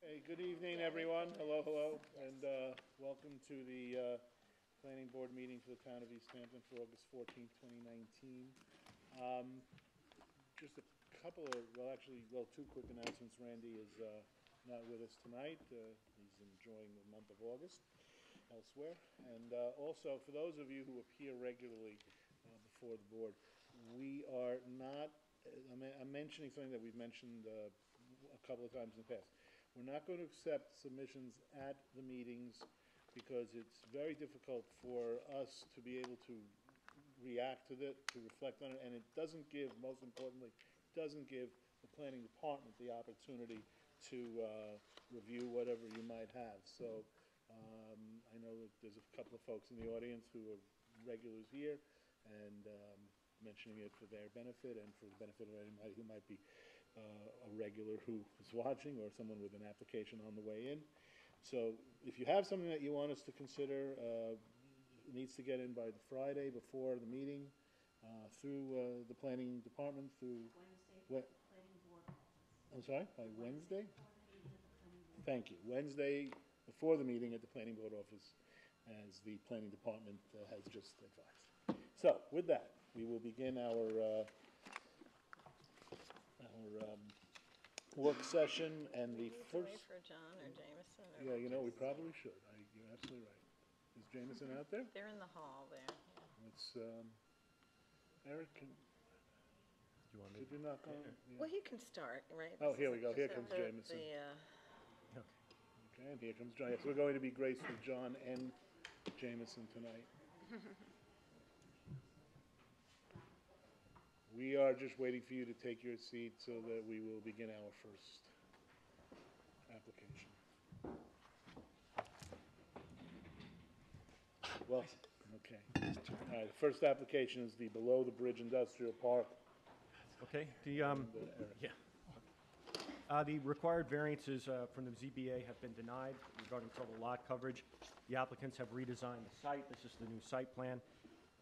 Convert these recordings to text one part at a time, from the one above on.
Hey, good evening, everyone. Hello, hello, and welcome to the Planning Board meeting for the town of East Hampton for August 14th, 2019. Just a couple of, two quick announcements. Randy is not with us tonight. He's enjoying the month of August elsewhere. And also, for those of you who appear regularly before the board, we are not, I'm mentioning something that we've mentioned a couple of times in the past. We're not going to accept submissions at the meetings because it's very difficult for us to be able to react to it, to reflect on it, and it doesn't give, most importantly, doesn't give the planning department the opportunity to review whatever you might have. So I know that there's a couple of folks in the audience who are regulars here, and mentioning it for their benefit and for the benefit of anybody who might be a regular who is watching or someone with an application on the way in. So if you have something that you want us to consider, it needs to get in by the Friday before the meeting through the planning department, through Wednesday, what? planning board office. I'm sorry, by Wednesday? Thank you. Wednesday before the meeting at the planning board office, as the planning department has just advised. So with that, we will begin our work session, and the first. Wait for John or Jameson. Or yeah, you know, we probably should. You're absolutely right. Is Jameson out there? They're in the hall there. Yeah. It's Eric. Do you want me? Could you knock on? Yeah. Well, he can start, right? Oh, here we go. Here comes Jameson. Okay. Okay, and here comes John. Yes, we're going to be graced with John and Jameson tonight. We are just waiting for you to take your seat so that we will begin our first application. Well, okay. All right, the first application is the Below the Bridge Industrial Park. Okay. The required variances from the ZBA have been denied regarding total lot coverage. The applicants have redesigned the site. This is the new site plan.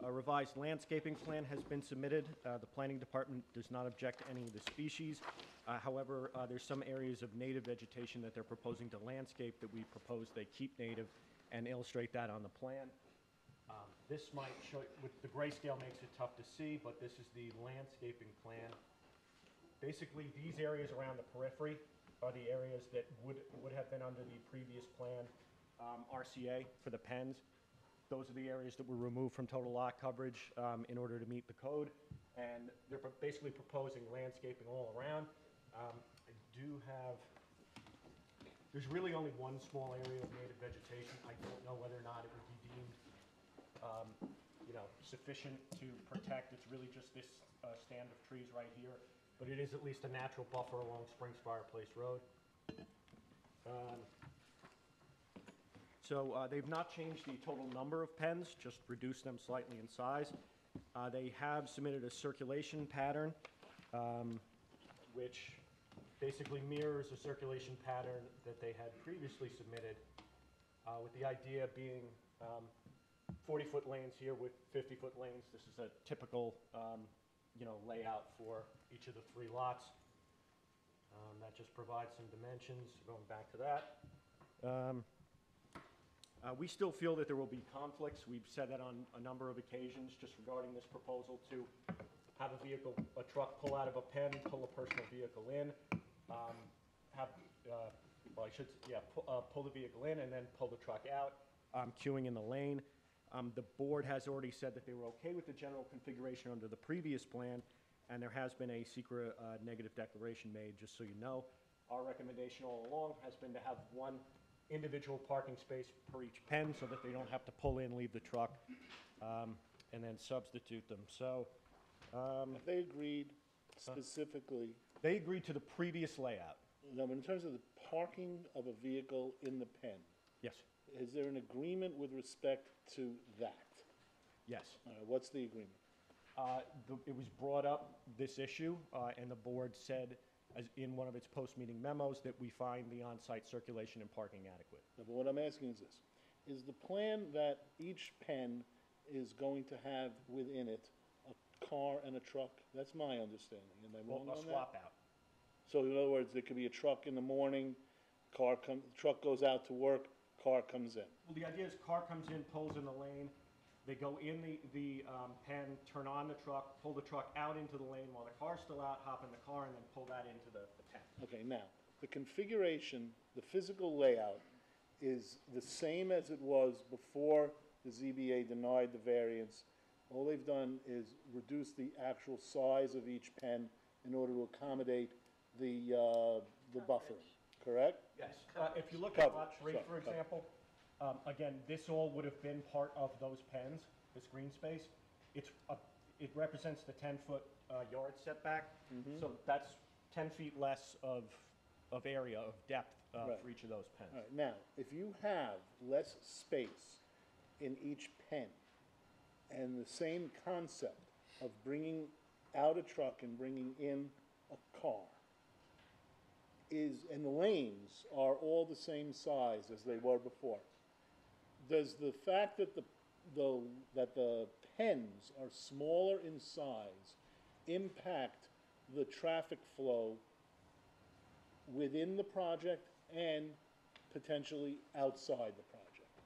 A revised landscaping plan has been submitted. The planning department does not object to any of the species. However, there's some areas of native vegetation that they're proposing to landscape that we propose they keep native and illustrate that on the plan. This might show, with the grayscale makes it tough to see, but this is the landscaping plan. Basically, these areas around the periphery are the areas that would have been under the previous plan, RCA for the pens. Those are the areas that were removed from total lot coverage in order to meet the code, and they're basically proposing landscaping all around. I do have, there's really only one small area of native vegetation. I don't know whether or not it would be deemed sufficient to protect. It's really just this stand of trees right here, but it is at least a natural buffer along Springs Fireplace Road. So they've not changed the total number of pens, just reduced them slightly in size. They have submitted a circulation pattern, which basically mirrors a circulation pattern that they had previously submitted, with the idea being 40-foot lanes here with 50-foot lanes. This is a typical layout for each of the three lots. That just provides some dimensions. Going back to that. We still feel that there will be conflicts. We've said that on a number of occasions just regarding this proposal to have a truck pull out of a pen, pull a personal vehicle in, pull the vehicle in and then pull the truck out, queuing in the lane. The board has already said that they were okay with the general configuration under the previous plan, and there has been a secret negative declaration made, just so you know. Our recommendation all along has been to have one individual parking space per each pen so that they don't have to pull in, leave the truck, and then substitute them. So have they agreed specifically? They agreed to the previous layout. No, but in terms of the parking of a vehicle in the pen. Yes. Is there an agreement with respect to that? Yes. What's the agreement? It was brought up, this issue, and the board said, as in one of its post-meeting memos, that we find the on-site circulation and parking adequate. No, but what I'm asking is this. Is the plan that each pen is going to have within it a car and a truck? That's my understanding. Am I wrong on that? A swap out. So in other words, there could be a truck in the morning, truck goes out to work, car comes in. Well, the idea is car comes in, pulls in the lane, they go in the pen, turn on the truck, pull the truck out into the lane while the car's still out, hop in the car, and then pull that into the pen. Okay, now, the configuration, the physical layout is the same as it was before the ZBA denied the variance. All they've done is reduce the actual size of each pen in order to accommodate the buffering, correct? Yes. If you look at lot Coverage, 3, sorry, for coverage. example, again, this all would have been part of those pens, this green space. It represents the 10-foot yard setback, so that's 10 feet less of area, of depth Right. for each of those pens. All right, now, if you have less space in each pen and the same concept of bringing out a truck and bringing in a car and the lanes are all the same size as they were before, does the fact that the pens are smaller in size impact the traffic flow within the project and potentially outside the project?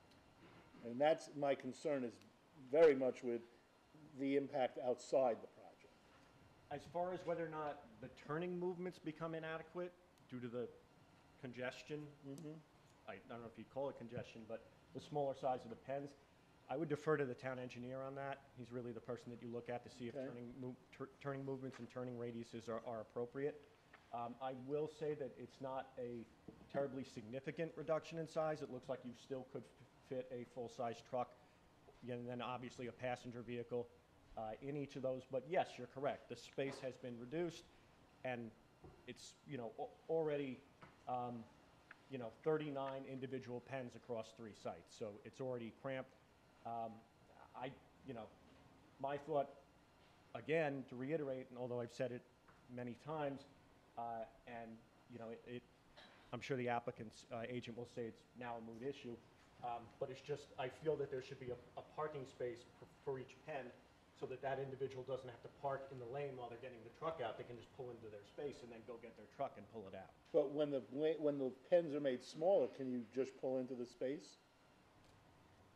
And that's my concern, is very much with the impact outside the project. As far as whether or not the turning movements become inadequate due to the congestion, I don't know if you'd call it congestion, but the smaller size of the pens, I would defer to the town engineer on that. He's really the person that you look at to see if Okay. turning movements and turning radiuses are appropriate. I will say that it's not a terribly significant reduction in size. It looks like you still could fit a full-size truck, and then obviously a passenger vehicle in each of those. But yes, you're correct. The space has been reduced, and it's, already, 39 individual pens across 3 sites. So it's already cramped. My thought, again, to reiterate, and although I've said it many times, and, I'm sure the applicant's agent will say it's now a moot issue, but it's just, I feel that there should be a parking space for each pen, so that individual doesn't have to park in the lane while they're getting the truck out. They can just pull into their space and then go get their truck and pull it out. But when the pens are made smaller, can you just pull into the space?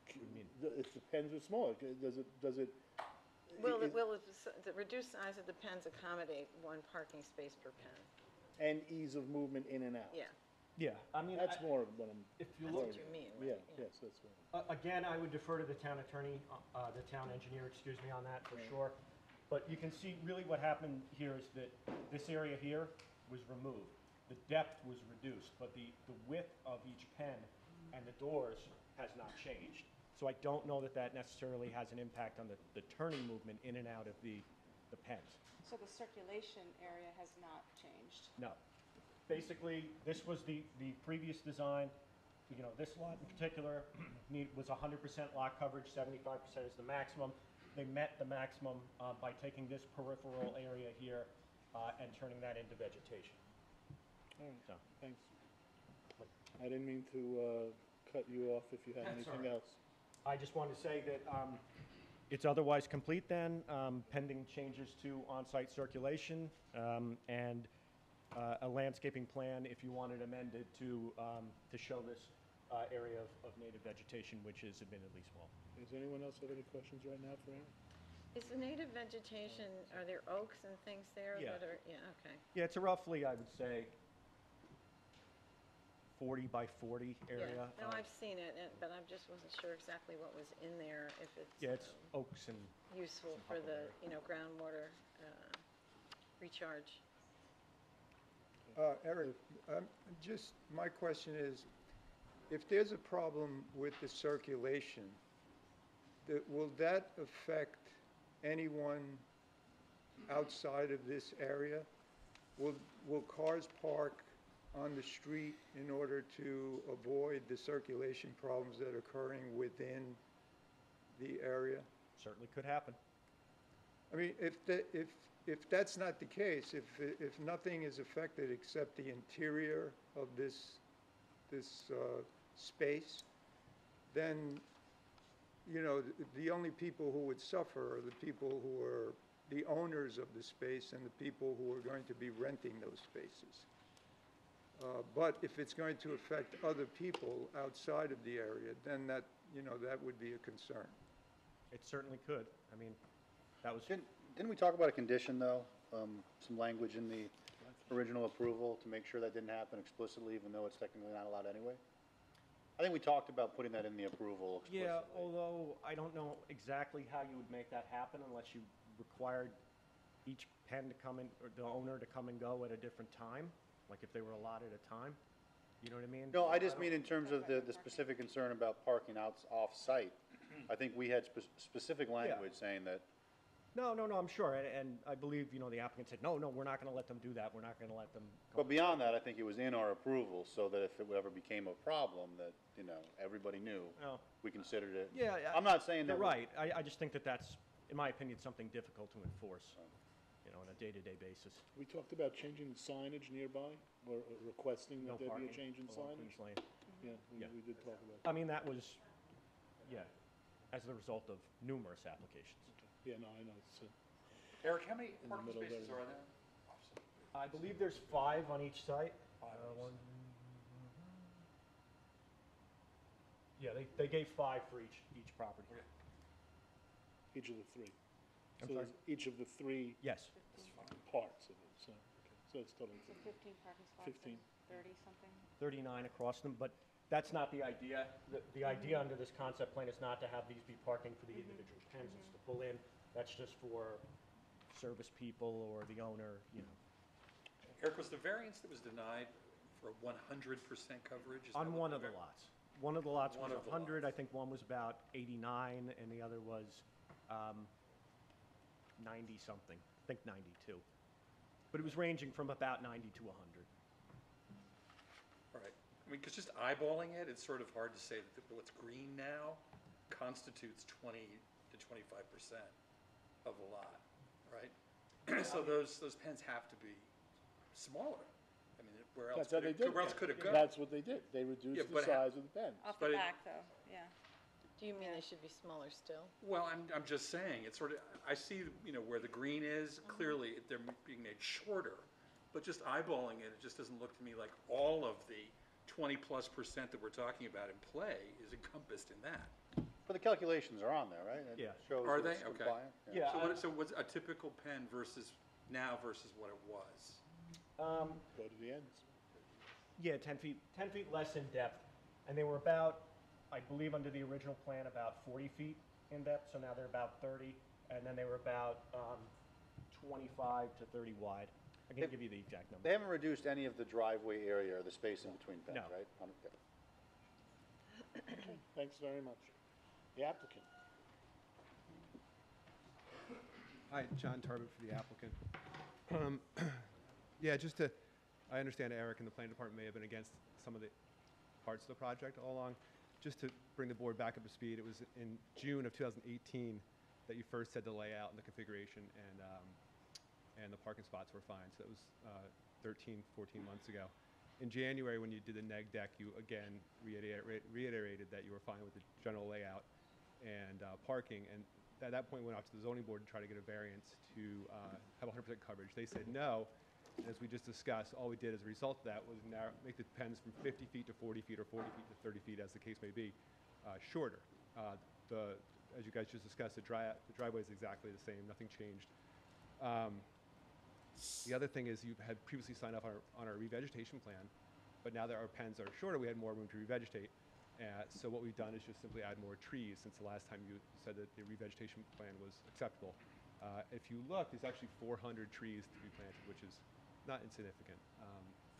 What do you mean? If the pens are smaller, does it? Will it- the reduced size of the pens accommodate 1 parking space per pen? And ease of movement in and out? Yeah, Yeah, I mean, That's more of what I'm. if you that's look, what you mean, Yeah, right? yes, that's what. again, I would defer to the town attorney, the town engineer, excuse me, on that for sure. But you can see really what happened here is that this area here was removed. The depth was reduced, but the width of each pen and the doors has not changed. So I don't know that that necessarily has an impact on the turning movement in and out of the pens. So the circulation area has not changed? No. Basically, this was the previous design. This lot in particular was 100% lot coverage, 75% is the maximum. They met the maximum by taking this peripheral area here and turning that into vegetation. All right, So, thanks. I didn't mean to cut you off if you had That's all anything right. else. I just wanted to say that it's otherwise complete then, pending changes to on-site circulation and a landscaping plan if you wanted amended to show this area of native vegetation, which is admittedly small. Does anyone else have any questions right now for Aaron? Is the native vegetation, are there oaks and things there Yeah. that are, okay. Yeah, it's a roughly, I would say, 40 by 40 area. Yeah, no, I've seen it, but I just wasn't sure exactly what was in there, if it's Yeah, it's oaks and, useful some for the, huckleberry. groundwater recharge. Eric, my question is, if there's a problem with the circulation, will that affect anyone outside of this area? Will cars park on the street in order to avoid the circulation problems that are occurring within the area? certainly could happen. I mean, if that's not the case, if nothing is affected except the interior of this space, then, the only people who would suffer are the people who are the owners of the space and the people who are going to be renting those spaces. But if it's going to affect other people outside of the area, then that, that would be a concern. It certainly could. I mean, that was, Didn't we talk about a condition, though? Some language in the original approval to make sure that didn't happen explicitly, even though it's technically not allowed anyway? I think we talked about putting that in the approval explicitly. yeah, although I don't know exactly how you would make that happen unless you required each pen to come in, or the owner to come and go at a different time, like if they were allotted a time. You know what I mean? No, I just mean in terms of the specific concern about parking off-site. I think we had specific language saying that. No, I'm sure, and I believe, the applicant said, no, we're not gonna let them do that, we're not gonna let them go. But beyond that, I think it was in our approval, so that if it ever became a problem, that, everybody knew. Oh. We considered it. Yeah, I'm not saying that. You're right, I just think that that's, in my opinion, something difficult to enforce, on a day-to-day basis. We talked about changing the signage nearby, or requesting No that there be a parking change in along signage. Queens Lane. Yeah, Yeah. we did talk about I that. mean, that was, as a result of numerous applications. Yeah, no, I know, it's, Eric, how many In the parking middle spaces there. are there? I believe there's 5 on each site. Five on each. Yeah, they gave 5 for each property. Okay. each of the three. I'm So sorry? there's each of the three Yes, parts of it, so, okay, so it's total So 15 parking spots 15. and 30 something? 39 across them, but that's not the idea. The idea under this concept plan is not to have these be parking for the individual pens, it's to pull in. That's just for service people or the owner, Eric, was the variance that was denied for 100% coverage? Is that on what one of the lots. One of the lots One was of the 100, I lots. think one was about 89, and the other was 90-something, I think 92. But it was ranging from about 90 to 100. Right. I mean, because just eyeballing it, it's sort of hard to say that what's green now constitutes 20 to 25% of the lot, right? So those pens have to be smaller. I mean, where else That's how could they it, did. where else could it go? That's what they did. They Yeah, reduced the but size of the pen. Off But the it- back, though, yeah. Do you mean they should be smaller still? Well, I'm just saying, it's sort of, I see, where the green is, clearly they're being made shorter, but just eyeballing it, it just doesn't look to me like all of the 20+% that we're talking about in play is encompassed in that. But the calculations are on there, right? It Yeah. shows Are that it's they? Okay. compliant. Yeah, So what's a typical pen versus now versus what it was? Go to the ends. Yeah, 10 feet less in depth. And they were about, I believe under the original plan, about 40 feet in depth, so now they're about 30. And then they were about 25 to 30 wide. I can give you the exact They number. haven't reduced any of the driveway area or the space in between pens, No. right? Thanks very much. The applicant. Hi, John Tarbett for the applicant. Yeah, I understand Eric and the planning department may have been against some of the parts of the project all along. Just to bring the board back up to speed, it was in June of 2018 that you first said the layout and the configuration and the parking spots were fine. So that was 13, 14 months ago. In January, when you did the neg deck, you again reiterated that you were fine with the general layout and parking. And at that point, went off to the zoning board to try to get a variance to have 100% coverage. They said no. And as we just discussed, all we did as a result of that was make the pens from 50 feet to 40 feet or 40 feet to 30 feet, as the case may be, shorter. As you guys just discussed, the driveway is exactly the same. Nothing changed. The other thing is you had previously signed off on our revegetation plan, but now that our pens are shorter, we had more room to revegetate. So what we've done is just simply add more trees since the last time you said that the revegetation plan was acceptable. If you look, there's actually 400 trees to be planted, which is not insignificant.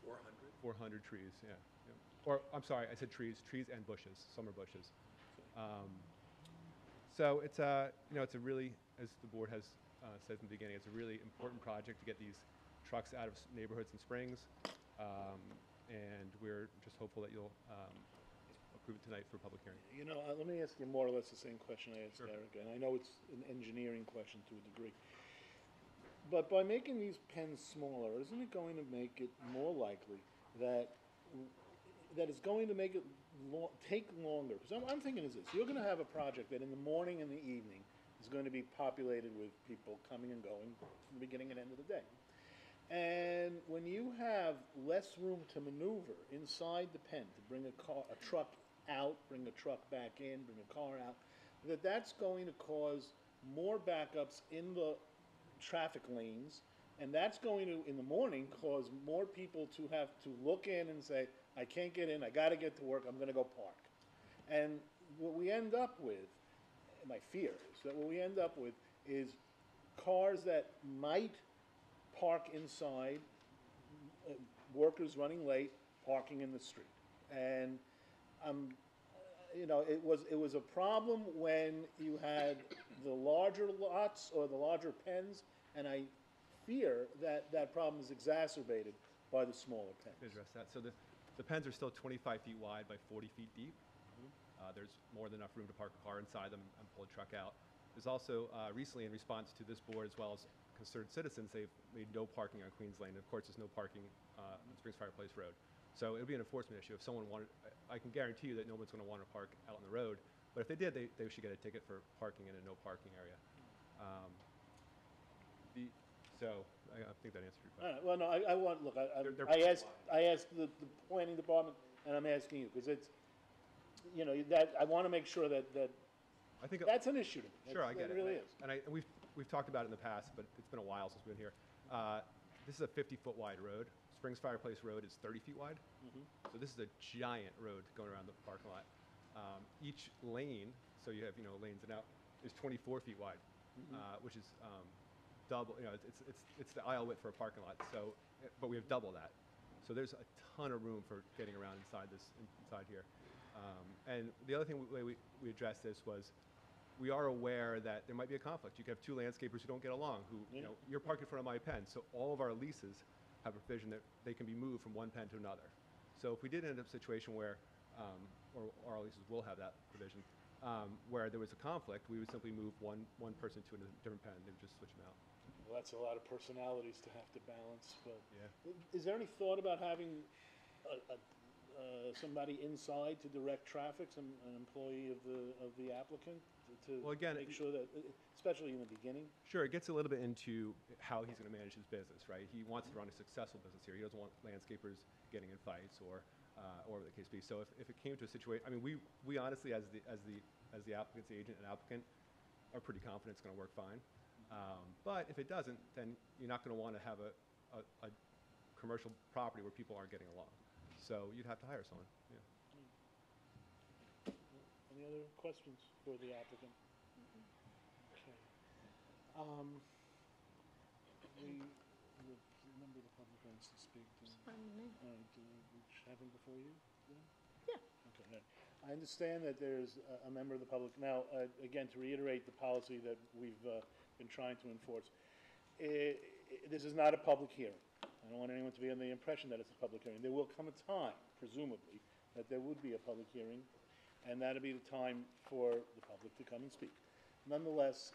400? 400 trees, yeah. Or, I'm sorry, I said trees and bushes, summer bushes. So it's it's a really, as the board has said from the beginning, it's a really important project to get these trucks out of neighborhoods and Springs. And we're just hopeful that you'll approve it tonight for a public hearing. You know, let me ask you more or less the same question I asked Eric, and I know it's an engineering question to a degree. But by making these pens smaller, isn't it going to make it more likely that it's going to make it take longer? Because I'm thinking is this: you're going to have a project that in the morning and the evening is going to be populated with people coming and going from the beginning and end of the day. And when you have less room to maneuver inside the pen, to bring a truck out, bring a truck back in, bring a car out, that's going to cause more backups in the traffic lanes, and that's going to, in the morning, cause more people to have to look in and say, I can't get in, I gotta get to work, I'm gonna go park. And what we end up with, my fear is that what we end up with is cars that might park inside, workers running late, parking in the street. And you know, it was a problem when you had the larger lots or the larger pens, and I fear that that problem is exacerbated by the smaller pens. Address that. So the pens are still 25 feet wide by 40 feet deep. There's more than enough room to park a car inside them and pull a truck out. There's also, recently in response to this board as well as concerned citizens, they've made no parking on Queens Lane. And of course, there's no parking on Springs Fireplace Road. So it would be an enforcement issue. If someone wanted, I can guarantee you that no one's going to want to park out on the road. But if they did, they should get a ticket for parking in a no parking area. I think that answered your question. All right, well, no, I want, look, They're I asked the planning department, and I'm asking you, because it's, you know, that, I want to make sure that I think that's an issue to me. Sure, I get it. It really is. And we've talked about it in the past, but it's been a while since we've been here. This is a 50-foot wide road. Springs Fireplace Road is 30 feet wide. So this is a giant road going around the parking lot. Each lane, so you have, you know, lanes and out, is 24 feet wide, which is double, you know, it's the aisle width for a parking lot. So, but we have double that. So there's a ton of room for getting around inside here. And the other thing we addressed this was, we are aware that there might be a conflict. You could have two landscapers who don't get along, who, you know, you're parked in front of my pen. So all of our leases have a provision that they can be moved from one pen to another. So if we did end up in a situation where, or our leases will have that provision, where there was a conflict, we would simply move one person to a different pen. They would just switch them out. Well, that's a lot of personalities to have to balance, but Yeah. is there any thought about having somebody inside to direct traffic, an employee of the applicant, to Well, again, make sure that, especially in the beginning? Sure, it gets a little bit into how he's going to manage his business, right? He wants to run a successful business here. He doesn't want landscapers getting in fights or whatever the case be. So if it came to a situation, I mean, we honestly, as the applicant's agent and applicant, are pretty confident it's going to work fine. But if it doesn't, then you're not going to want to have a commercial property where people aren't getting along. So you'd have to hire someone. Yeah. Any other questions for the applicant? Okay. The member of the public wants to speak. Do we have him before you? Yeah. Okay. All right. I understand that there's a member of the public. Now, again, to reiterate the policy that we've been trying to enforce, this is not a public hearing. I don't want anyone to be under the impression that it's a public hearing. There will come a time, presumably, that there would be a public hearing, and that'll be the time for the public to come and speak. Nonetheless,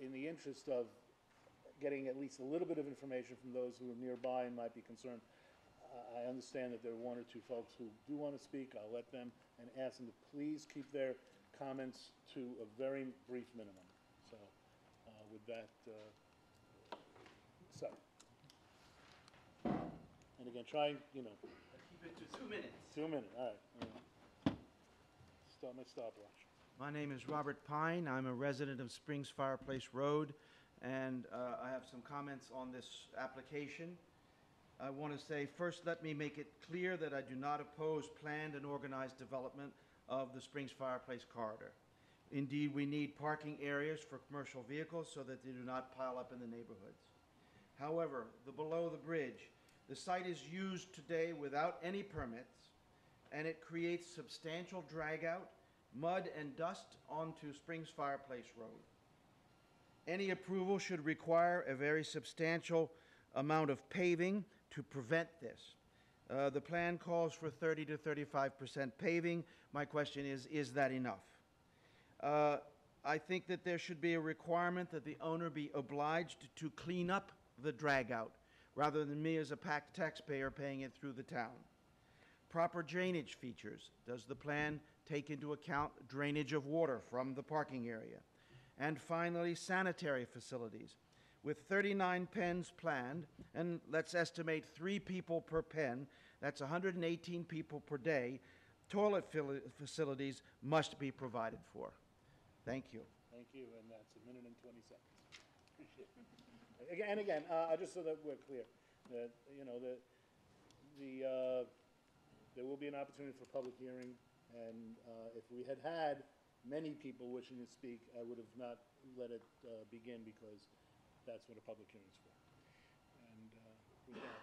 in the interest of getting at least a little bit of information from those who are nearby and might be concerned, I understand that there are one or two folks who do want to speak. I'll let them and ask them to please keep their comments to a very brief minimum. So, with that, so. And again, try, you know. Keep it to 2 minutes. 2 minutes, all right. Start my stopwatch. My name is Robert Pine. I'm a resident of Springs Fireplace Road, and I have some comments on this application. I want to say, first, let me make it clear that I do not oppose planned and organized development of the Springs Fireplace corridor. Indeed, we need parking areas for commercial vehicles so that they do not pile up in the neighborhoods. However, below the bridge, the site is used today without any permits, and it creates substantial drag out, mud and dust onto Springs Fireplace Road. Any approval should require a very substantial amount of paving to prevent this. The plan calls for 30 to 35% paving. My question is that enough? I think that there should be a requirement that the owner be obliged to clean up the drag out, rather than me as a taxpayer paying it through the town. Proper drainage features. Does the plan take into account drainage of water from the parking area? And finally, sanitary facilities. with 39 pens planned, and let's estimate 3 people per pen, that's 118 people per day, toilet facilities must be provided for. Thank you. Thank you, and that's 1 minute and 20 seconds. Appreciate it. Again, just so that we're clear, that, you know, there will be an opportunity for public hearing, and if we had had many people wishing to speak, I would have not let it begin, because that's what a public hearing is for. And with that,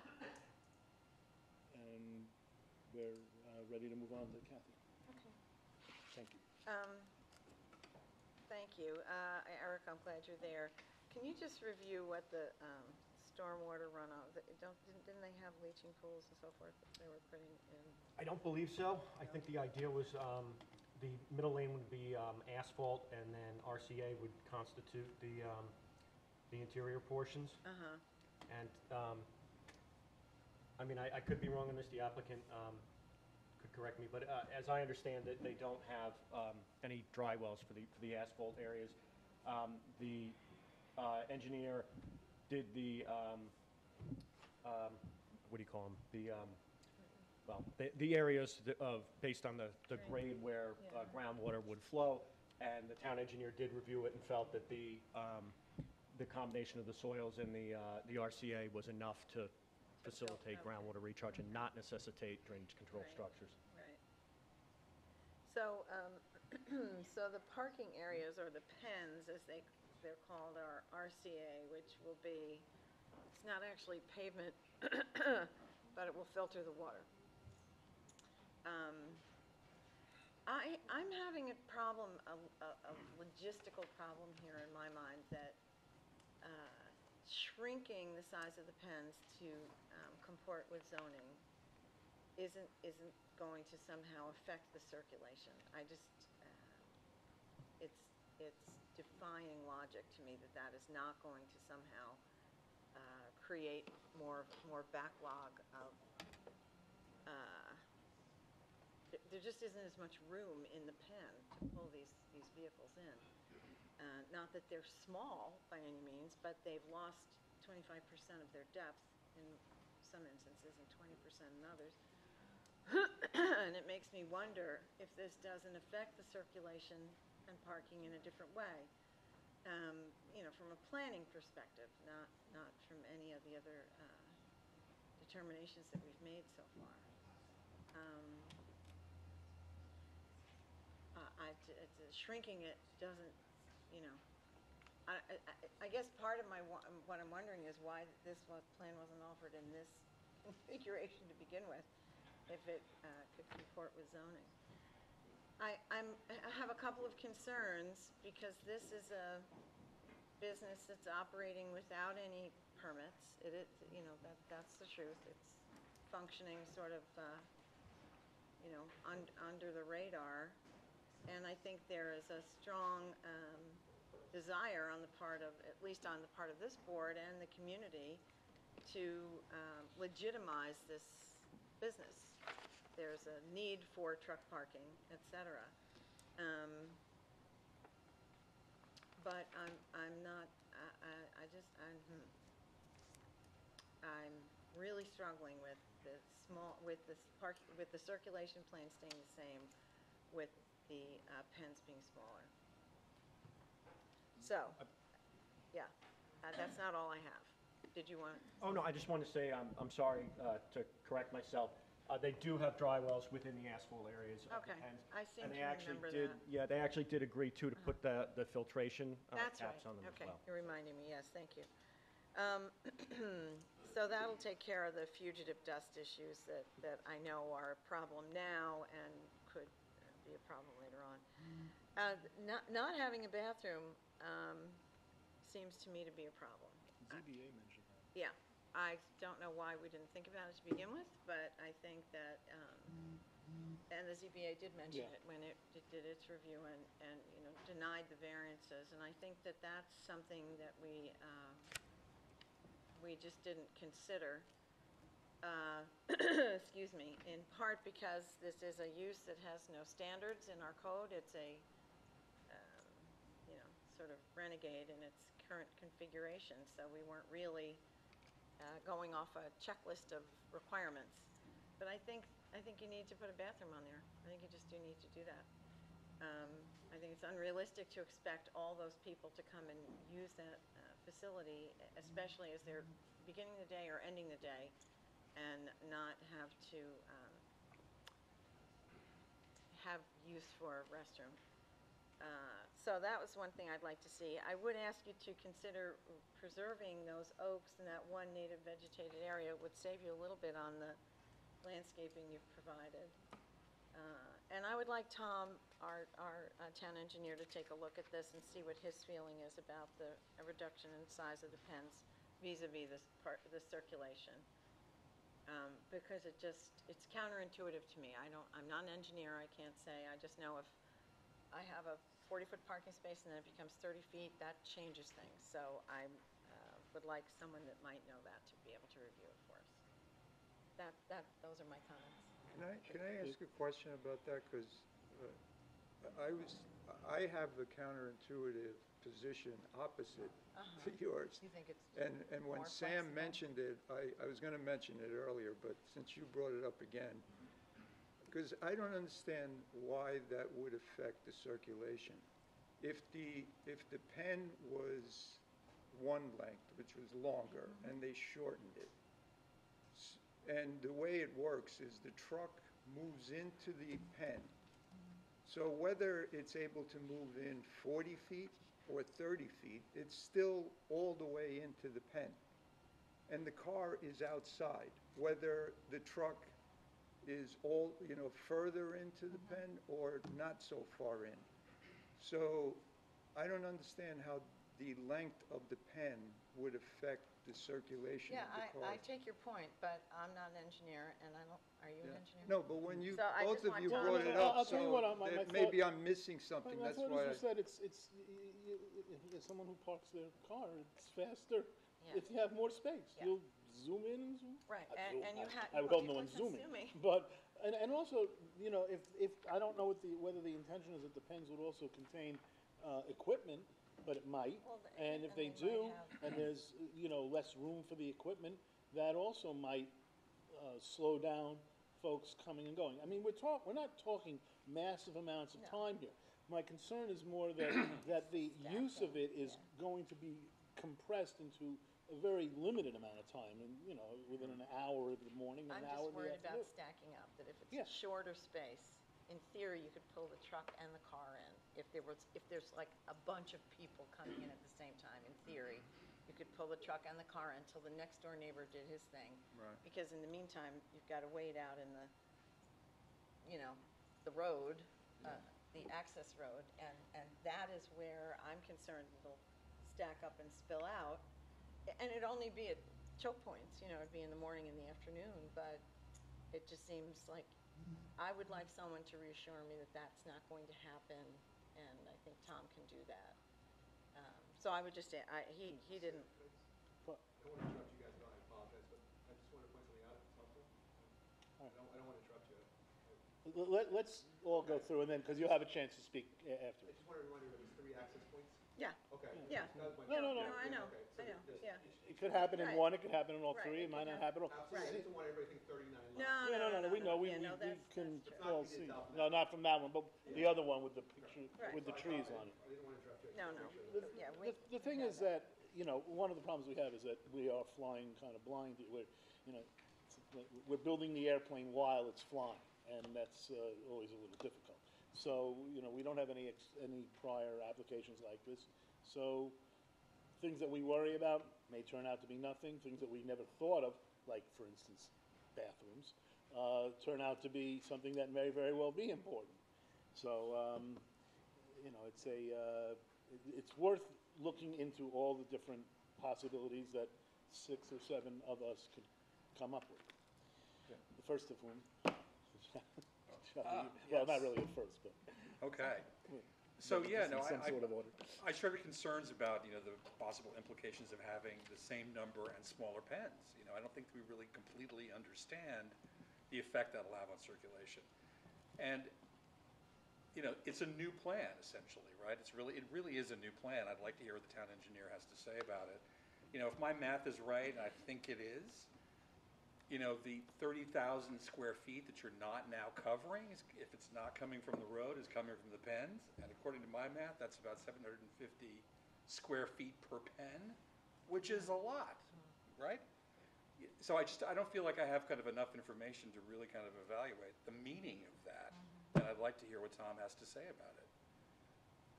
and we're ready to move on to Kathy. Okay. Thank you. Thank you. Eric, I'm glad you're there. Can you just review what the stormwater runoff, didn't they have leaching pools and so forth that they were putting in? I don't believe so. I think the idea was the middle lane would be asphalt, and then RCA would constitute the interior portions. Uh-huh. And, I mean, I could be wrong on this, the applicant could correct me, but as I understand it, they don't have any dry wells for the asphalt areas. The engineer did the, what do you call them? The areas based on the grade where Yeah. groundwater would flow, and the town engineer did review it and felt that the combination of the soils and the RCA was enough to facilitate Okay. groundwater recharge and not necessitate drainage control Right. structures. Right. So, so the parking areas, or the pens, as they're called, are RCA, which will be, it's not actually pavement, but it will filter the water. I'm having a problem, a logistical problem here in my mind, that shrinking the size of the pens to comport with zoning isn't going to somehow affect the circulation. I just, it's defying logic to me that that is not going to somehow create more backlog of, there just isn't as much room in the pen to pull these vehicles in. Not that they're small by any means, but they've lost 25% of their depth in some instances and 20% in others. And it makes me wonder if this doesn't affect the circulation and parking in a different way. You know, from a planning perspective, not from any of the other determinations that we've made so far. Shrinking it doesn't, you know, I guess part of what I'm wondering is why this plan wasn't offered in this configuration to begin with, if it could comport with zoning. I have a couple of concerns, because this is a business that's operating without any permits. It is, you know, that's the truth. It's functioning sort of, you know, under the radar. And I think there is a strong desire on the part of, at least on the part of this board and the community, to legitimize this business. There's a need for truck parking, et cetera. But I'm not, I'm really struggling with with the circulation plan staying the same, with the pens being smaller. So, yeah, that's not all I have. Did you want? Oh, no, I just want to say, I'm sorry to correct myself. They do have dry wells within the asphalt areas of the Okay, pens. I seem And to they actually remember did, that. yeah, they actually did agree to put the filtration That's right. caps on them as Okay, well. you're reminding me, yes, thank you. So that'll take care of the fugitive dust issues that I know are a problem now and could be a problem later on. Not having a bathroom seems to me to be a problem. ZBA mentioned that. Yeah, I don't know why we didn't think about it to begin with, but I think that, and the ZBA did mention Yeah. it when it did its review and, you know, denied the variances. And I think that that's something that we just didn't consider, excuse me, in part because this is a use that has no standards in our code. It's a, you know, sort of renegade in its current configuration, so we weren't really going off a checklist of requirements. But I think you need to put a bathroom on there. I think you just do need to do that. I think it's unrealistic to expect all those people to come and use that facility, especially as they're beginning the day or ending the day, and not have to have use for a restroom. So that was one thing I'd like to see. I would ask you to consider preserving those oaks and that one native vegetated area. It would save you a little bit on the landscaping you've provided. And I would like Tom, our town engineer, to take a look at this and see what his feeling is about a reduction in size of the pens vis-a-vis the circulation. Because it's counterintuitive to me. I'm not an engineer, I can't say. I just know if I have a 40-foot parking space and then it becomes 30 feet, that changes things. So I would like someone that might know that to be able to review it for us. Those are my comments. Can I ask a question about that? Because I have the counterintuitive position opposite to yours. You think it's And when more Sam flexible? mentioned it, I was going to mention it earlier, but since you brought it up again, because I don't understand why that would affect the circulation. If the pen was one length, which was longer, and they shortened it, and the way it works is the truck moves into the pen. So whether it's able to move in 40 feet or 30 feet, it's still all the way into the pen. And the car is outside, whether the truck is all, further into the pen or not so far in. So I don't understand how the length of the pen would affect the circulation Yeah, of the car. I take your point, but I'm not an engineer, and are you an engineer? No, but when So I both just of you want brought Tom it to- up, I'll tell you so what, my that thought- maybe I'm missing something, Well, that's what why. you said, as someone who parks their car, it's faster Yeah. if you have more space. Yeah. You'll zoom in and zoom. Right, zoom and you out. have. I hope no one's zooming. But, and also, if, I don't know whether the intention is that the pens would also contain equipment, but it might. Well, And if and they they might do, have- and there's, less room for the equipment, that also might slow down folks coming and going. I mean, we're not talking massive amounts of No. time here. My concern is more that the use of it is going to be compressed into a very limited amount of time, and, within an hour of the morning, I'm an hour just of the worried about afternoon. stacking up, that if it's Yeah. a shorter space, in theory, you could pull the truck and the car in. If there's like a bunch of people coming in at the same time, in theory, you could pull the truck and the car in until the next door neighbor did his thing. Right. Because in the meantime, you've got to wait out in the, the road, the access road, and that is where I'm concerned it'll stack up and spill out. And it'd only be at choke points, it'd be in the morning and the afternoon, but it just seems like, I would like someone to reassure me that that's not going to happen, and I think Tom can do that. So I would just, he didn't, I don't want to interrupt you guys at all, I apologize, but I just want to point something out if it's helpful. I don't want to interrupt you. Let's all go through, and then, because you'll have a chance to speak after. I just want to remind you, there's 3 access points. yeah, Okay. Yeah. That was my- No. no, I know, Okay, so I know, just- yeah. It could happen in Right. one, it could happen in all Right, three, it it might could not happen all. Absolutely, I just don't want everybody to think 39 lots. No, we know, we Yeah, no, can that's true. all see. No, not from that one, but the other one with the picture, Right. with the trees on it. I didn't want to interrupt you. I No, just no, wanted to make sure. yeah, The thing is that, one of the problems we have is that we are flying kind of blind. We're building the airplane while it's flying, and that's always a little difficult. So, we don't have any prior applications like this. So, things that we worry about may turn out to be nothing. Things that we never thought of, like, for instance, bathrooms, turn out to be something that may very well be important. So, it's worth looking into all the different possibilities that 6 or 7 of us could come up with. The first of whom, well, not really the first, but. Okay. So, yeah, no, in some sort of order. I share the concerns about, the possible implications of having the same number and smaller pens. I don't think we really completely understand the effect that'll have on circulation. And you know, it's a new plan essentially, right? It really is a new plan. I'd like to hear what the town engineer has to say about it. You know, if my math is right, and I think it is, you know, the 30,000 square feet that you're not now covering, if it's not coming from the road, is coming from the pens. And according to my math, that's about 750 square feet per pen, which is a lot, right? So I don't feel like I have kind of enough information to really kind of evaluate the meaning of that. And I'd like to hear what Tom has to say about it.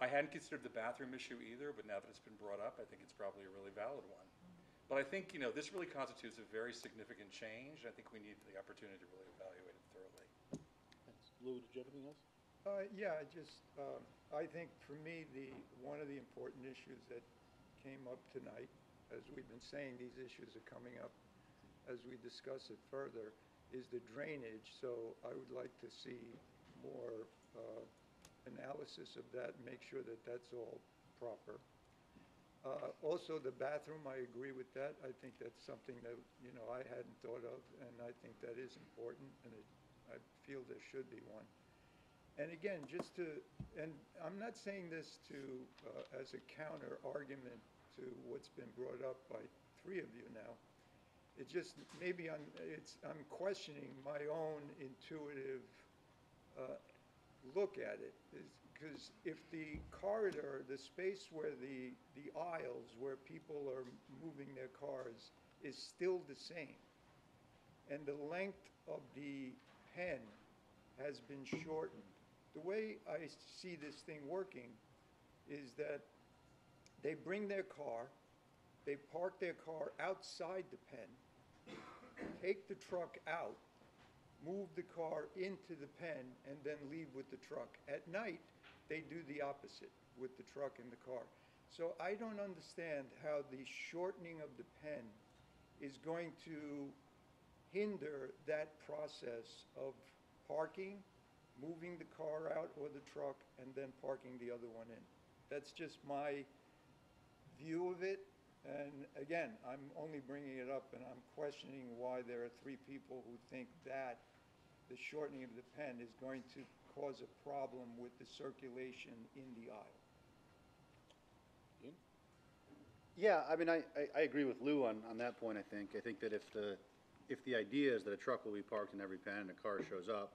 I hadn't considered the bathroom issue either, but now that it's been brought up, I think it's probably a really valid one. But I think, you know, this really constitutes a very significant change. I think we need the opportunity to really evaluate it thoroughly. Thanks. Lou, did you have anything else? Yeah, I think for me, one of the important issues that came up tonight, as we've been saying, these issues are coming up as we discuss it further, is the drainage. So I would like to see more analysis of that, make sure that that's all proper. Also, the bathroom, I agree with that. I think that's something that, you know, I hadn't thought of, and I think that is important, and I feel there should be one. And again, and I'm not saying this as a counter argument to what's been brought up by three of you now. It's just, maybe I'm questioning my own intuitive look at it, because if the corridor, the space where the aisles where people are moving their cars is still the same, and the length of the pen has been shortened, the way I see this thing working is that they bring their car, they park their car outside the pen, take the truck out, move the car into the pen, and then leave with the truck. At night, they do the opposite with the truck and the car. So I don't understand how the shortening of the pen is going to hinder that process of parking, moving the car out or the truck, and then parking the other one in. That's just my view of it. And again, I'm only bringing it up, and I'm questioning why there are three people who think that the shortening of the pen is going to cause a problem with the circulation in the aisle. Ian? Yeah, I mean, I agree with Lou on that point, I think. I think that if the idea is that a truck will be parked in every pen and a car shows up,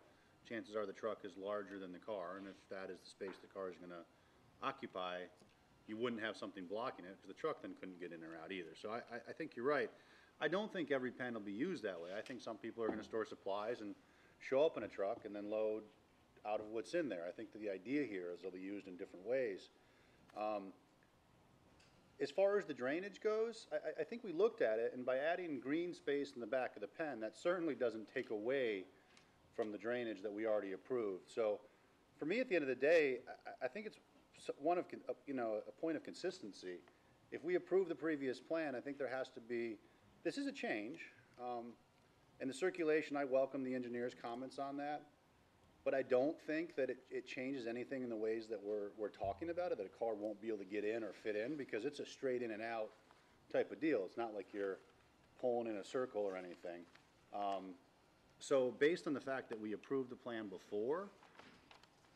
chances are the truck is larger than the car, and if that is the space the car is going to occupy, you wouldn't have something blocking it, because the truck then couldn't get in or out either. So I think you're right. I don't think every pen will be used that way. I think some people are going to store supplies and show up in a truck and then load out of what's in there. I think that the idea here is they'll be used in different ways. As far as the drainage goes, I think we looked at it, and by adding green space in the back of the pen, that certainly doesn't take away from the drainage that we already approved. So for me, at the end of the day, I think it's one of, you know, a point of consistency. If we approve the previous plan, I think there has to be, this is a change. And the circulation, I welcome the engineer's comments on that, but I don't think that it changes anything in the ways that we're talking about it, that a car won't be able to get in or fit in, because it's a straight in and out type of deal. It's not like you're pulling in a circle or anything. So based on the fact that we approved the plan before,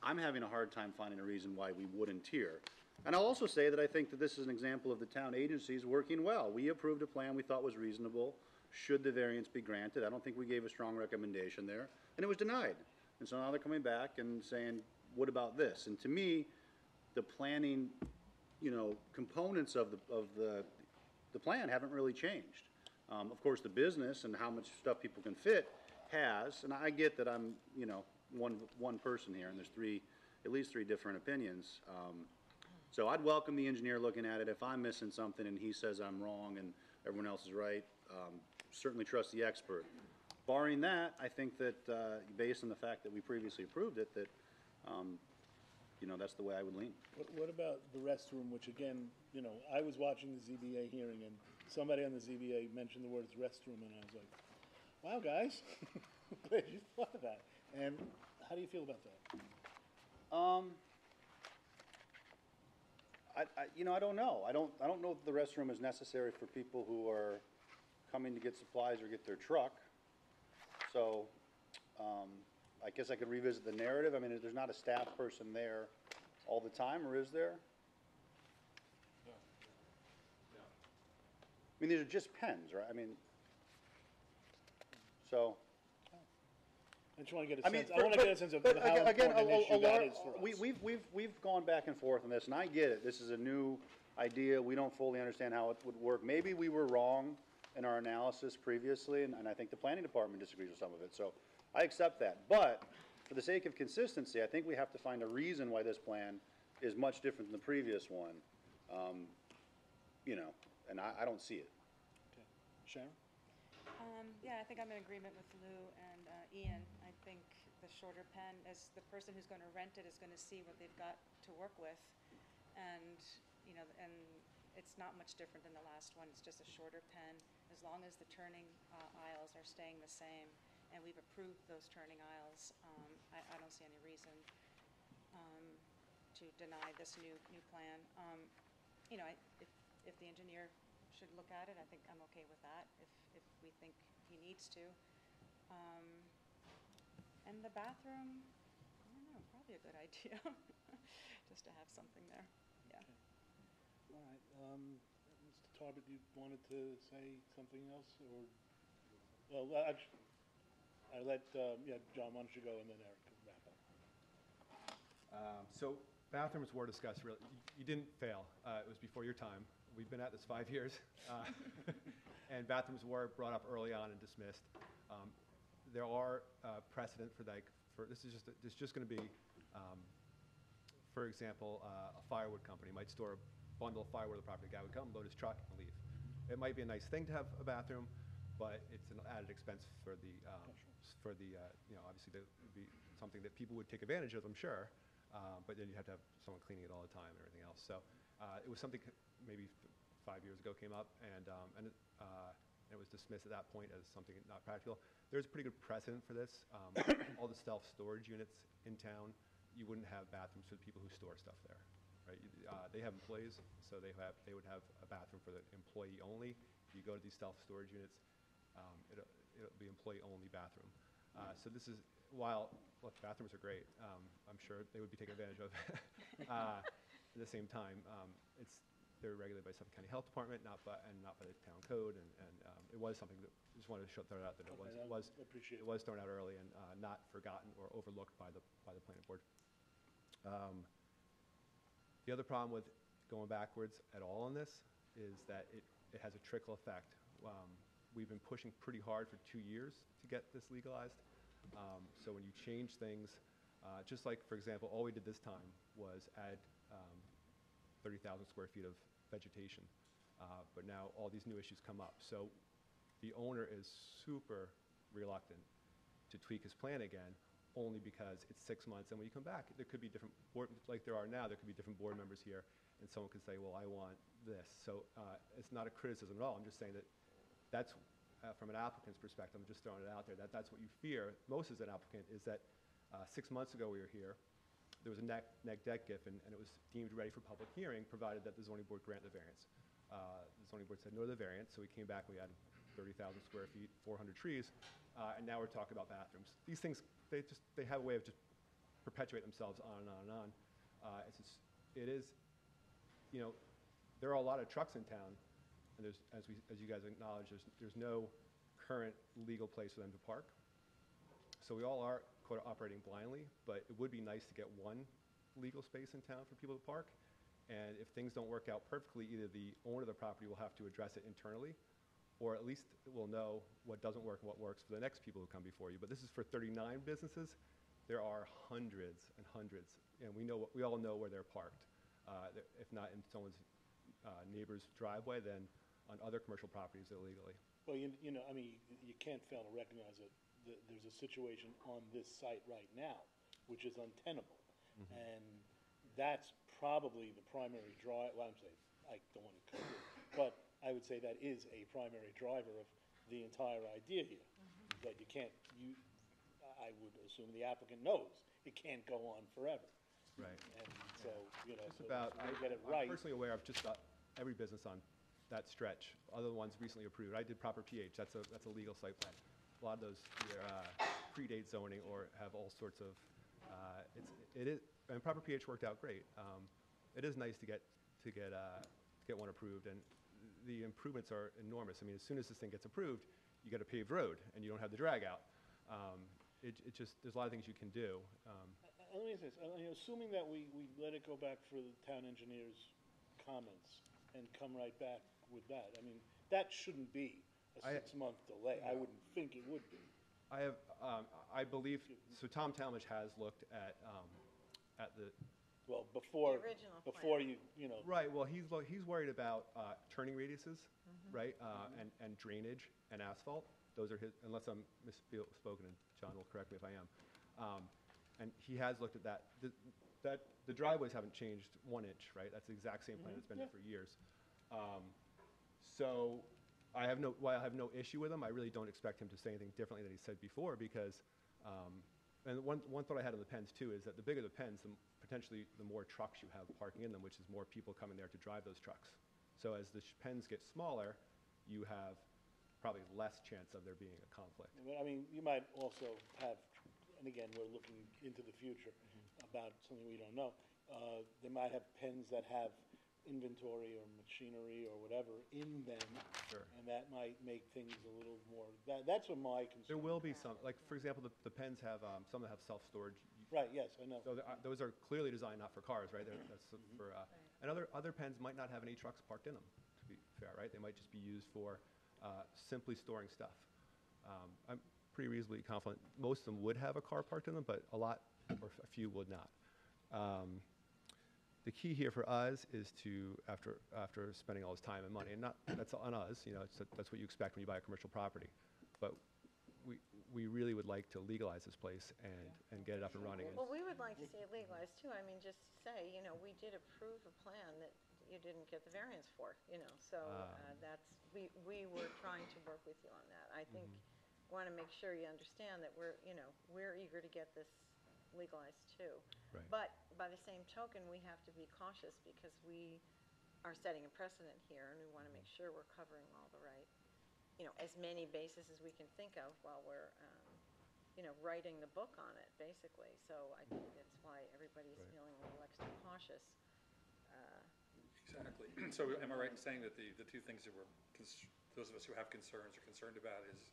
I'm having a hard time finding a reason why we wouldn't here. And I'll also say that I think that this is an example of the town agencies working well. We approved a plan we thought was reasonable. Should the variance be granted? I don't think we gave a strong recommendation there, and it was denied. And so now they're coming back and saying, what about this? And to me, the planning, you know, components of the plan haven't really changed. Of course, the business and how much stuff people can fit has, and I get that I'm, you know, one person here, and there's at least three different opinions. So I'd welcome the engineer looking at it. If I'm missing something and he says I'm wrong and everyone else is right, certainly trust the expert. Barring that, I think that based on the fact that we previously approved it, that you know, that's the way I would lean. What about the restroom, which again, you know, I was watching the ZBA hearing, and somebody on the ZBA mentioned the words restroom, and I was like, wow, guys, glad you thought of that. And how do you feel about that? You know, I don't know. I don't know if the restroom is necessary for people who are coming to get supplies or get their truck. So, I guess I could revisit the narrative. I mean, there's not a staff person there all the time, or is there? I mean, these are just pens, right? I mean, so. I just want to get a I mean, sense, I want to get a sense of how again, important an issue that is for us. We've gone back and forth on this, and I get it. This is a new idea. We don't fully understand how it would work. Maybe we were wrong in our analysis previously, and I think the planning department disagrees with some of it. So I accept that. But for the sake of consistency, I think we have to find a reason why this plan is much different than the previous one. You know, and I don't see it. Okay. Sharon? Yeah, I think I'm in agreement with Lou and Ian. I think the shorter pen, as the person who's going to rent it is going to see what they've got to work with. And, you know, and it's not much different than the last one. It's just a shorter pen. As long as the turning aisles are staying the same, and we've approved those turning aisles, I don't see any reason to deny this new plan. You know, if the engineer should look at it, I think I'm okay with that, if we think he needs to. And the bathroom, I don't know, probably a good idea, just to have something there, yeah. All right, Mr. Tarbett, you wanted to say something else, or, well, I let, yeah, John, why don't you go, and then Eric can wrap up. So bathrooms were discussed, really. You didn't fail. It was before your time. We've been at this 5 years. And bathrooms were brought up early on and dismissed. There are precedent for like, this is just going to be, for example, a firewood company might store a bundle of firewood at the property. The guy would come, load his truck, and leave. It might be a nice thing to have a bathroom, but it's an added expense for the, you know, obviously that would be something that people would take advantage of, I'm sure. But then you have to have someone cleaning it all the time and everything else. So it was something maybe 5 years ago came up, and it was dismissed at that point as something not practical. There's a pretty good precedent for this. All the self-storage units in town, you wouldn't have bathrooms for the people who store stuff there, right? They have employees, so they would have a bathroom for the employee only. If you go to these self-storage units, it'll be employee-only bathroom. So this is, while, look, bathrooms are great. I'm sure they would be taken advantage of. At the same time, they're regulated by Suffolk County Health Department, not by the town code, and it was something that just wanted to throw it out that it was thrown out early and not forgotten or overlooked by the planning board. The other problem with going backwards at all on this is that it has a trickle effect. We've been pushing pretty hard for 2 years to get this legalized. So when you change things, just like, for example, all we did this time was add 30,000 square feet of vegetation. But now all these new issues come up. So the owner is super reluctant to tweak his plan again, only because it's 6 months. And when you come back, there could be different board, like there are now, there could be different board members here, and someone could say, well, I want this. So it's not a criticism at all. I'm just saying that that's, from an applicant's perspective, I'm just throwing it out there, that's what you fear most as an applicant, is that 6 months ago we were here, there was a neg deck GIF, and it was deemed ready for public hearing, provided that the zoning board grant the variance. The zoning board said no to the variance, so we came back, we added 30,000 square feet, 400 trees, and now we're talking about bathrooms. These things, they have a way of just perpetuate themselves on and on and on. It is, you know, there are a lot of trucks in town, and there's, as you guys acknowledge, there's no current legal place for them to park. So we all are quote operating blindly, but it would be nice to get one legal space in town for people to park. And if things don't work out perfectly, either the owner of the property will have to address it internally, or at least we'll know what doesn't work and what works for the next people who come before you. But this is for 39 businesses. There are hundreds and hundreds, and we all know where they're parked. If not in someone's neighbor's driveway, then on other commercial properties illegally. Well, you know, I mean, you can't fail to recognize that there's a situation on this site right now which is untenable. Mm-hmm. And that's probably the primary drive. Well, I'm saying, I don't want to cover it, but I would say that is a primary driver of the entire idea here. Mm-hmm. That you can't, I would assume the applicant knows it can't go on forever. Right. And so, you know, just about, I get it right. I'm personally aware of just about every business on that stretch, other ones recently approved. I did Proper PH, that's a legal site plan. a lot of those either predate zoning or have all sorts of, it is, and proper pH worked out great. It is nice to get one approved, and the improvements are enormous. I mean, as soon as this thing gets approved, you get a paved road, and you don't have the drag out. It just, there's a lot of things you can do. Let me say this, assuming that we let it go back for the town engineer's comments and come right back with that, I mean, that shouldn't be a 6-month delay. I wouldn't think it would be. I believe, so Tom Talmadge has looked at the, Well, before, The original before plan. you know. right, well, he's worried about turning radiuses, right, and drainage and asphalt. Those are his, unless I'm misspoken, and John will correct me if I am. And he has looked at that. The driveways haven't changed 1 inch, right? That's the exact same plan that's been there for years. So while I have no issue with him, I really don't expect him to say anything differently than he said before, because, and one thought I had on the pens too is that the bigger the pens, potentially the more trucks you have parking in them, which is more people coming there to drive those trucks. So as the pens get smaller, you have probably less chance of there being a conflict. I mean, you might also have, and again, we're looking into the future about something we don't know. They might have pens that have inventory or machinery or whatever in them. Sure. And that might make things a little more, that's what my concern. There will be some, like, for example, the pens have, some that have self-storage. Right, yes, I know. So those are clearly designed not for cars, right? That's for, and other pens might not have any trucks parked in them, to be fair, right? They might just be used for simply storing stuff. I'm pretty reasonably confident most of them would have a car parked in them, but a lot or a few would not. The key here for us is to, after spending all this time and money, and that's on us, that's what you expect when you buy a commercial property, but we really would like to legalize this place and get it up and running. Well, we would like to see it legalized too. I mean, just to say, we did approve a plan that you didn't get the variance for, so that's, we were trying to work with you on that. I think, want to make sure you understand that we're eager to get this legalized too. Right. But by the same token, we have to be cautious because we are setting a precedent here, and we want to make sure we're covering all the right, as many bases as we can think of while we're, writing the book on it, basically. So I think that's why everybody's feeling a little extra cautious. Exactly. So am I right in saying that the two things that those of us who have concerns are concerned about is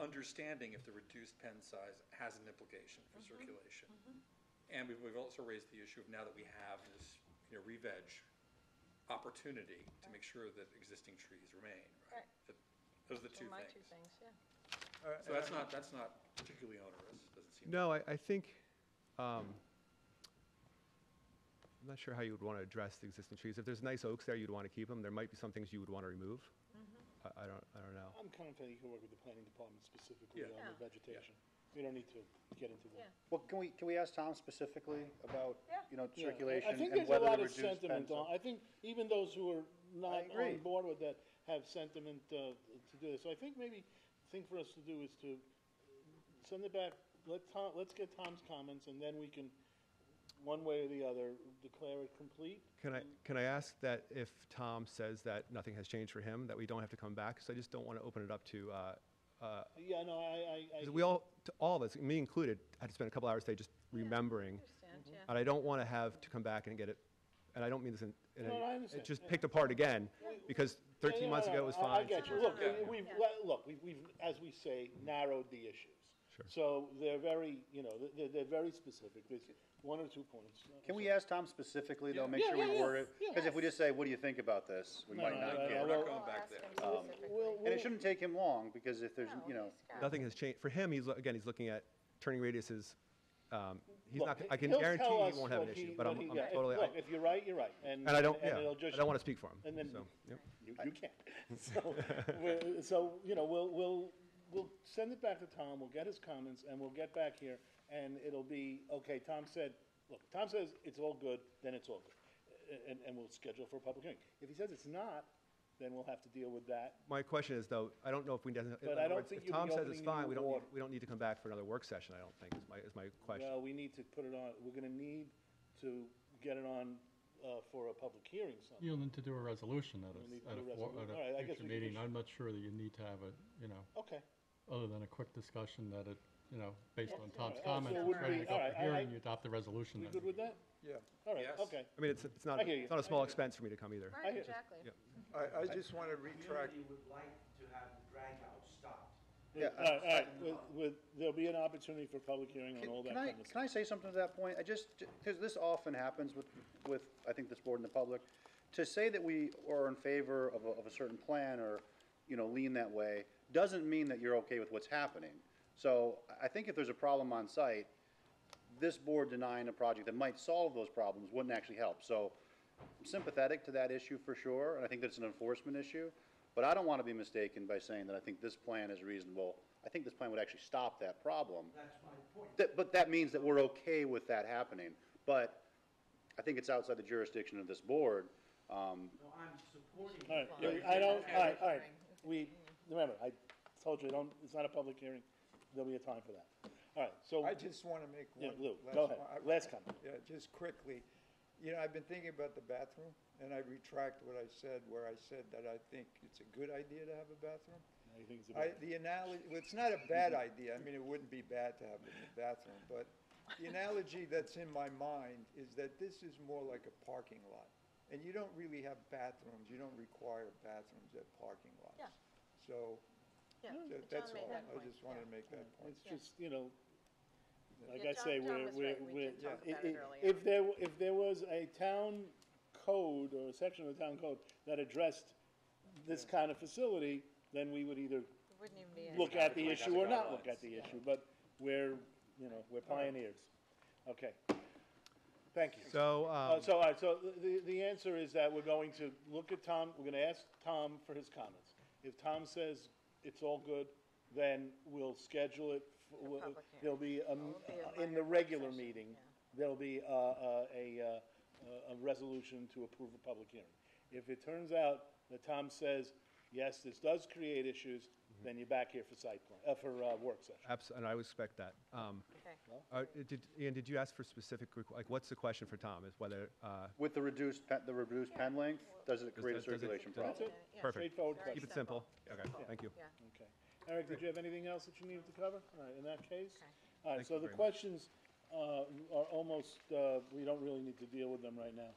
understanding if the reduced pen size has an implication for circulation? And we've also raised the issue of, now that we have this re-veg opportunity, to make sure that existing trees remain, right? Those are the two My things. two things, yeah. So that's not particularly onerous, doesn't seem. No, I think, I'm not sure how you would want to address the existing trees. If there's nice oaks there, you'd want to keep them. There might be some things you would want to remove. I don't know. I'm confident you can work with the planning department specifically Yeah. on the vegetation. We don't need to get into that. Yeah. Well, can we ask Tom specifically about, Yeah, circulation I think and there's a whether lot the of reduced sentiment pens on, I think even those who are not agree. on board with that have sentiment to do this. So I think maybe the thing for us to do is to send it back, let's get Tom's comments, and then we can, one way or the other, declare it complete. Can I ask that if Tom says that nothing has changed for him, that we don't have to come back? Because I just don't want to open it up to, Yeah, no, I. 'cause we all of us, me included, had to spend a couple hours today just remembering. I understand, yeah. And I don't want to have to come back and get it, and I don't mean this in No, I understand. it just picked apart again, because 13 months ago it was fine. I get you. Look, we've, as we say, narrowed the issues. Sure. So they're very, they're very specific. There's 1 or 2 points. Can we ask Tom specifically, though, make Yeah, sure we yeah, word it? yeah. Because if we just say, what do you think about this, we might not no, get We're it. not going back We'll there. ask him specifically. And it shouldn't take him long, because if there's, Nothing has changed. For him, he's looking at turning radiuses. He's Look, not, I can he'll guarantee tell he us won't have an what issue, he- but I'm what he- I'm yeah, if- totally, Look, if you're right, you're right. and I don't, yeah, it'll just- I don't want to speak for him. And then, So, yep. you can't. So, we'll send it back to Tom, we'll get his comments, and we'll get back here, and it'll be, okay, Tom said, look, Tom says it's all good, then it's all good. And we'll schedule for a public hearing. If he says it's not, then we'll have to deal with that. My question is, though, I don't know if we, in But other I don't words, think if you'll Tom be says it's opening fine, new we don't need to come back for another work session, I don't think, is my question. Well, we need to put it on, we're gonna need to get it on, for a public hearing sometime. You'll need to do a resolution at We'll need to at do a a resolution. All right, I guess future we can meeting. issue- I'm not sure that you need to have a, Okay, other than a quick discussion that it, based on Tom's all right, comments, so it's would ready we- to go all for right, hearing, you adopt the resolution We then. good with that? Yeah. All right, Yes. okay. I mean, it's not, I hear you. it's not a I small hear you. expense for me to come either. I Right, hear- exactly. Yep. I just want to retract, Community would like to have the drag out stopped. Yeah, All right, there'll be an opportunity for public hearing on all that Can kind I, of stuff. can I say something to that point? Because this often happens with, I think, this board and the public. To say that we are in favor of a certain plan or, lean that way, doesn't mean that you're okay with what's happening. So I think if there's a problem on site, this board denying a project that might solve those problems wouldn't actually help. So I'm sympathetic to that issue for sure, and I think that's an enforcement issue. But I don't want to be mistaken by saying that I think this plan is reasonable. I think this plan would actually stop that problem. That's my point. But that means that we're okay with that happening. But I think it's outside the jurisdiction of this board. No, I'm supporting. All right, Fine. I don't, Yeah. all right. Remember, I told you, it's not a public hearing. There'll be a time for that. All right, so, I just want to make yeah, one. Lou, last go ahead. one. Last comment. Yeah, just quickly. I've been thinking about the bathroom, and I retract what I said, where I said that I think it's a good idea to have a bathroom. I think it's a bad- The analogy, well, it's not a bad idea. I mean, it wouldn't be bad to have it in the bathroom, but the analogy that's in my mind is that this is more like a parking lot. And you don't really have bathrooms, you don't require bathrooms at parking lots. Yeah. So, Yeah, that's John made all. that I point, just wanted to make that point. It's just, like Yeah, I say, John was right. We did talk about it earlier. if there was a town code or a section of the town code that addressed this kind of facility, then we would either It wouldn't even be. look at the Exactly. issue or not Guidelines. look at the issue, but we're pioneers. Okay. Thank you. So, All right, so the answer is that we're going to look at Tom, we're gonna ask Tom for his comments. If Tom says it's all good, then we'll schedule it, public hearing. there'll be, Well, it'll be a in the minor regular session, meeting, yeah. there'll be a resolution to approve a public hearing. If it turns out that Tom says, yes, this does create issues, then you're back here for site plan, for work session. and I would expect that. Okay. Ian, did you ask for specific, what's the question for Tom, is whether, With the reduced pen length, does it create a does it- circulation does it- problem? Yeah. Perfect. Straightforward Very question. keep it simple? Okay, thank you. Yeah. Okay. Eric, did you have anything else that you needed to cover? All right, in that case? Okay. All right, Thank so you the very much. questions are almost, we don't really need to deal with them right now.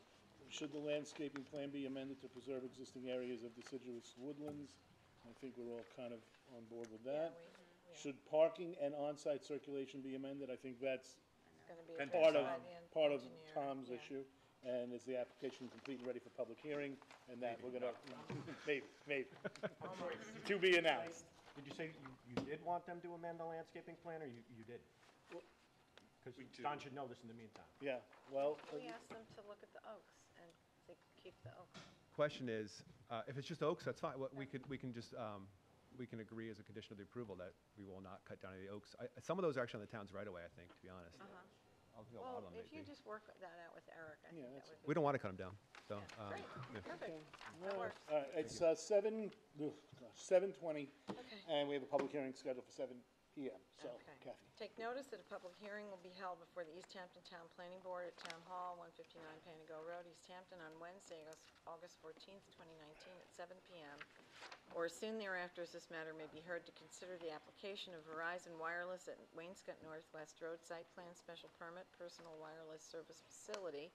Should the landscaping plan be amended to preserve existing areas of deciduous woodlands? I think we're all kind of on board with that. Yeah. Should parking and on-site circulation be amended? I think that's It's gonna be And addressed part of, by the part of engineer, Tom's yeah. issue. And is the application complete and ready for public hearing? And that we're gonna, maybe. To be announced. Did you say you did want them to amend the landscaping plan, or you did? Because We do. Don should know this in the meantime. Yeah, well, We asked them to look at the oaks and to keep the oaks. Question is, if it's just oaks, that's fine. We can just, we can agree as a condition of the approval that we will not cut down any oaks. Some of those are actually on the town's right away, I think, to be honest. I don't think a lot Well, of them if may you be. just work that out with Eric, I Yeah, think that that's- would be. We don't want to cut them down, so. Great, yeah. perfect. all That works. right, it's 7:20, Okay. and we have a public hearing scheduled for 7 PM. So, Okay. Kathy. Take notice that a public hearing will be held before the East Hampton Town Planning Board at Town Hall, 159 Panago Road, East Hampton, on Wednesday, August 14th, 2019, at 7 PM, or soon thereafter, as this matter may be heard to consider the application of Verizon Wireless at Wainscott Northwest Road Site Plan Special Permit Personal Wireless Service Facility,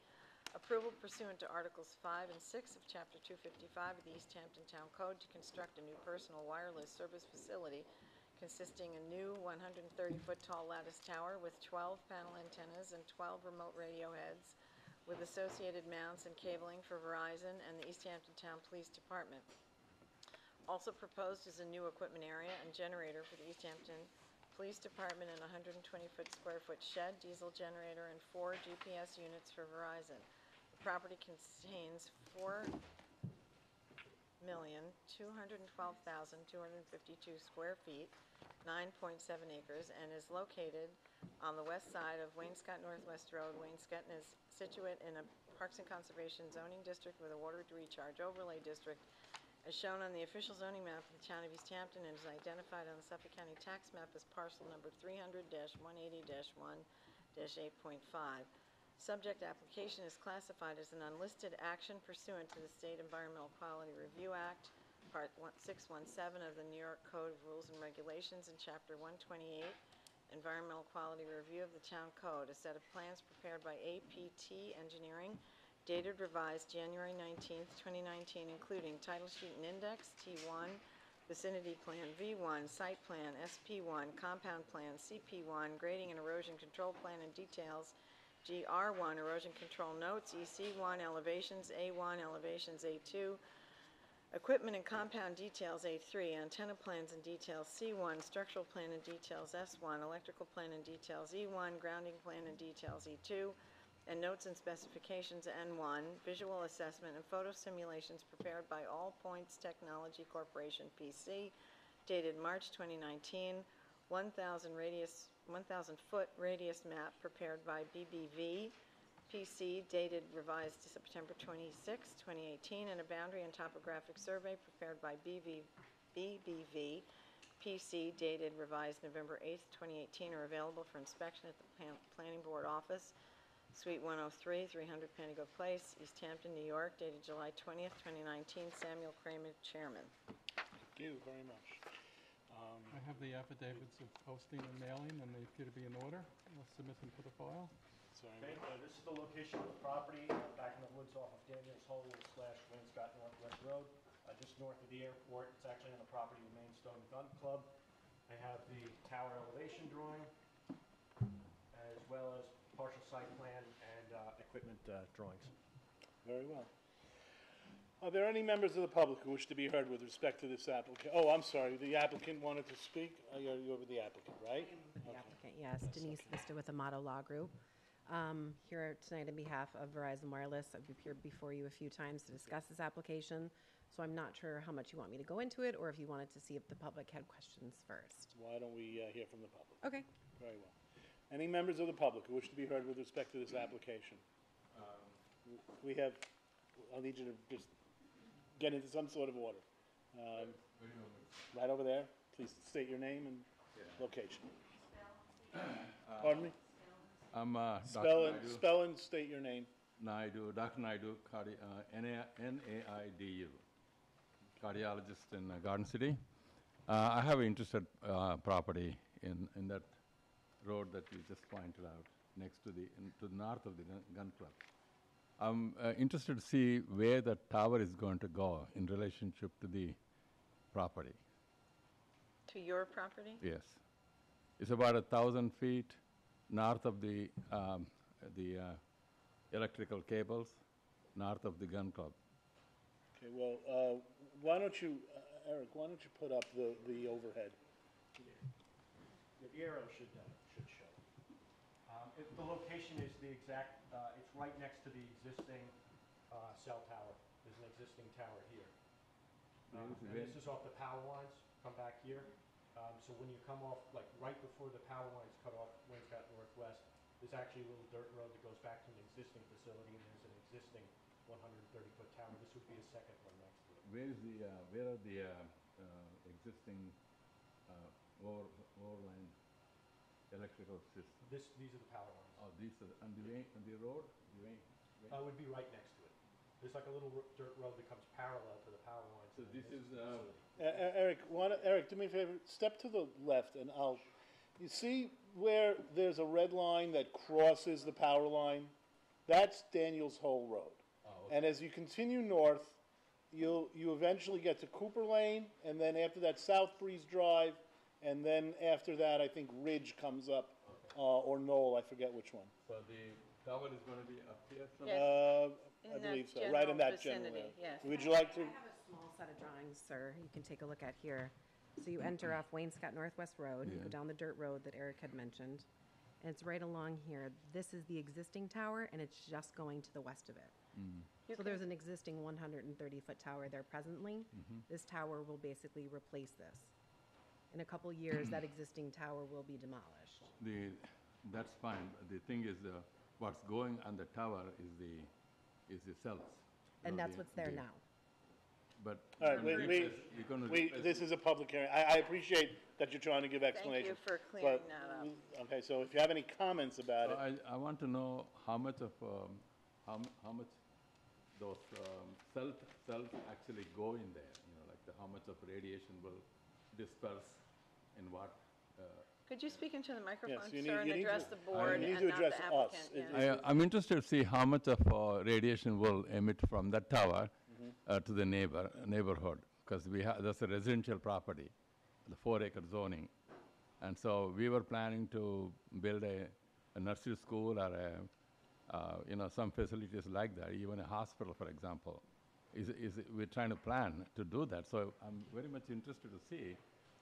approval pursuant to Articles 5 and 6 of Chapter 255 of the East Hampton Town Code to construct a new personal wireless service facility consisting a new 130-foot tall lattice tower with 12 panel antennas and 12 remote radio heads with associated mounts and cabling for Verizon and the East Hampton Town Police Department. Also proposed is a new equipment area and generator for the East Hampton Police Department and a 120-foot square foot shed, diesel generator, and 4 GPS units for Verizon. The property contains 4,212,252 square feet, 9.7 acres, and is located on the west side of Wainscott Northwest Road. Wainscott is situate in a Parks and Conservation zoning district with a water recharge overlay district, as shown on the official zoning map of the town of East Hampton, and is identified on the Suffolk County tax map as parcel number 300-180-1-8.5. Subject application is classified as an unlisted action pursuant to the State Environmental Quality Review Act. Part 617 of the New York Code of Rules and Regulations, and Chapter 128, Environmental Quality Review of the Town Code, a set of plans prepared by APT Engineering, dated revised January 19th, 2019, including title sheet and index, T1, vicinity plan, V1, site plan, SP1, compound plan, CP1, grading and erosion control plan and details, GR1, erosion control notes, EC1, elevations, A1, elevations, A2, equipment and compound details, A3, antenna plans and details, C1, structural plan and details, S1, electrical plan and details, E1, grounding plan and details, E2, and notes and specifications, N1, visual assessment and photo simulations prepared by All Points Technology Corporation, PC, dated March 2019, 1,000-foot radius map prepared by BBV, PC, dated revised September 26, 2018, and a boundary and topographic survey prepared by BBV, PC, dated revised November 8, 2018, are available for inspection at the Planning Board Office, Suite 103, 300 Panago Place, East Hampton, New York, dated July 20th, 2019. Samuel Kramer, Chairman. Thank you very much. I have the affidavits of posting and mailing, and they appear to be in order. I'll submit them to the file. Sorry. Okay, this is the location of the property, back in the woods off of Daniels Hole / Wainscott Northwest Road, just north of the airport. It's actually on the property of Mainstone Gun Club. I have the tower elevation drawing, as well as partial site plan and equipment drawings. Very well. Are there any members of the public who wish to be heard with respect to this applicant? Oh, I'm sorry, the applicant wanted to speak? You're with the applicant, right? The applicant, yes, Denise Vista with Amato Law Group. Here tonight on behalf of Verizon Wireless. I've appeared before you a few times to discuss this application, so I'm not sure how much you want me to go into it, or if you wanted to see if the public had questions first. Why don't we hear from the public? Okay. Very well. Any members of the public who wish to be heard with respect to this application? We have, I'll need you to just get into some sort of order. Right over there. Please state your name and location. Pardon me? I'm Spell and state your name. Naidu, Dr. Naidu, Naidu, cardiologist in Garden City. I have an interested property in that road that you just pointed out, next to the north of the gun club. I'm interested to see where the tower is going to go in relationship to the property. To your property? Yes. It's about 1,000 feet north of the electrical cables, north of the gun club. Okay, well, why don't you, Eric, why don't you put up the overhead? The arrow should show. The location is the exact, it's right next to the existing cell tower. There's an existing tower here. And this is off the power lines, come back here. So when you come off, like right before the power lines cut off Wainscott Northwest, there's actually a little dirt road that goes back to an existing facility, and there's an existing 130-foot tower. This would be a second one next to it. Where are the existing overline electrical systems? These are the power lines. Oh, these are, and the road? It would be right next to it. There's like a little dirt road that comes parallel to the power lines. So this is, Eric, do me a favor, step to the left and you see where there's a red line that crosses the power line? That's Daniels Hole Road. Oh, okay. And as you continue north, you eventually get to Cooper Lane, and then after that South Breeze Drive, and then after that I think Ridge comes up, or Knoll, I forget which one. so the tower is going to be up here Yes. I In believe that so, right in general that general vicinity, area. yes. Would you like to? I have a small set of drawings, sir, you can take a look at here. So you enter off Wainscott Northwest Road, you go down the dirt road that Eric had mentioned, and it's right along here. This is the existing tower, and it's just going to the west of it. So there's an existing 130-foot tower there presently. This tower will basically replace this. In a couple years, that existing tower will be demolished. That's fine. The thing is, what's going on the tower is the cells. And that's what's there now. But All right, this is a public hearing. I appreciate that you're trying to give explanation. Thank you for clearing but that up. Okay, so if you have any comments about it. I want to know how much of how much those cells actually go in there. You know, like how much of radiation will disperse in what. Could you speak into the microphone, you sir, need and to- address the you board need and to not address the us. applicant? Yes. I'm interested to see how much of radiation will emit from that tower to the neighborhood, because that's a residential property, the 4-acre zoning. And so we were planning to build a nursery school or some facilities like that, even a hospital, for example. We're trying to plan to do that. So I'm very much interested to see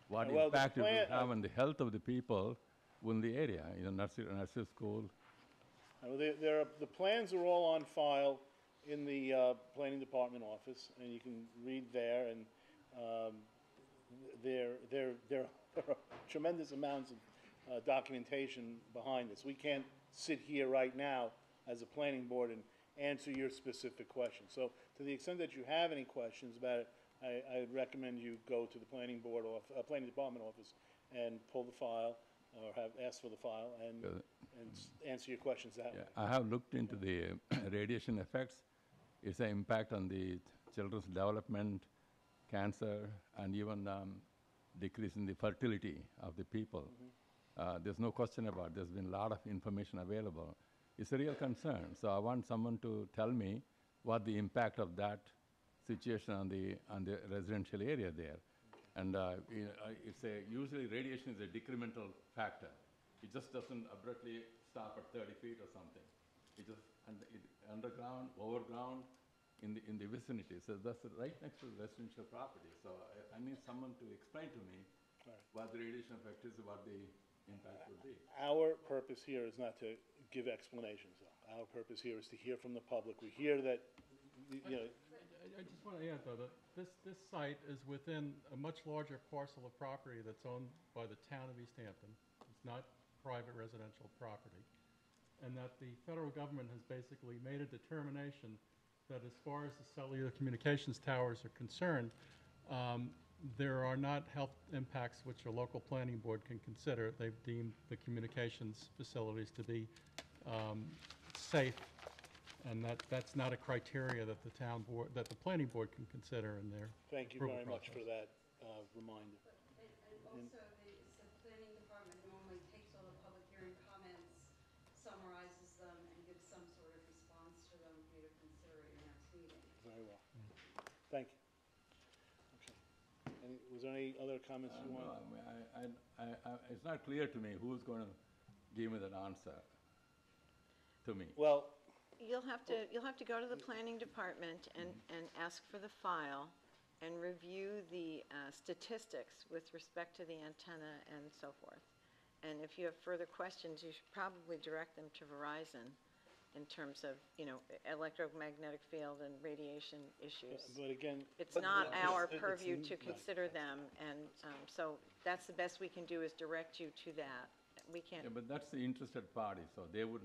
what Well, the impact it will plan- have on the health of the people in the area, nursery school. The plans are all on file in the planning department office, and you can read there, and there are tremendous amounts of documentation behind this. We can't sit here right now as a planning board and answer your specific questions. So to the extent that you have any questions about it, I recommend you go to the planning department office and pull the file, or ask for the file, and answer your questions that way. I have looked into the radiation effects. It's an impact on the children's development, cancer, and even decrease in the fertility of the people. There's no question about it. There's been a lot of information available. It's a real concern. So I want someone to tell me what the impact of that situation on the residential area there. And usually radiation is a decremental factor. It just doesn't abruptly stop at 30 feet or something. It just underground, overground, in the vicinity. So that's right next to the residential property. So I need someone to explain to me what the radiation effect is, what the impact would be. Our purpose here is not to give explanations, though. Our purpose here is to hear from the public. We hear that, I just want to add, though, that this site is within a much larger parcel of property that's owned by the town of East Hampton. It's not private residential property. And that the federal government has basically made a determination that as far as the cellular communications towers are concerned, there are not health impacts which a local planning board can consider. They've deemed the communications facilities to be safe, and that's not a criteria that the planning board can consider in their thank you approval very much for process. that reminder. And also, the planning department normally takes all the public hearing comments, summarizes them, and gives some sort of response to them for you to consider at your next meeting. Very well. Thank you. Okay. Was there any other comments you No, want? it's not clear to me who's going to give me that answer to me. Well, You'll have to go to the planning department and ask for the file and review the statistics with respect to the antenna and so forth. And if you have further questions, you should probably direct them to Verizon in terms of, electromagnetic field and radiation issues. but again. It's not our it's- purview to right. consider them, and so that's the best we can do, is direct you to that. We can't, Yeah, but that's the interested party, so they will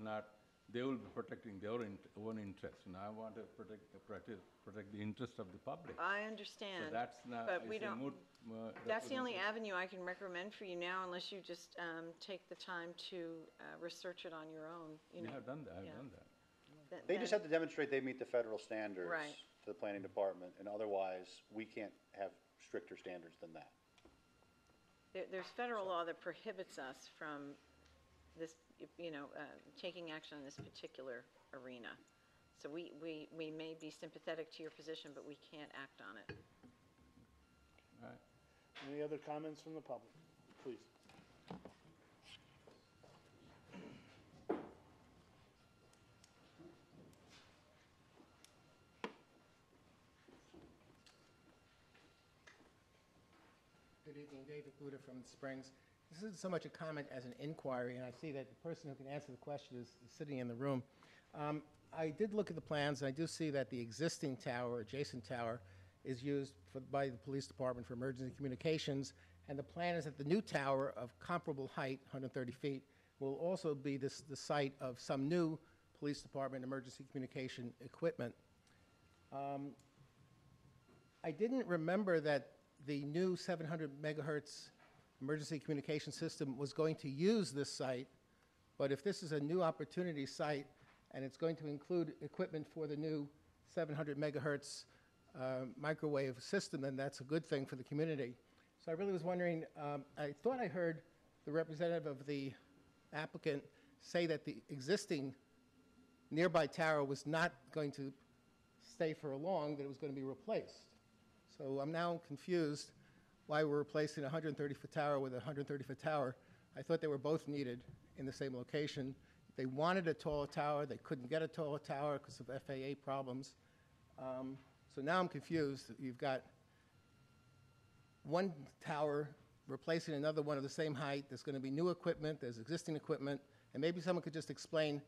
be protecting their own interest, and I want to protect the interest of the public. I So understand. that's not, but we it's a don't- moot. That's the only avenue I can recommend for you now, unless you just take the time to research it on your own, We have done that, I've yeah. done that. They just have to demonstrate they meet the federal standards Right. to the planning department, and otherwise, we can't have stricter standards than that. There's federal law that prohibits us from this, taking action in this particular arena. So we may be sympathetic to your position, but we can't act on it. All right. Any other comments from the public? Please. Good evening, David Buda from the Springs. This isn't so much a comment as an inquiry, and I see that the person who can answer the question is sitting in the room. I did look at the plans, and I do see that the existing tower, adjacent tower, is used by the police department for emergency communications, and the plan is that the new tower of comparable height, 130 feet, will also be the site of some new police department emergency communication equipment. I didn't remember that the new 700 megahertz emergency communication system was going to use this site, but if this is a new opportunity site and it's going to include equipment for the new 700 megahertz microwave system, then that's a good thing for the community. So I really was wondering, I thought I heard the representative of the applicant say that the existing nearby tower was not going to stay for long, that it was going to be replaced. So I'm now confused why we're replacing a 130-foot tower with a 130-foot tower. I thought they were both needed in the same location. They wanted a taller tower. They couldn't get a taller tower because of FAA problems. So now I'm confused. You've got one tower replacing another one of the same height. There's going to be new equipment. There's existing equipment. And maybe someone could just explain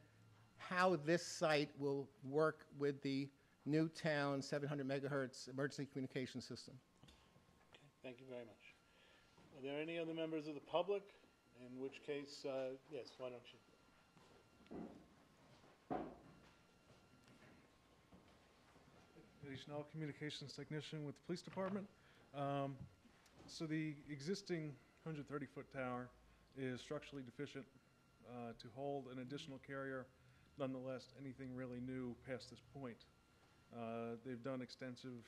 how this site will work with the new town 700 megahertz emergency communication system. Okay, thank you very much. Are there any other members of the public? In which case, yes, why don't you? Eddie Schnell, communications technician with the police department. So the existing 130-foot tower is structurally deficient to hold an additional carrier. Nonetheless, anything really new past this point. They've done extensive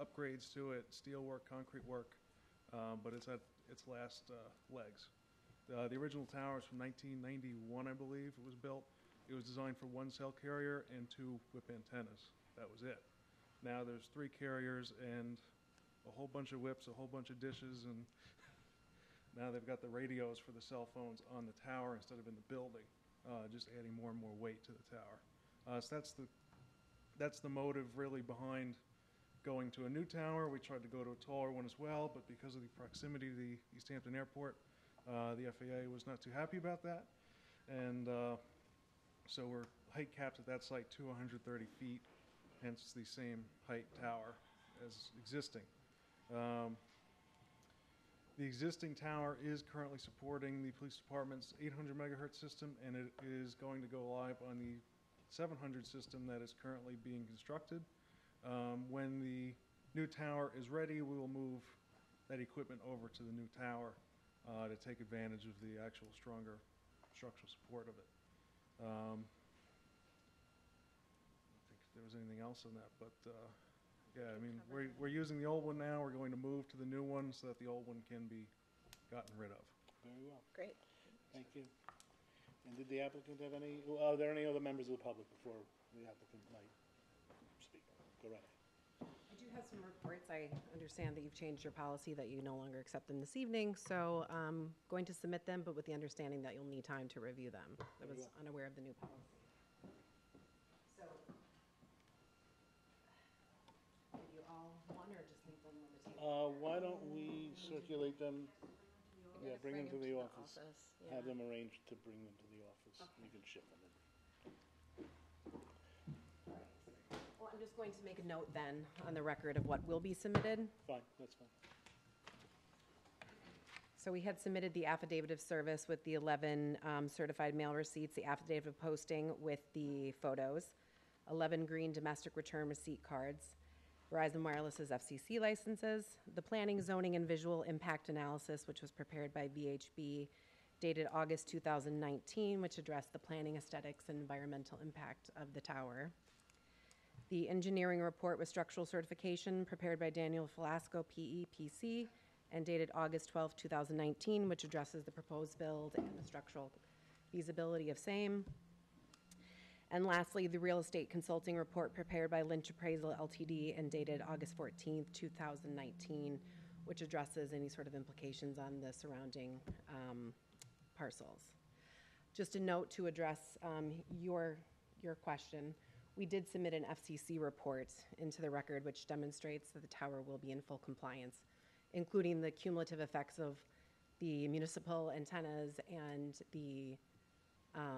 upgrades to it, steel work, concrete work, but it's at its last legs. The original tower is from 1991, I believe it was built. It was designed for one cell carrier and 2 whip antennas. That was it. Now there's 3 carriers and a whole bunch of whips, a whole bunch of dishes, and now they've got the radios for the cell phones on the tower instead of in the building, just adding more and more weight to the tower. So that's the motive really behind going to a new tower. We tried to go to a taller one as well, but because of the proximity to the East Hampton Airport, the FAA was not too happy about that. And so we're height capped at that site to 130 feet, hence the same height tower as existing. The existing tower is currently supporting the police department's 800 megahertz system, and it is going to go live on the 700 system that is currently being constructed. When the new tower is ready, we will move that equipment over to the new tower to take advantage of the actual stronger structural support of it. I don't think if there was anything else on that, but yeah, I mean, we're using the old one now. We're going to move to the new one so that the old one can be gotten rid of. Very well. Great. Thank you. And did the applicant have any, are there any other members of the public before the applicant might speak? Go right ahead. I do have some reports. I understand that you've changed your policy, that you no longer accept them this evening, so I'm going to submit them, but with the understanding that you'll need time to review them. I was unaware of the new policy. So, give you all one, or just leave them on the table? Why don't we circulate them? Yeah, bring them to the office. Yeah. Have them arranged to bring them to the office. You can ship them in. Well, I'm just going to make a note then on the record of what will be submitted. Fine, that's fine. So we had submitted the affidavit of service with the 11 certified mail receipts, the affidavit of posting with the photos, 11 green domestic return receipt cards, Verizon Wireless's FCC licenses, the planning, zoning, and visual impact analysis, which was prepared by VHB, dated August 2019, which addressed the planning, aesthetics, and environmental impact of the tower. The engineering report with structural certification prepared by Daniel Velasco, PE, PC, and dated August 12, 2019, which addresses the proposed build and the structural feasibility of same. And lastly, the real estate consulting report prepared by Lynch Appraisal Ltd. And dated August 14, 2019, which addresses any sort of implications on the surrounding parcels. Just a note to address your question. We did submit an FCC report into the record which demonstrates that the tower will be in full compliance, including the cumulative effects of the municipal antennas and the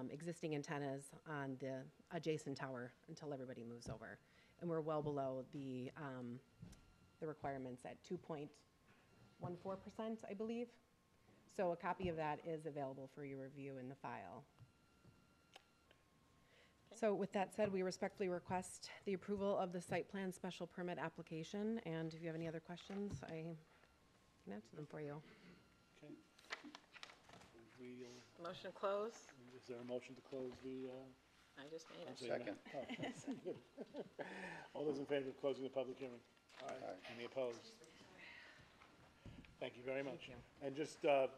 existing antennas on the adjacent tower until everybody moves over. And we're well below the requirements at 2.14%, I believe. So a copy of that is available for your review in the file. So with that said, we respectfully request the approval of the site plan special permit application. And if you have any other questions, I can answer them for you. Okay. Motion to close? Is there a motion to close the I just made it. So you may- Second. oh, good. All those in favor of closing the public hearing? Aye. Any opposed? Thank you very much. And just for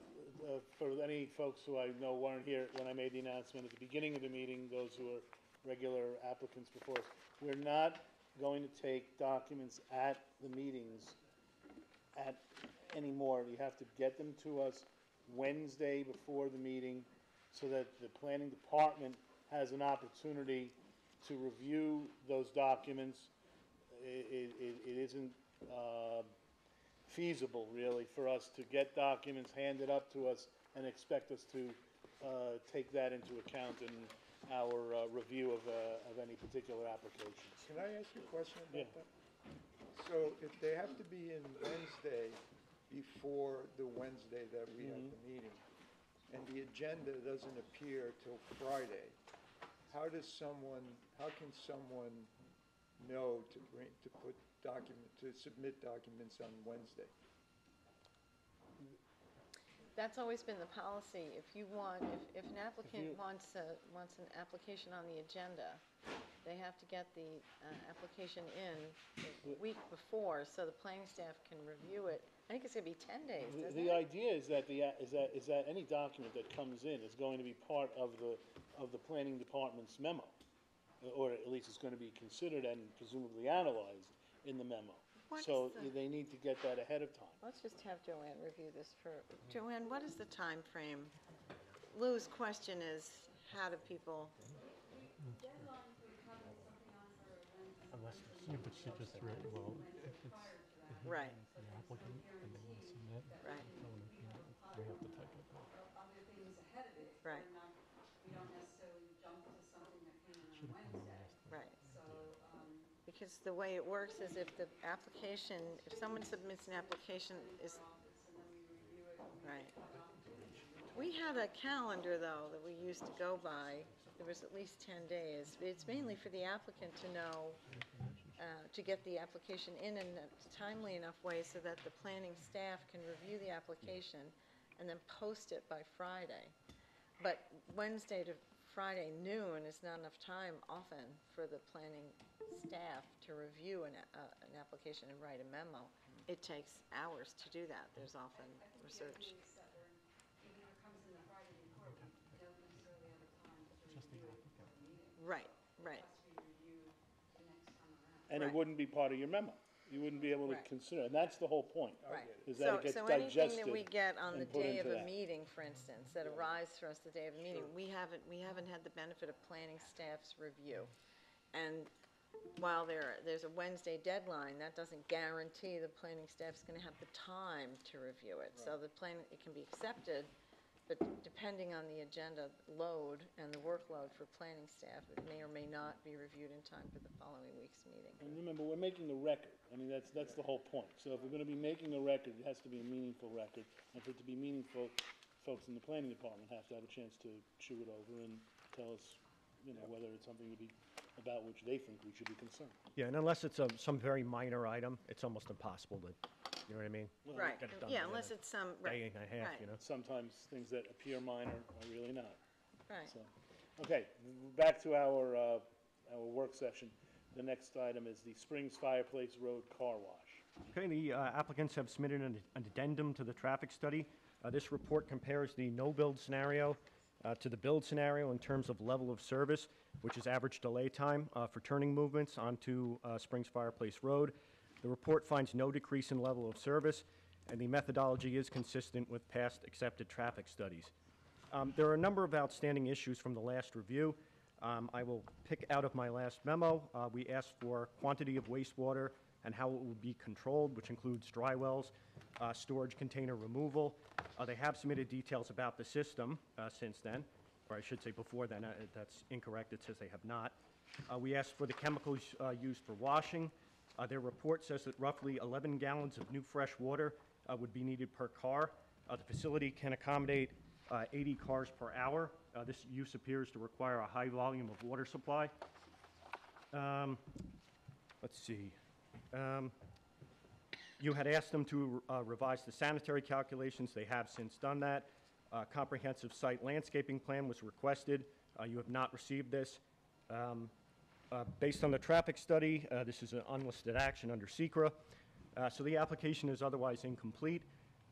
any folks who I know weren't here when I made the announcement at the beginning of the meeting, those who are regular applicants before us, we're not going to take documents at the meetings anymore. You have to get them to us Wednesday before the meeting so that the planning department has an opportunity to review those documents. It isn't feasible, really, for us to get documents handed up to us and expect us to take that into account in our review of any particular applications. Can I ask you a question about Yeah. that? So if they have to be in Wednesday before the Wednesday that we have the meeting, and the agenda doesn't appear till Friday, how can someone know to submit documents on Wednesday? That's always been the policy. If an applicant wants an application on the agenda, they have to get the application in the week before so the planning staff can review it. I think it's gonna be 10 days, isn't The it? idea is that any document that comes in is going to be part of the planning department's memo, or at least it's going to be considered and presumably analyzed in the memo. So they need to get that ahead of time. Let's just have Joanne review this for, Joanne, what is the time frame? Lou's question is, how do people, Deadline for having something on for Wednesday. Unless, yeah, but she just read, well, if it's right, the applicant and they want to submit, right, tell them we have to type it up. Other things ahead of it. Right. We don't necessarily jump to something that came in on Wednesday. right. So, Because the way it works is if someone submits an application, is, and then we review it and we right. cut off to it. We had a calendar, though, that we used to go by. There was at least 10 days. It's mainly for the applicant to know, to get the application in a timely enough way so that the planning staff can review the application and then post it by Friday. But Wednesday to Friday noon is not enough time often for the planning staff to review an application and write a memo. It takes hours to do that. There's often research. Even if it comes in the Friday before, we don't necessarily have the time to review it for the meeting. Right, right. It has to be reviewed the next time around. And it Right. wouldn't be part of your memo. You wouldn't be able to Right. consider, and that's the whole point. Right. Is that it gets So anything digested that we get on the and put day of into a that. meeting, for instance, that arrives for us the day of a meeting, we haven't had the benefit of planning staff's review. And while there's a Wednesday deadline, that doesn't guarantee the planning staff's gonna have the time to review it. So it can be accepted, but depending on the agenda load and the workload for planning staff, it may or may not be reviewed in time for the following week's meeting. And remember, we're making a record. I mean, that's the whole point. So if we're going to be making a record, it has to be a meaningful record. And for it to be meaningful, folks in the planning department have to have a chance to chew it over and tell us, whether it's something about which they think we should be concerned. Yeah, and unless it's some very minor item, it's almost impossible to, you know what I mean? Right, Get it done yeah, within unless a it's some, Day right, and a half, right. you know? Sometimes things that appear minor are really not. right. So, okay, back to our work session. The next item is the Springs Fireplace Road Car Wash. Okay, the applicants have submitted an addendum to the traffic study. This report compares the no-build scenario to the build scenario in terms of level of service, which is average delay time for turning movements onto Springs Fireplace Road. The report finds no decrease in level of service, and the methodology is consistent with past accepted traffic studies. There are a number of outstanding issues from the last review. I will pick out of my last memo. We asked for quantity of wastewater and how it will be controlled, which includes dry wells, storage container removal. They have submitted details about the system since then, or I should say before then. That's incorrect. It says they have not. We asked for the chemicals used for washing. Their report says that roughly 11 gallons of new fresh water would be needed per car. The facility can accommodate 80 cars per hour. This use appears to require a high volume of water supply. Let's see. You had asked them to revise the sanitary calculations. They have since done that. Comprehensive site landscaping plan was requested. You have not received this. Based on the traffic study, this is an unlisted action under SECRA, so the application is otherwise incomplete.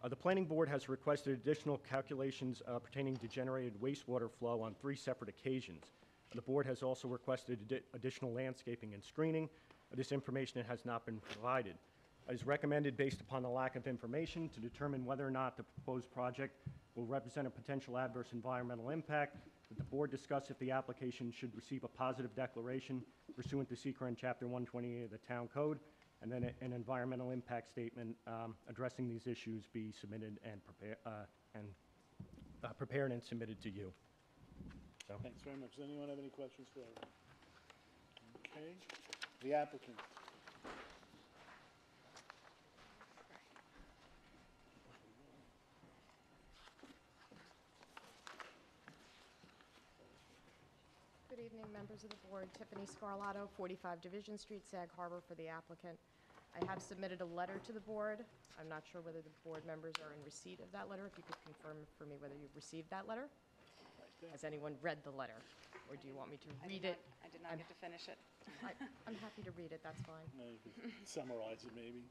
The Planning Board has requested additional calculations pertaining to generated wastewater flow on 3 separate occasions. The Board has also requested additional landscaping and screening. This information has not been provided. It is recommended, based upon the lack of information, to determine whether or not the proposed project will represent a potential adverse environmental impact, that the Board discuss if the application should receive a positive declaration pursuant to SECRA and Chapter 128 of the Town Code, and then an environmental impact statement addressing these issues be submitted and prepared and submitted to you. So. Thanks very much. Does anyone have any questions for Eric? Okay. The applicant. Good evening, members of the board. Tiffany Scarlato, 45 Division Street, Sag Harbor, for the applicant. I have submitted a letter to the board. I'm not sure whether the board members are in receipt of that letter. If you could confirm for me whether you've received that letter? Has anyone read the letter, or do you want me to read it? I did not get to finish it. I'm happy to read it, that's fine. No, you could summarize it, maybe.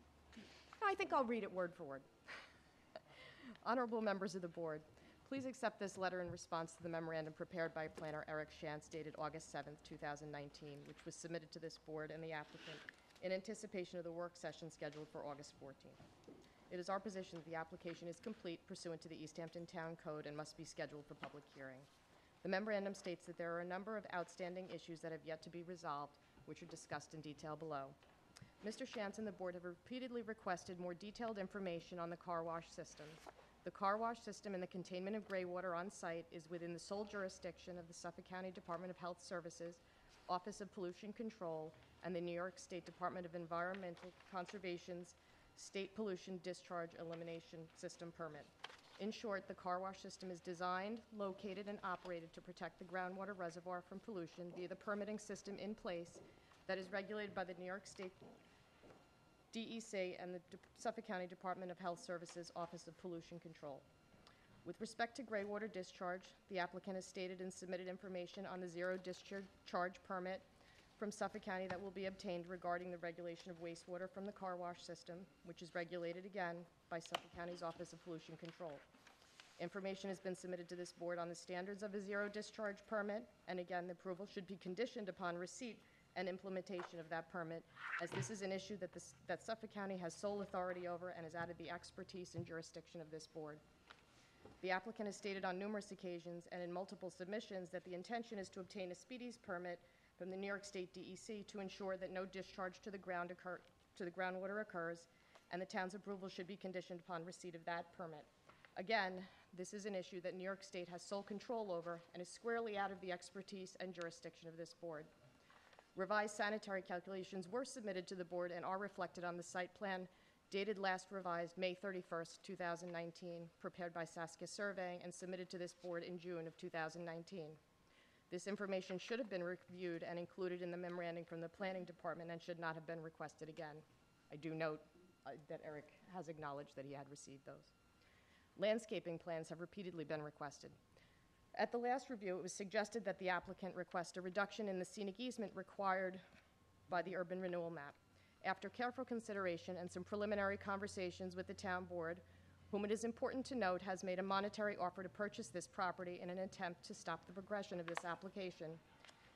I think I'll read it word for word. Honorable members of the board, please accept this letter in response to the memorandum prepared by planner Eric Shantz dated August 7th, 2019, which was submitted to this board and the applicant in anticipation of the work session scheduled for August 14th. It is our position that the application is complete pursuant to the East Hampton Town Code and must be scheduled for public hearing. The memorandum states that there are a number of outstanding issues that have yet to be resolved, which are discussed in detail below. Mr. Shantz and the board have repeatedly requested more detailed information on the car wash system. The car wash system and the containment of gray water on site is within the sole jurisdiction of the Suffolk County Department of Health Services, Office of Pollution Control, and the New York State Department of Environmental Conservation's State Pollution Discharge Elimination System permit. In short, the car wash system is designed, located, and operated to protect the groundwater reservoir from pollution via the permitting system in place that is regulated by the New York State DEC and the Suffolk County Department of Health Services Office of Pollution Control. With respect to gray water discharge, the applicant has stated and submitted information on the zero discharge permit from Suffolk County that will be obtained regarding the regulation of wastewater from the car wash system, which is regulated again by Suffolk County's Office of Pollution Control. Information has been submitted to this board on the standards of a zero discharge permit, and again, the approval should be conditioned upon receipt and implementation of that permit, as this is an issue that Suffolk County has sole authority over and is out of the expertise and jurisdiction of this board. The applicant has stated on numerous occasions and in multiple submissions that the intention is to obtain a speedies permit from the New York State DEC to ensure that no discharge to the groundwater occurs, and the town's approval should be conditioned upon receipt of that permit. Again, this is an issue that New York State has sole control over and is squarely out of the expertise and jurisdiction of this board. Revised sanitary calculations were submitted to the board and are reflected on the site plan dated last revised May 31st, 2019, prepared by Saskia Surveying and submitted to this board in June of 2019. This information should have been reviewed and included in the memorandum from the planning department and should not have been requested again. I do note that Eric has acknowledged that he had received those. Landscaping plans have repeatedly been requested. At the last review, it was suggested that the applicant request a reduction in the scenic easement required by the urban renewal map. After careful consideration and some preliminary conversations with the town board, whom it is important to note has made a monetary offer to purchase this property in an attempt to stop the progression of this application,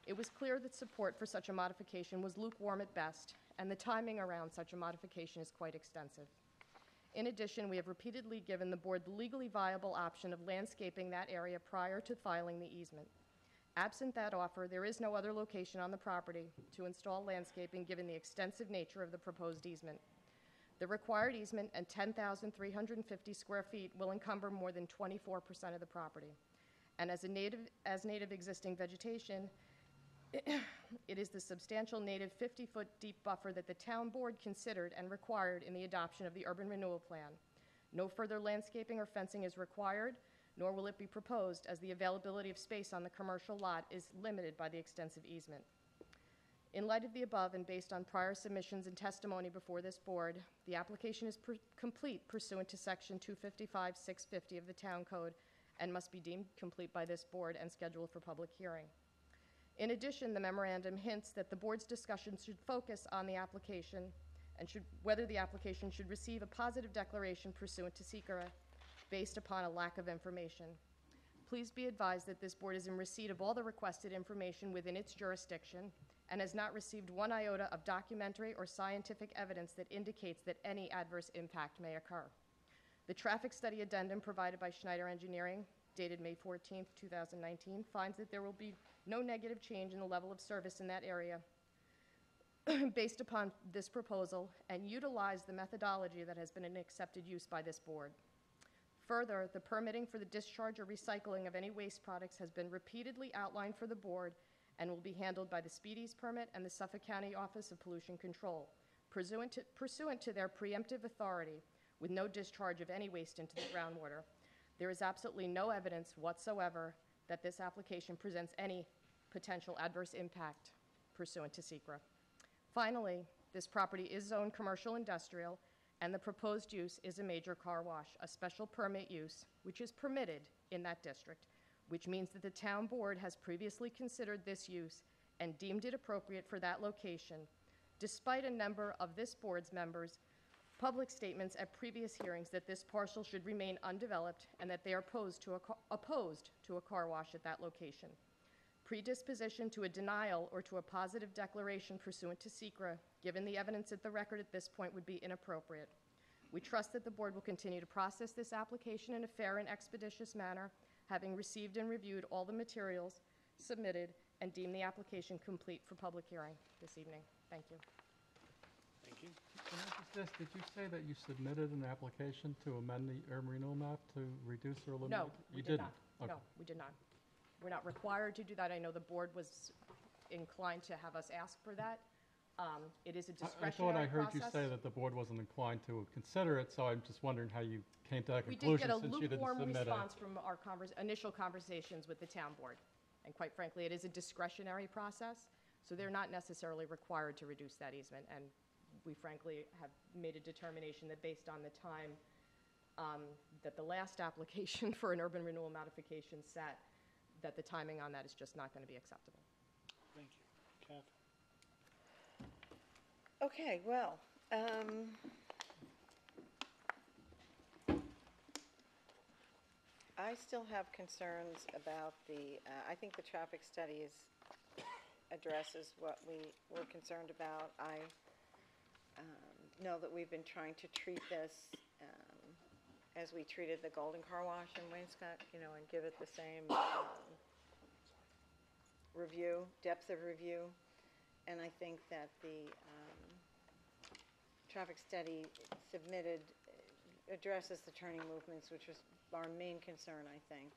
it was clear that support for such a modification was lukewarm at best, and the timing around such a modification is quite extensive. In addition, we have repeatedly given the board the legally viable option of landscaping that area prior to filing the easement. Absent that offer, there is no other location on the property to install landscaping given the extensive nature of the proposed easement. The required easement and 10,350 square feet will encumber more than 24% of the property. And as native existing vegetation, it is the substantial native 50-foot deep buffer that the town board considered and required in the adoption of the urban renewal plan. No further landscaping or fencing is required, nor will it be proposed, as the availability of space on the commercial lot is limited by the extensive easement. In light of the above and based on prior submissions and testimony before this board, the application is complete pursuant to section 255-650 of the town code and must be deemed complete by this board and scheduled for public hearing. In addition, the memorandum hints that the board's discussion should focus on the application and whether the application should receive a positive declaration pursuant to SECRA based upon a lack of information. Please be advised that this board is in receipt of all the requested information within its jurisdiction and has not received one iota of documentary or scientific evidence that indicates that any adverse impact may occur. The traffic study addendum provided by Schneider Engineering, dated May 14, 2019, finds that there will be no negative change in the level of service in that area based upon this proposal and utilize the methodology that has been an accepted use by this board. Further, the permitting for the discharge or recycling of any waste products has been repeatedly outlined for the board and will be handled by the Speedies permit and the Suffolk County Office of Pollution Control, pursuant to their preemptive authority, with no discharge of any waste into the groundwater. There is absolutely no evidence whatsoever that this application presents any potential adverse impact pursuant to SECRA. Finally, this property is zoned commercial industrial, and the proposed use is a major car wash, a special permit use, which is permitted in that district, which means that the town board has previously considered this use and deemed it appropriate for that location, despite a number of this board's members' public statements at previous hearings that this parcel should remain undeveloped and that they are opposed to a car wash at that location. Predisposition to a denial or to a positive declaration pursuant to SECRA, given the evidence at the record at this point, would be inappropriate. We trust that the board will continue to process this application in a fair and expeditious manner, having received and reviewed all the materials submitted and deem the application complete for public hearing this evening. Thank you. Thank you. Can I just ask, did you say that you submitted an application to amend the urban renewal map to reduce or eliminate? No, we You did didn't? not. Okay. No, we did not. We're not required to do that. I know the board was inclined to have us ask for that. It is a discretionary process. I thought I heard you say that the board wasn't inclined to consider it, so I'm just wondering how you came to that We did conclusion get a since you didn't lukewarm submit it. response from our initial conversations with the town board. And quite frankly, it is a discretionary process, so they're not necessarily required to reduce that easement. And we frankly have made a determination that based on the time that the last application for an urban renewal modification set, that the timing on that is just not going to be acceptable. Thank you. Catherine? Okay, well, I still have concerns about I think the traffic study addresses what we were concerned about. I know that we've been trying to treat this as we treated the Golden Car Wash in Wainscott, and give it the same depth of review. And I think that the traffic study submitted addresses the turning movements, which was our main concern, I think.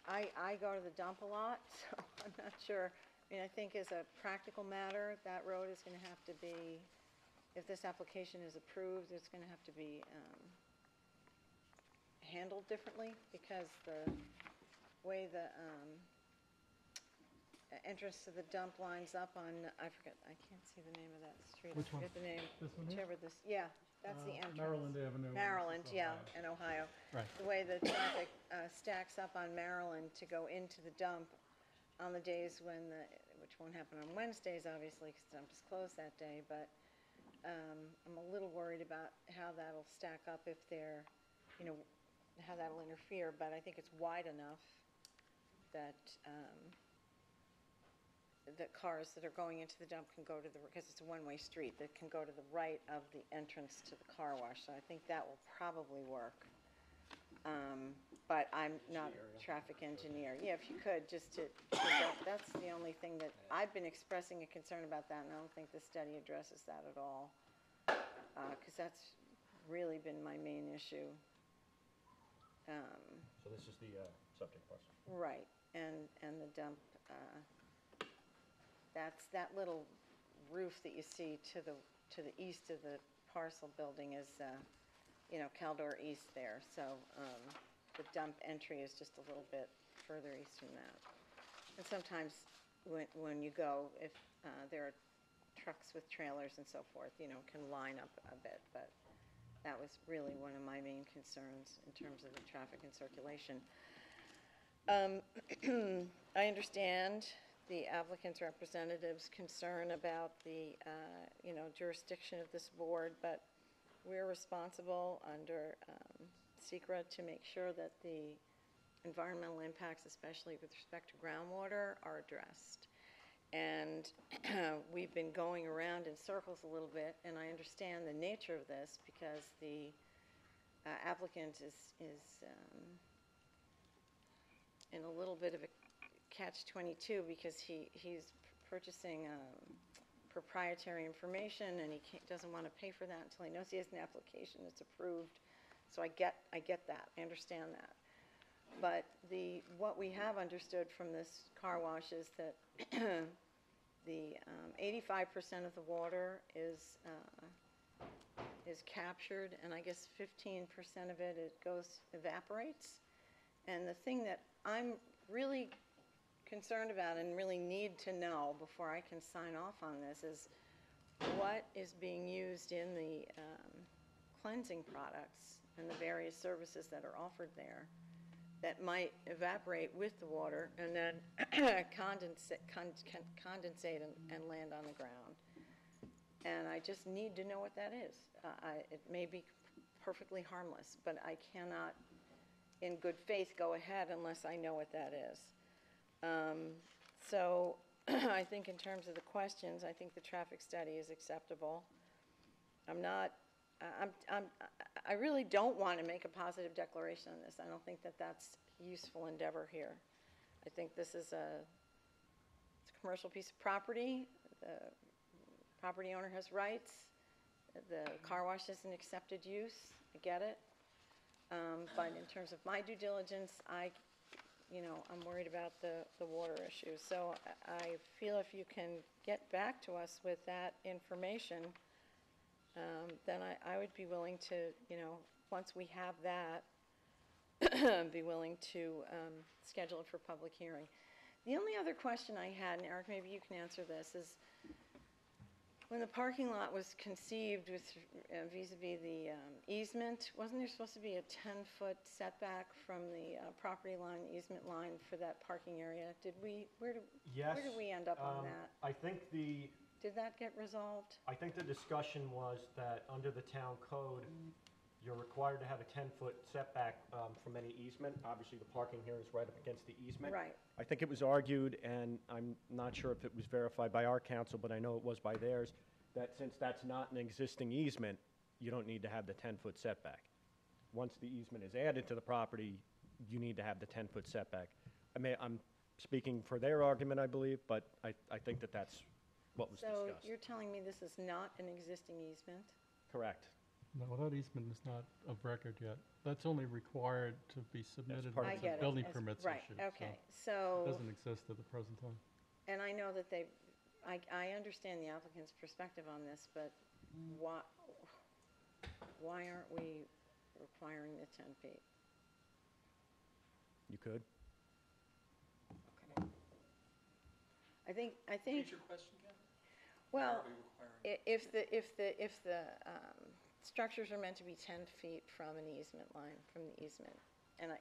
I go to the dump a lot, so I'm not sure. I think as a practical matter, that road is going to have to be, if this application is approved, it's going to have to be handled differently, because the way the entrance to the dump lines up on, I can't see the name of that street. Which I one? forget the name. This one here? Whichever this, yeah, that's the entrance. Maryland Avenue. Maryland, yeah, in Ohio. Right. The way the traffic stacks up on Maryland to go into the dump on the days which won't happen on Wednesdays, obviously, because the dump is closed that day, but I'm a little worried about how that'll stack up if they're, how that'll interfere, but I think it's wide enough that that cars that are going into the dump can go to because it's a one-way street, that can go to the right of the entrance to the car wash. So I think that will probably work. But I'm not a traffic engineer. Yeah, if you could, just that's the only thing that I've been expressing a concern about that, and I don't think the study addresses that at all, because that's really been my main issue. So this is the subject parcel. Right, and the dump, that's that little roof that you see to the east of the parcel building is, Caldor East there. So the dump entry is just a little bit further east than that. And sometimes when you go, if there are trucks with trailers and so forth, can line up a bit, but that was really one of my main concerns in terms of the traffic and circulation. I understand the applicant's representative's concern about the, jurisdiction of this board, but we're responsible under SECRA to make sure that the environmental impacts, especially with respect to groundwater, are addressed. And we've been going around in circles a little bit, and I understand the nature of this because the applicant is in a little bit of a catch-22 because he's purchasing proprietary information, and he doesn't want to pay for that until he knows he has an application that's approved. So I get that. I understand that. But what we have understood from this car wash is that the 85% of the water is captured, and I guess 15% of it evaporates. And the thing that I'm really concerned about and really need to know before I can sign off on this is what is being used in the cleansing products and the various services that are offered there that might evaporate with the water and then condensate and land on the ground. And I just need to know what that is. It may be perfectly harmless, but I cannot, in good faith, go ahead unless I know what that is. So I think in terms of the questions, I think the traffic study is acceptable. I really don't want to make a positive declaration on this. I don't think that that's a useful endeavor here. I think this is it's a commercial piece of property. The property owner has rights. The car wash is an accepted use. I get it. But in terms of my due diligence, I'm worried about the water issue. So I feel if you can get back to us with that information, then I would be willing to, once we have that, be willing to schedule it for public hearing. The only other question I had, and Eric, maybe you can answer this, is when the parking lot was conceived with vis-a-vis the easement, wasn't there supposed to be a 10-foot setback from the property line, easement line for that parking area? Where did we end up on that? I think Did that get resolved? I think the discussion was that under the town code, you're required to have a 10-foot setback from any easement. Obviously, the parking here is right up against the easement. Right. I think it was argued, and I'm not sure if it was verified by our council, but I know it was by theirs, that since that's not an existing easement, you don't need to have the 10-foot setback. Once the easement is added to the property, you need to have the 10-foot setback. I'm speaking for their argument, I believe, but I think that that's what was discussed. So you're telling me this is not an existing easement? Correct. No, that easement is not of record yet. That's only required to be submitted part of as the- a building permits Right, issue. okay. So So, it doesn't exist at the present time. and I know that I understand the applicant's perspective on this, but why aren't we requiring the 10 feet? You could. I think, Repeat your question, Ken? well, Are we requiring? if the structures are meant to be 10 feet from an easement line, from the easement, and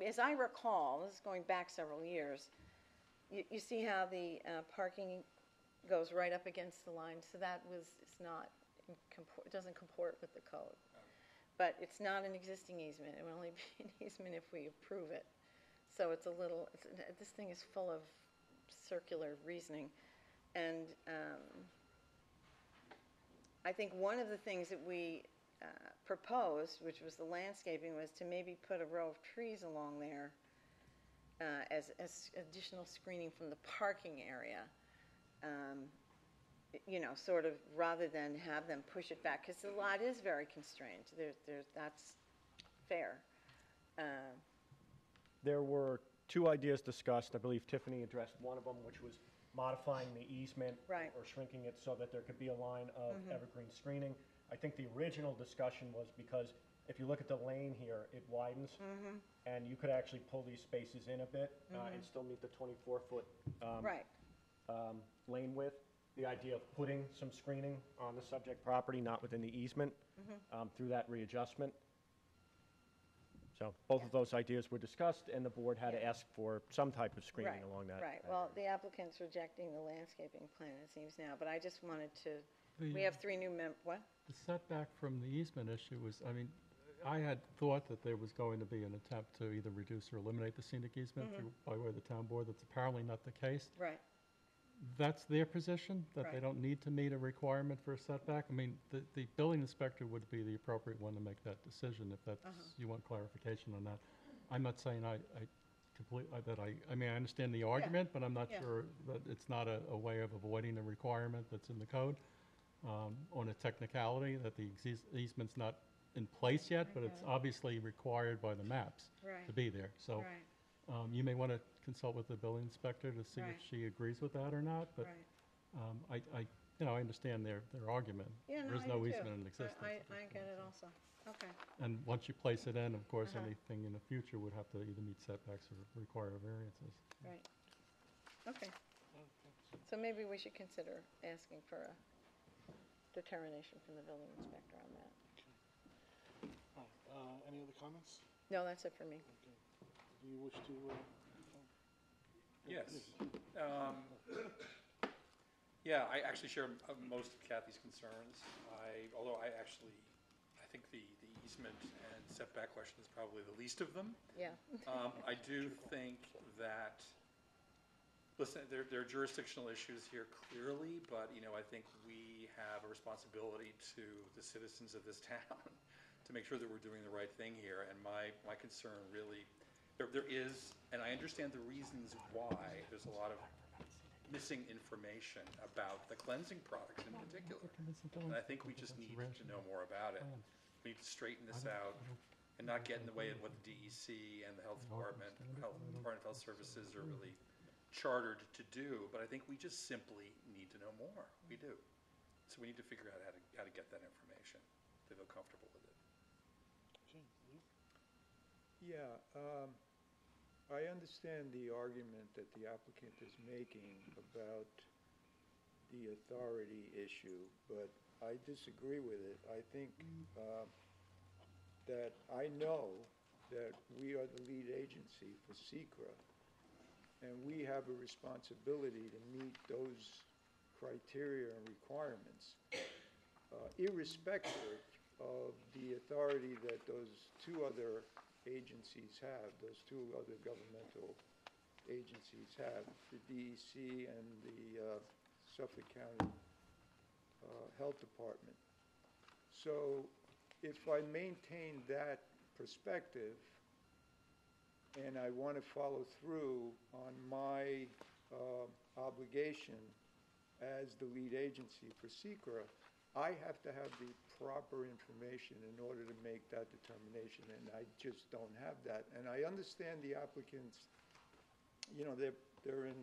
as I recall, this is going back several years, you see how the parking goes right up against the line, so it's not, it doesn't comport with the code. But it's not an existing easement, it will only be an easement if we approve it. So it's this thing is full of circular reasoning. And I think one of the things that we proposed, which was the landscaping, was to maybe put a row of trees along there as additional screening from the parking area. Sort of rather than have them push it back, because the lot is very constrained. That's fair. There were two ideas discussed. I believe Tiffany addressed one of them, which was modifying the easement Right. or shrinking it so that there could be a line of evergreen screening. I think the original discussion was because if you look at the lane here, it widens, and you could actually pull these spaces in a bit and still meet the 24-foot Right. lane width. The idea of putting some screening on the subject property, not within the easement, through that readjustment. So both of those ideas were discussed, and the board had to ask for some type of screening Right, along that. right. Well, the applicant's rejecting the landscaping plan, it seems now, but I just wanted to, The- we have three new what? The setback from the easement issue was, I mean, I had thought that there was going to be an attempt to either reduce or eliminate the scenic easement by way of the town board. That's apparently not the case. Right. That's their position, that they Right. don't need to meet a requirement for a setback. I mean, the building inspector would be the appropriate one to make that decision if that's, you want clarification on that. I'm not saying I mean, I understand the argument, but I'm not Yeah. sure that it's not a way of avoiding a requirement that's in the code. On a technicality, that the easement's not in place yet, but it's obviously required by the maps Right. to be there. So Right. you may want to consult with the building inspector to see Right. if she agrees with that or not, but Right. I understand their argument. Yeah, no, There is I no do too. easement in existence. I get it also. Okay. And once you place it in, of course, Uh-huh. anything in the future would have to either meet setbacks or require variances. Right. Okay. So maybe we should consider asking for a determination from the building inspector on that. Any other comments? No, that's it for me. Do you wish to? Yes. Yeah, I actually share most of Kathy's concerns. Although I think the easement and setback question is probably the least of them. Yeah. I do think that, listen, there are jurisdictional issues here clearly, but, I think we have a responsibility to the citizens of this town to make sure that we're doing the right thing here. And my concern really, there is, and I understand the reasons why, there's a lot of missing information about the cleansing products in particular. And I think we just need to know more about it. We need to straighten this out and not get in the way of what the DEC and the Health Department, Department of Health Services are really chartered to do, but I think we just simply need to know more. We do. So we need to figure out how to get that information to feel comfortable with it. Yeah, I understand the argument that the applicant is making about the authority issue, but I disagree with it. I think that I know that we are the lead agency for SECRA, and we have a responsibility to meet those criteria and requirements, irrespective of the authority that those two other agencies have, those two other governmental agencies have, the DEC and the Suffolk County Health Department. So if I maintain that perspective and I want to follow through on my obligation as the lead agency for SECRA, I have to have the proper information in order to make that determination, and I just don't have that. And I understand the applicants, they're in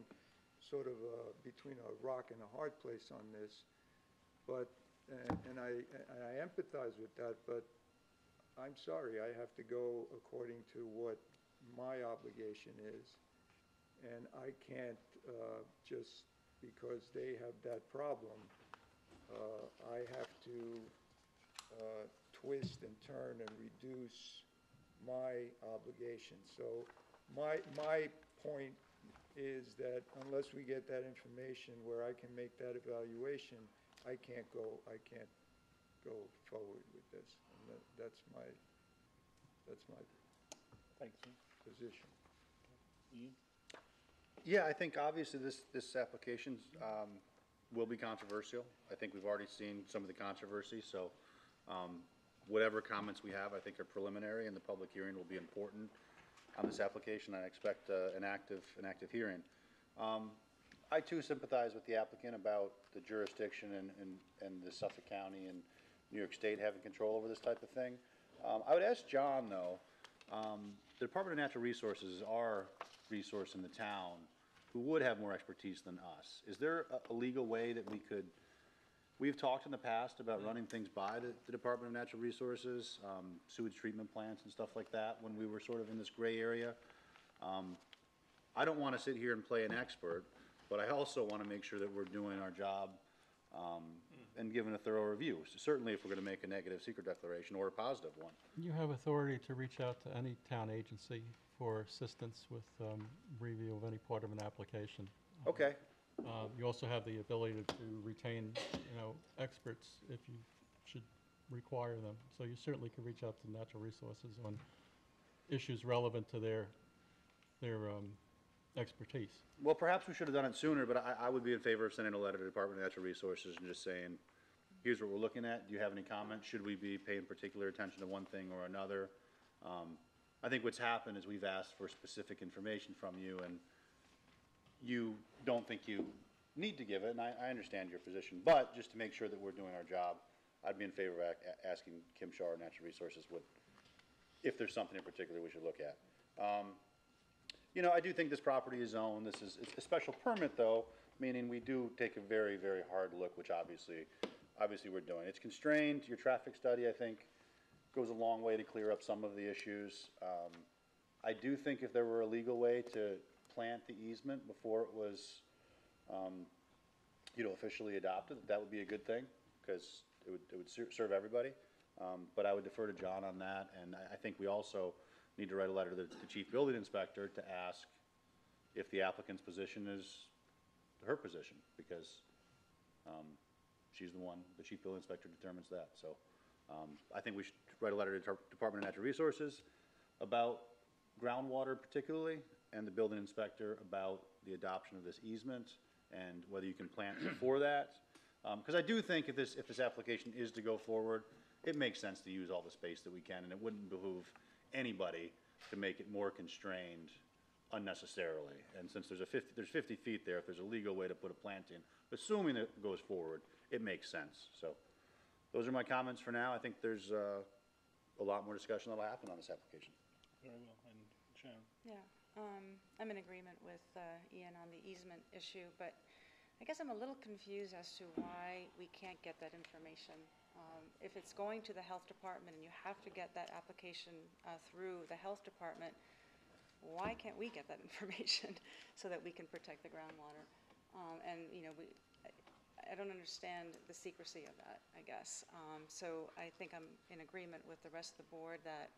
sort of between a rock and a hard place on this, but, and I empathize with that, but I'm sorry, I have to go according to what my obligation is, and I can't just because they have that problem, I have to twist and turn and reduce my obligation. So my point is that unless we get that information where I can make that evaluation, I can't go forward with this. And that's my Thanks. position. Ian? Yeah, I think obviously this application will be controversial. I think we've already seen some of the controversy, so whatever comments we have, I think are preliminary, and the public hearing will be important on this application. I expect an active hearing. I too sympathize with the applicant about the jurisdiction and the Suffolk County and New York State having control over this type of thing. I would ask John, though, the Department of Natural Resources is our resource in the town who would have more expertise than us. Is there a legal way that we've talked in the past about running things by the Department of Natural Resources, sewage treatment plants and stuff like that, when we were sort of in this gray area? I don't want to sit here and play an expert, but I also want to make sure that we're doing our job and given a thorough review, certainly if we're gonna make a negative secret declaration or a positive one. You have authority to reach out to any town agency for assistance with review of any part of an application. Okay, You also have the ability to retain, experts if you should require them. So you certainly can reach out to Natural Resources on issues relevant to their expertise. well, perhaps we should have done it sooner, but I would be in favor of sending a letter to the Department of Natural Resources and just saying, here's what we're looking at, do you have any comments? Should we be paying particular attention to one thing or another? I think what's happened is we've asked for specific information from you, and you don't think you need to give it, and I understand your position, but just to make sure that we're doing our job, I'd be in favor of asking Kim Shaw, Natural Resources, if there's something in particular we should look at. I do think this property is zoned. It's a special permit, though, meaning we do take a very, very hard look, which obviously we're doing. It's constrained. Your traffic study, I think, goes a long way to clear up some of the issues. I do think if there were a legal way to plant the easement before it was, officially adopted, that would be a good thing, because it would serve everybody. But I would defer to John on that, and I think we also need to write a letter to the chief building inspector to ask if the applicant's position is her position, because she's the chief building inspector determines that. So I think we should write a letter to the Department of Natural Resources about groundwater particularly, and the building inspector about the adoption of this easement and whether you can plant before that. Because I do think if this application is to go forward, it makes sense to use all the space that we can, and it wouldn't behoove anybody to make it more constrained unnecessarily. And since there's 50 feet there, if there's a legal way to put a plant in, assuming it goes forward, it makes sense. So those are my comments for now. I think there's a lot more discussion that'll happen on this application. Very well. And Sharon? Yeah, I'm in agreement with Ian on the easement issue, but I guess I'm a little confused as to why we can't get that information. If it's going to the health department and you have to get that application through the health department, why can't we get that information so that we can protect the groundwater? I don't understand the secrecy of that, I guess. So I think I'm in agreement with the rest of the board that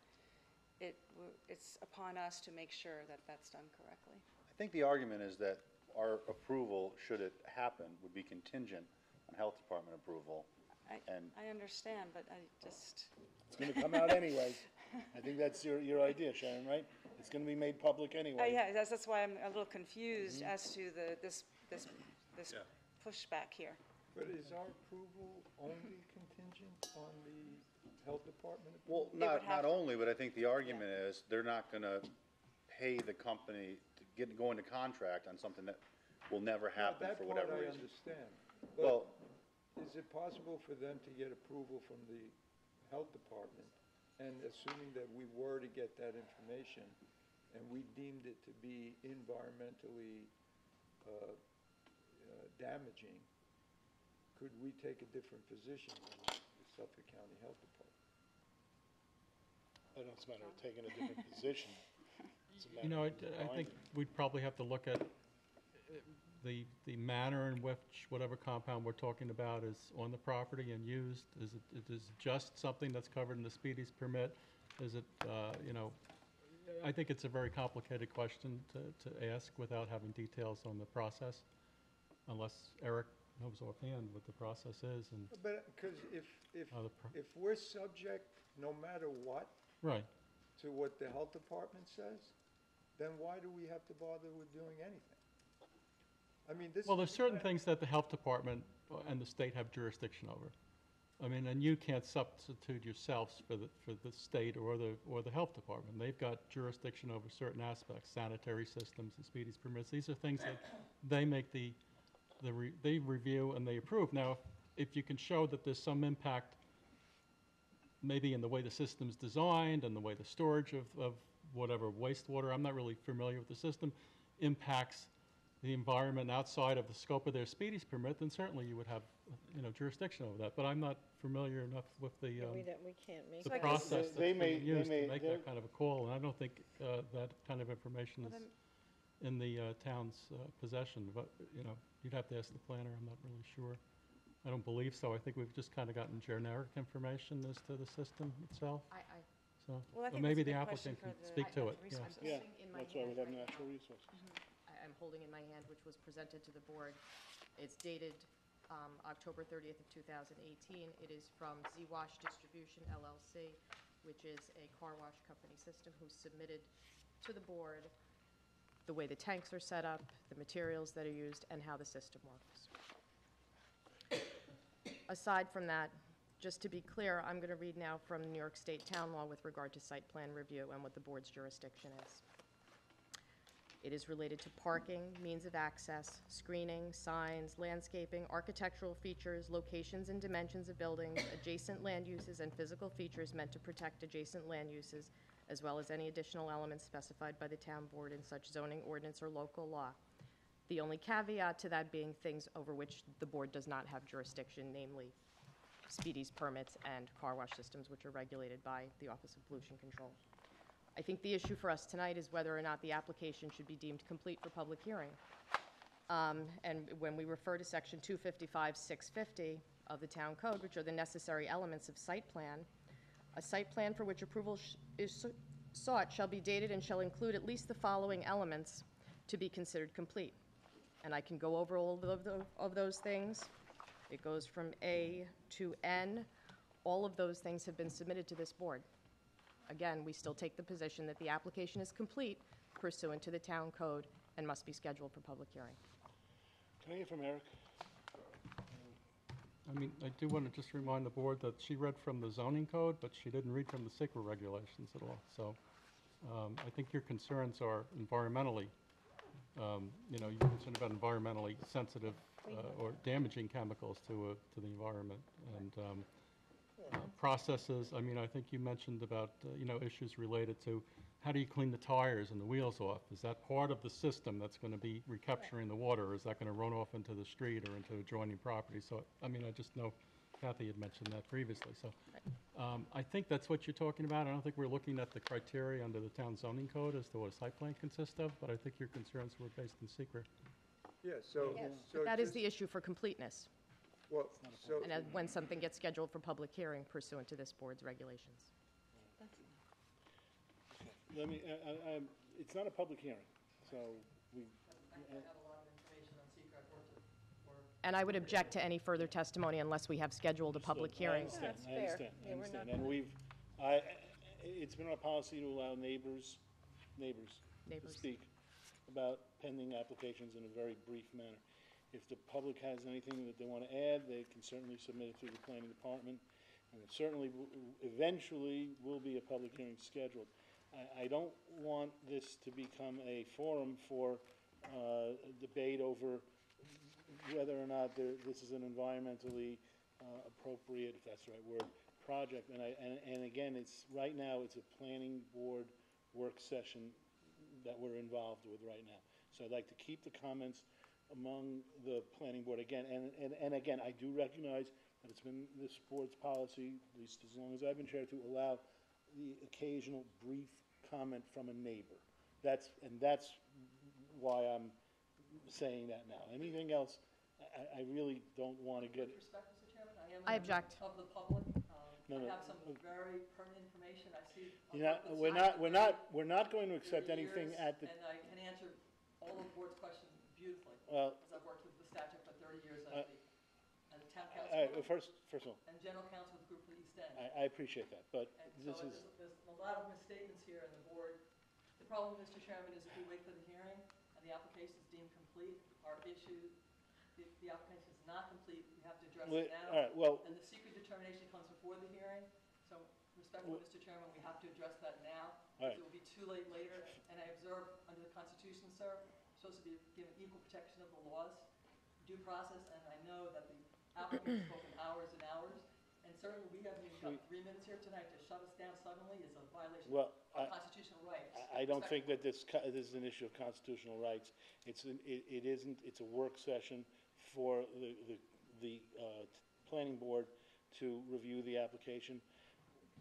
it's upon us to make sure that that's done correctly. I think the argument is that our approval, should it happen, would be contingent on health department approval. I understand, but I just... It's going to come out anyways. I think that's your idea, Sharon, right? It's going to be made public anyway. Yeah, that's why I'm a little confused as to this pushback here. But is our approval only contingent on the health department? Well, not only, but I think the argument is they're not going to pay the company to go into contract on something that will never happen for whatever reason. That part I understand. Well, is it possible for them to get approval from the health department, and assuming that we were to get that information and we deemed it to be environmentally damaging, could we take a different position than the Suffolk County Health Department? I don't know, it's a matter of taking a different position. It's a matter of I think we'd probably have to look at the manner in which whatever compound we're talking about is on the property and used. Is it just something that's covered in the speedies permit? Is it, I think it's a very complicated question to ask without having details on the process, unless Eric knows offhand what the process is. And But, because if we're subject, no matter what, right, to what the health department says, then why do we have to bother with doing anything? I mean, this. Well, there's certain things that the health department and the state have jurisdiction over. I mean, and you can't substitute yourselves for the state or the health department. They've got jurisdiction over certain aspects, sanitary systems, and speedies permits. These are things that they make they review and they approve. Now, if you can show that there's some impact, maybe in the way the system's designed and the way the storage of whatever wastewater, I'm not really familiar with the system, impacts the environment outside of the scope of their speedies permit, then certainly you would have, jurisdiction over that. But I'm not familiar enough with the We can't make the that. process that's They may- being used they to may- make that kind of a call, and I don't think that kind of information is in the town's possession. But you'd have to ask the planner. I'm not really sure. I don't believe so. I think we've just kind of gotten generic information as to the system itself. So, Well, I but think maybe that's a the good question applicant can for the speak to it. natural Yeah. resources. Yeah, holding in my that's why we hand have right natural now. resources. I'm holding in my hand, which was presented to the board. It's dated October 30th of 2018. It is from Z-Wash Distribution LLC, which is a car wash company system, who submitted to the board the way the tanks are set up, the materials that are used, and how the system works. Aside from that, just to be clear, I'm going to read now from New York State Town Law with regard to site plan review and what the board's jurisdiction is. It is related to parking, means of access, screening, signs, landscaping, architectural features, locations and dimensions of buildings, adjacent land uses, and physical features meant to protect adjacent land uses, as well as any additional elements specified by the town board in such zoning ordinance or local law. The only caveat to that being things over which the board does not have jurisdiction, namely speedies permits and car wash systems, which are regulated by the Office of Pollution Control. I think the issue for us tonight is whether or not the application should be deemed complete for public hearing. And when we refer to section 255-650 of the town code, which are the necessary elements of site plan, a site plan for which approval is sought shall be dated and shall include at least the following elements to be considered complete. And I can go over all of those things. It goes from A to N. All of those things have been submitted to this board. Again, we still take the position that the application is complete pursuant to the town code and must be scheduled for public hearing. Can I hear from Eric? I mean, I do want to just remind the board that she read from the zoning code, but she didn't read from the secret regulations at all. So I think your concerns are environmentally, you're concerned about environmentally sensitive or damaging chemicals to the environment. And processes, I mean, I think you mentioned about, issues related to how do you clean the tires and the wheels off? Is that part of the system that's going to be recapturing the water? Or is that going to run off into the street or into adjoining property? So, I mean, I just know Kathy had mentioned that previously. So I think that's what you're talking about. I don't think we're looking at the criteria under the town zoning code as to what a site plan consists of, but I think your concerns were based in secret. Yeah, so. But that is the issue for completeness. Well, so. And when something gets scheduled for public hearing pursuant to this board's regulations. Let me, it's not a public hearing, so we. And I would object to any further testimony unless we have scheduled a public hearing. I understand. And it's been our policy to allow neighbors to speak about pending applications in a very brief manner. If the public has anything that they want to add, they can certainly submit it through the planning department. And it certainly, eventually, will be a public hearing scheduled. I don't want this to become a forum for debate over whether or not this is an environmentally appropriate, if that's the right word, project. And again, right now, it's a planning board work session that we're involved with right now. So I'd like to keep the comments among the planning board again. And again, I do recognize that it's been this board's policy, at least as long as I've been chair, to allow the occasional brief comment from a neighbor. That's why I'm saying that now. Anything else, I really don't want to get. With respect, Mr. Chairman, I object. Of the public. No. I have some very pertinent information. I see. We're not going to accept anything at the. And I can answer all of the board's questions beautifully. Well, because I've worked with the statute for 30 years as a town council. First of all. And general counsel with the group for East End. I appreciate that, but and this so is. There's a lot of misstatements here in the board. The problem, Mr. Chairman, is if we wait for the hearing and the application is deemed complete, our issue, the application is not complete, we have to address it now. All right, well. And the secret determination comes before the hearing, so respectfully, Mr. Chairman, we have to address that now. All right. It will be too late later, and I observe under the Constitution, sir, we're supposed to be given equal protection of the laws, due process, and I know that the applicant has spoken hours and hours, and certainly we haven't even got 3 minutes here tonight to shut us down suddenly is a violation of constitutional rights. I don't think that this is an issue of constitutional rights. It isn't. It's a work session for the planning board to review the application.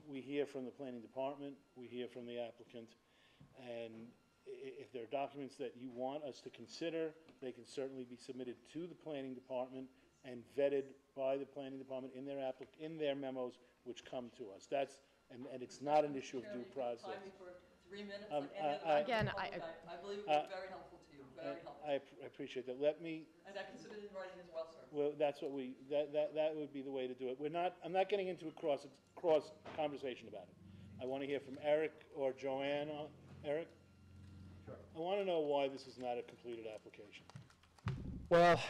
We hear from the planning department. We hear from the applicant, and if there are documents that you want us to consider, they can certainly be submitted to the planning department and vetted by the planning department in their memos which come to us. And it's not an issue of due process. Time me for 3 minutes, like any other Again, public, I believe it would be very helpful to you, very helpful. I appreciate that. Let me, And I consider it in writing as well, sir. well, that's what that would be the way to do it. I'm not getting into a cross conversation about it. I want to hear from Eric or Joanne. Eric? Sure. I want to know why this is not a completed application. Well,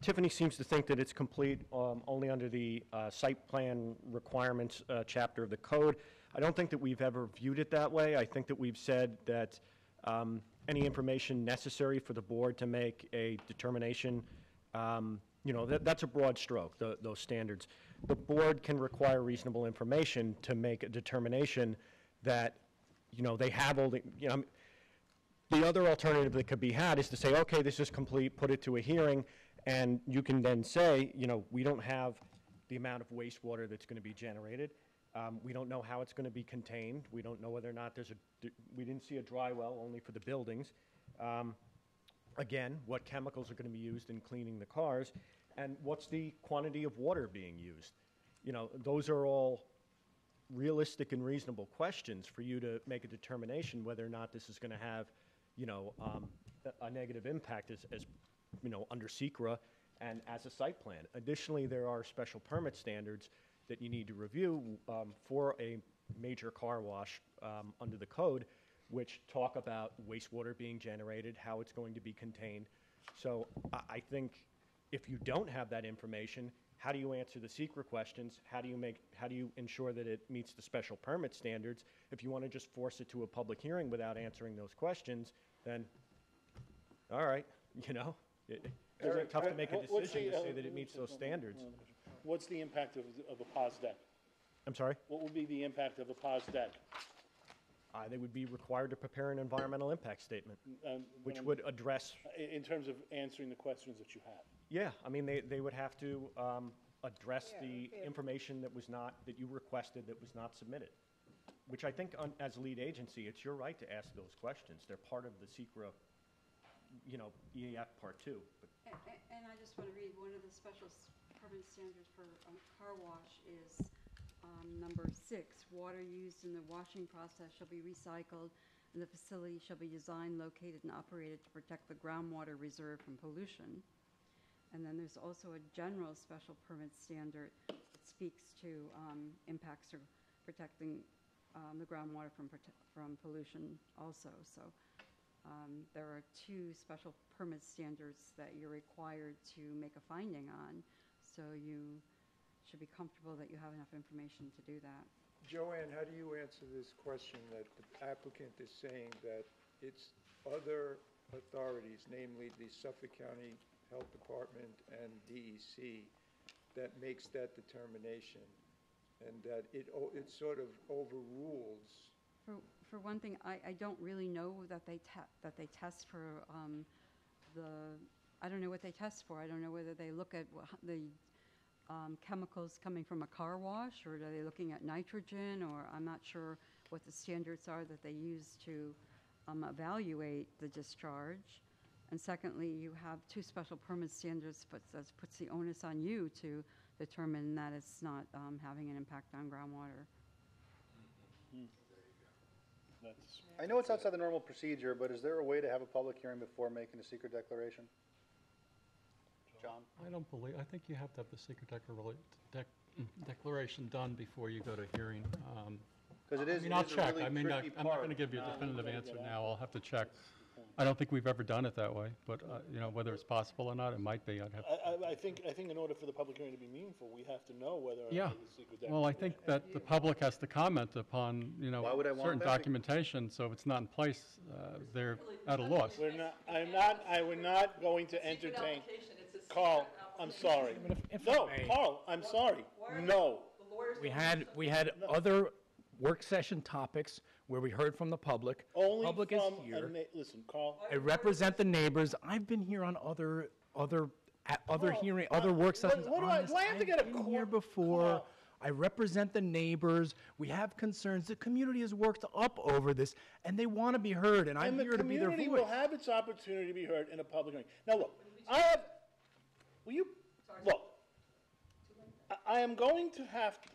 Tiffany seems to think that it's complete only under the site plan requirements chapter of the code. I don't think that we've ever viewed it that way. I think that we've said that any information necessary for the board to make a determination, that's a broad stroke, those standards. The board can require reasonable information to make a determination that, they have all the, the other alternative that could be had is to say, okay, this is complete, put it to a hearing, and you can then say, we don't have the amount of wastewater that's going to be generated. We don't know how it's going to be contained. We don't know whether or not we didn't see a dry well, only for the buildings. Again, what chemicals are going to be used in cleaning the cars, and what's the quantity of water being used? Those are all realistic and reasonable questions for you to make a determination whether or not this is going to have, a negative impact as under SECRA and as a site plan. Additionally, there are special permit standards that you need to review for a major car wash under the code, which talk about wastewater being generated, how it's going to be contained. So I think if you don't have that information, how do you answer the SECRA questions? How do you ensure that it meets the special permit standards? If you want to just force it to a public hearing without answering those questions, then, all right, it's tough to make a decision to say that it meets those standards. What's the impact of a pause deck? I'm sorry? What would be the impact of a pause deck? They would be required to prepare an environmental impact statement, which would address... In terms of answering the questions that you have? Yeah, I mean, they would have to address the information that you requested that was not submitted, which I think as lead agency, it's your right to ask those questions. They're part of the SECRA, EAF Part 2. And I just want to read, one of the special permit standards for a car wash is number 6, water used in the washing process shall be recycled, and the facility shall be designed, located, and operated to protect the groundwater reserve from pollution. And then there's also a general special permit standard that speaks to impacts or protecting the groundwater from pollution also. So there are 2 special permit standards that you're required to make a finding on. So you should be comfortable that you have enough information to do that. Joanne, how do you answer this question that the applicant is saying that it's other authorities, namely the Suffolk County Health Department and DEC, that makes that determination, and that it sort of overrules? For one thing, I don't really know that they test for I don't know what they test for. I don't know whether they look at the chemicals coming from a car wash, or are they looking at nitrogen, or I'm not sure what the standards are that they use to evaluate the discharge. And secondly, you have 2 special permit standards that puts the onus on you to determine that it's not having an impact on groundwater. I know it's outside the normal procedure, but is there a way to have a public hearing before making a secret declaration? John? I think you have to have the secret declaration done before you go to hearing. Because it is, I'll it is a check. really I'm not tricky going to part. give you a definitive answer now. I'll have to check. I don't think we've ever done it that way, but whether it's possible or not, it might be. I'd have. I think in order for the public hearing to be meaningful, we have to know whether or Yeah. not the secret declaration. Well, I think that the public has to comment upon Why would I want certain that? documentation. So if it's not in place, they're at a loss. We're not going to entertain. Carl, I'm sorry. No, Carl, I'm sorry. No. We had other work session topics where we heard from the public. Only Public is from here. Listen, Carl. I represent the neighbors. I've been here on other hearing, other work sessions what do on I- this. do I have to I've get a been here before. Carl. I represent the neighbors. We have concerns. The community has worked up over this, and they want to be heard, and I'm here to be their And the community voice. will have its opportunity to be heard in a public hearing. Now, look, will you Look, I am going to have to,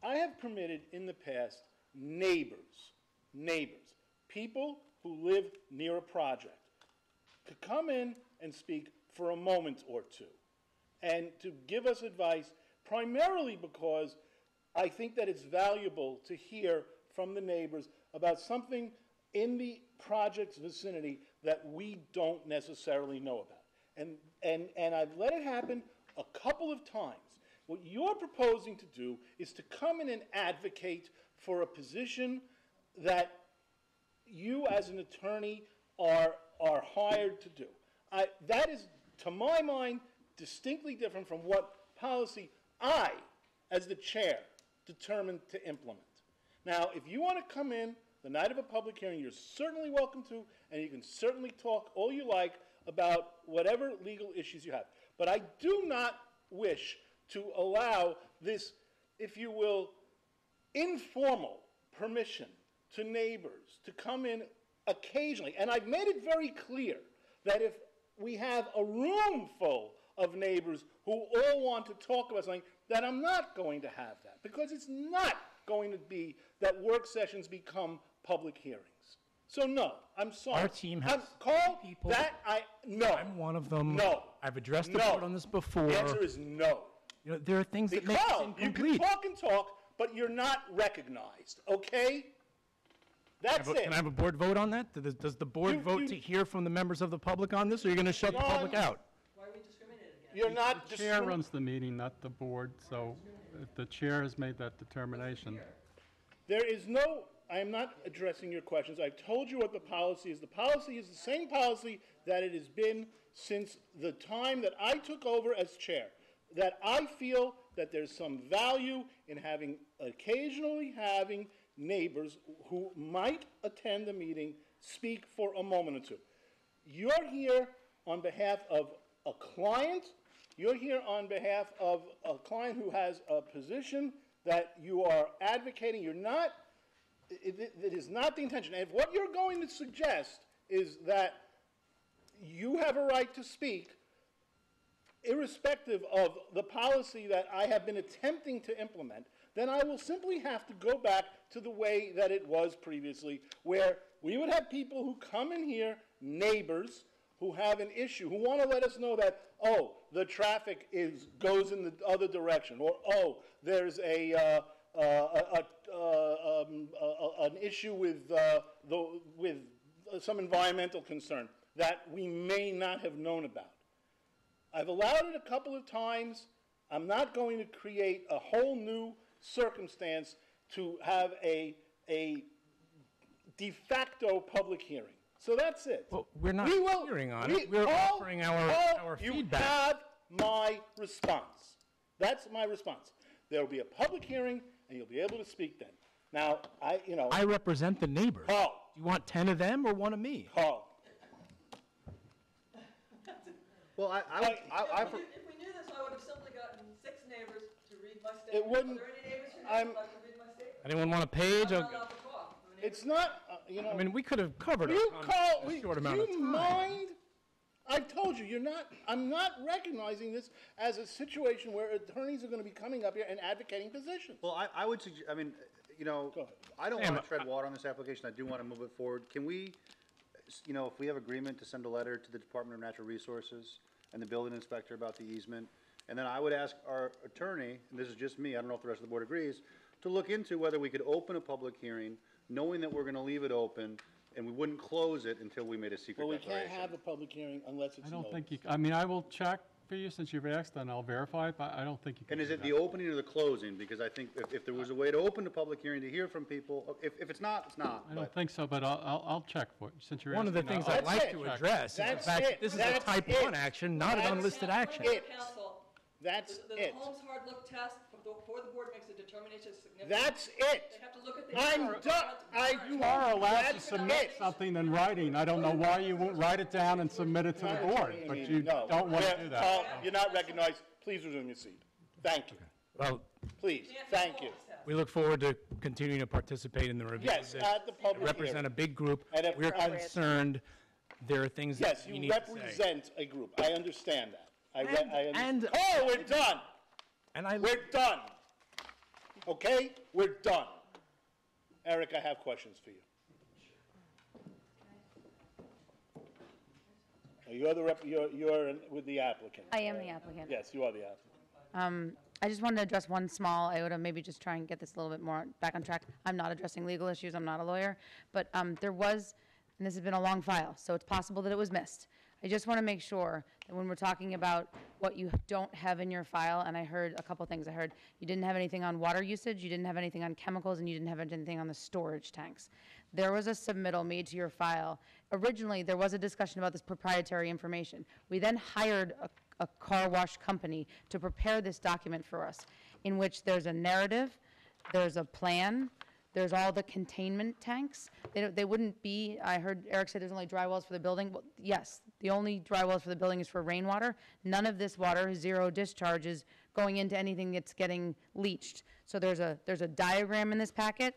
I have permitted in the past neighbors, people who live near a project, to come in and speak for a moment or two and to give us advice, primarily because I think that it's valuable to hear from the neighbors about something in the project's vicinity that we don't necessarily know about. And I've let it happen a couple of times. What you're proposing to do is to come in and advocate for a position that you as an attorney are hired to do. That is, to my mind, distinctly different from what policy I, as the chair, determined to implement. Now, if you want to come in the night of a public hearing, you're certainly welcome to, and you can certainly talk all you like about whatever legal issues you have. But I do not wish to allow this, if you will, informal permission to neighbors to come in occasionally. And I've made it very clear that if we have a room full of neighbors who all want to talk about something, that I'm not going to have that, because it's not going to be that work sessions become public hearings. So no, I'm sorry. Our team has Carl, people. No. I'm one of them. No. I've addressed the No. board on this before. The answer is no. You know, there are things that make Carl, us you incomplete. can talk, but you're not recognized, okay? That's it. Can I have a board vote on that? Does the board vote to hear from the members of the public on this, or are you going to shut the public out? Why are we discriminated against? You're not The chair runs the meeting, not the board, so if the chair has made that determination. There is no, I am not addressing your questions. I've told you what the policy is. The policy is the same policy that it has been since the time that I took over as chair, that I feel that there's some value in occasionally having neighbors who might attend the meeting speak for a moment or two. You're here on behalf of a client. You're here on behalf of a client who has a position that you are advocating. You're not, it is not the intention. And if what you're going to suggest is that you have a right to speak, irrespective of the policy that I have been attempting to implement, then I will simply have to go back to the way that it was previously, where we would have people who come in here, neighbors, who have an issue, who want to let us know that, oh, the traffic goes in the other direction, or, oh, there's an issue with some environmental concern that we may not have known about. I've allowed it a couple of times. I'm not going to create a whole new circumstance to have a de facto public hearing. So that's it. Well, we're not hearing on it. We're offering our feedback. You have my response. That's my response. There will be a public hearing, and you'll be able to speak then. Now, I represent the neighbors. Carl. Do you want 10 of them or one of me? Carl. Well, If we knew this, I would have simply gotten 6 neighbors to read my statement. It wouldn't. Are there any neighbors who would like to read my statement? Anyone want a page? I'm not allowed to talk. It's not, I mean, we could have covered you it call, in a short amount of you time. mind? I've told you, I'm not recognizing this as a situation where attorneys are going to be coming up here and advocating positions. Well, I would suggest, I mean, I don't want to tread water on this application. I do want to move it forward. Can we, if we have agreement to send a letter to the Department of Natural Resources and the building inspector about the easement, and then I would ask our attorney, and this is just me, I don't know if the rest of the board agrees, to look into whether we could open a public hearing, knowing that we're going to leave it open, and we wouldn't close it until we made a secret Well, we declaration. can't have a public hearing unless it's I don't noticed. think I mean, I will check for you since you've asked, and I'll verify it, but I don't think you can. And is do it that. the opening or the closing? Because I think if there was a way to open the public hearing to hear from people, if it's not, it's not. I don't think so, but I'll check for it, since you're One of asking. the things I'll I'd like check. to address is the That's fact it. that this is a That's type it. 1 action, not an That's unlisted it. action. Council, That's the it. Holmes hard look test before the board makes a determination of significance. That's it. They have to look at the. I'm done. You are allowed to That's submit it. something in writing. I don't know why you won't write it down and submit it to the board, but you No. don't want to do that. Paul, you're not recognized. Please resume your seat. Thank you. Well, Please, thank you. we look forward to continuing to participate in the review. Yes, of this. at the public We represent hearing. a big group. And if- We're concerned there are things that Yes, we you need to say. represent a group. I understand that. Oh, we're done. We're done. Okay? We're done. Eric, I have questions for you. You're with the applicant. I am the applicant. Yes, you are the applicant. I just wanted to address one small iota, maybe just try and get this a little bit more back on track. I'm not addressing legal issues, I'm not a lawyer, but there was, and this has been a long file, so it's possible that it was missed. I just want to make sure that when we're talking about what you don't have in your file, and I heard a couple things. I heard you didn't have anything on water usage, you didn't have anything on chemicals, and you didn't have anything on the storage tanks. There was a submittal made to your file. Originally, there was a discussion about this proprietary information. We then hired a car wash company to prepare this document for us, in which there's a narrative, there's a plan, there's all the containment tanks. They wouldn't be, I heard Eric say there's only dry wells for the building. Well, yes, the only dry wells for the building is for rainwater. None of this water, zero discharge, is going into anything that's getting leached. So there's a diagram in this packet.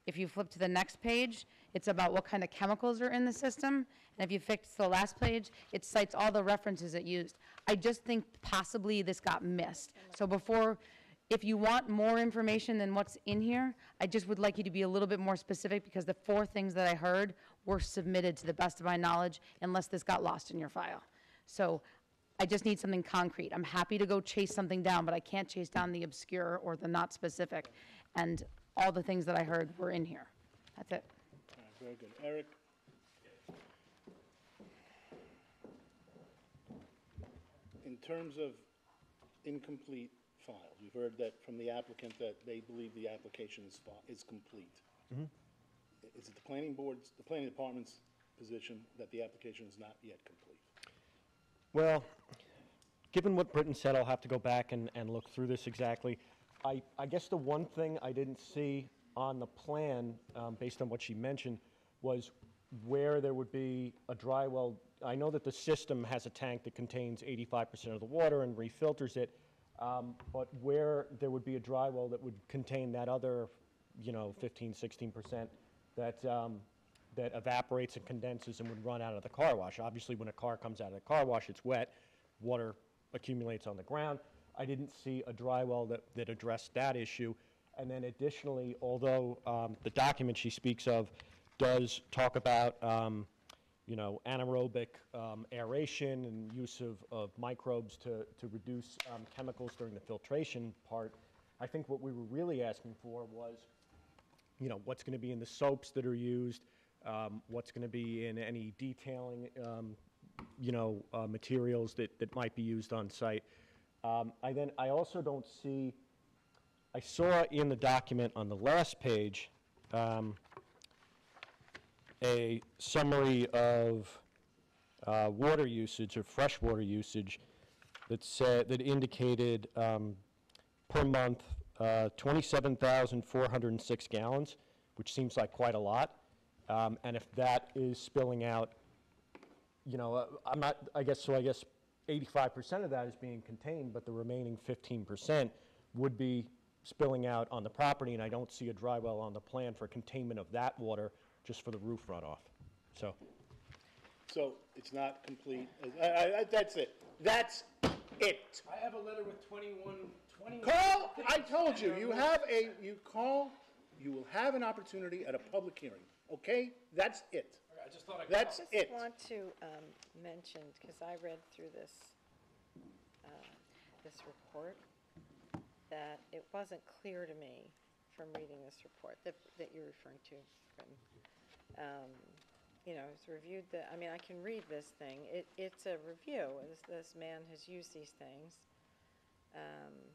If you flip to the next page, it's about what kind of chemicals are in the system. And if you fix the last page, it cites all the references it used. I just think possibly this got missed. So if you want more information than what's in here, I just would like you to be a little bit more specific, because the 4 things that I heard were submitted to the best of my knowledge, unless this got lost in your file. So I just need something concrete. I'm happy to go chase something down, but I can't chase down the obscure or the not specific. And all the things that I heard were in here. That's it. All right, very good. Eric? In terms of incomplete files, we've heard that from the applicant that they believe the application is complete. Mhm. Is it the planning department's position that the application is not yet complete? Well, given what Britton said, I'll have to go back and look through this exactly. I guess the one thing I didn't see on the plan, based on what she mentioned, was where there would be a dry well. I know that the system has a tank that contains 85% of the water and refilters it, but where there would be a dry well that would contain that other, 15, 16% that evaporates and condenses and would run out of the car wash. Obviously, when a car comes out of the car wash, it's wet, water accumulates on the ground. I didn't see a dry well that addressed that issue. And then additionally, although the document she speaks of does talk about, anaerobic aeration and use of microbes to reduce chemicals during the filtration part, I think what we were really asking for was, what's going to be in the soaps that are used, what's going to be in any detailing, materials that might be used on site. I also don't see, I saw in the document on the last page a summary of water usage or freshwater usage that indicated per month 27,406 gallons, which seems like quite a lot. And if that is spilling out, I guess 85% of that is being contained, but the remaining 15% would be spilling out on the property, and I don't see a dry well on the plan for containment of that water, just for the roof runoff. So it's not complete. That's it. That's it. I have a letter with 21. Carl, I told you, you will have an opportunity at a public hearing, okay? That's it. I just thought That's I it. just want to mention, because I read through this report, that it wasn't clear to me from reading this report that you're referring to, Britton. It's reviewed I can read this thing. It's a review. This man has used these things.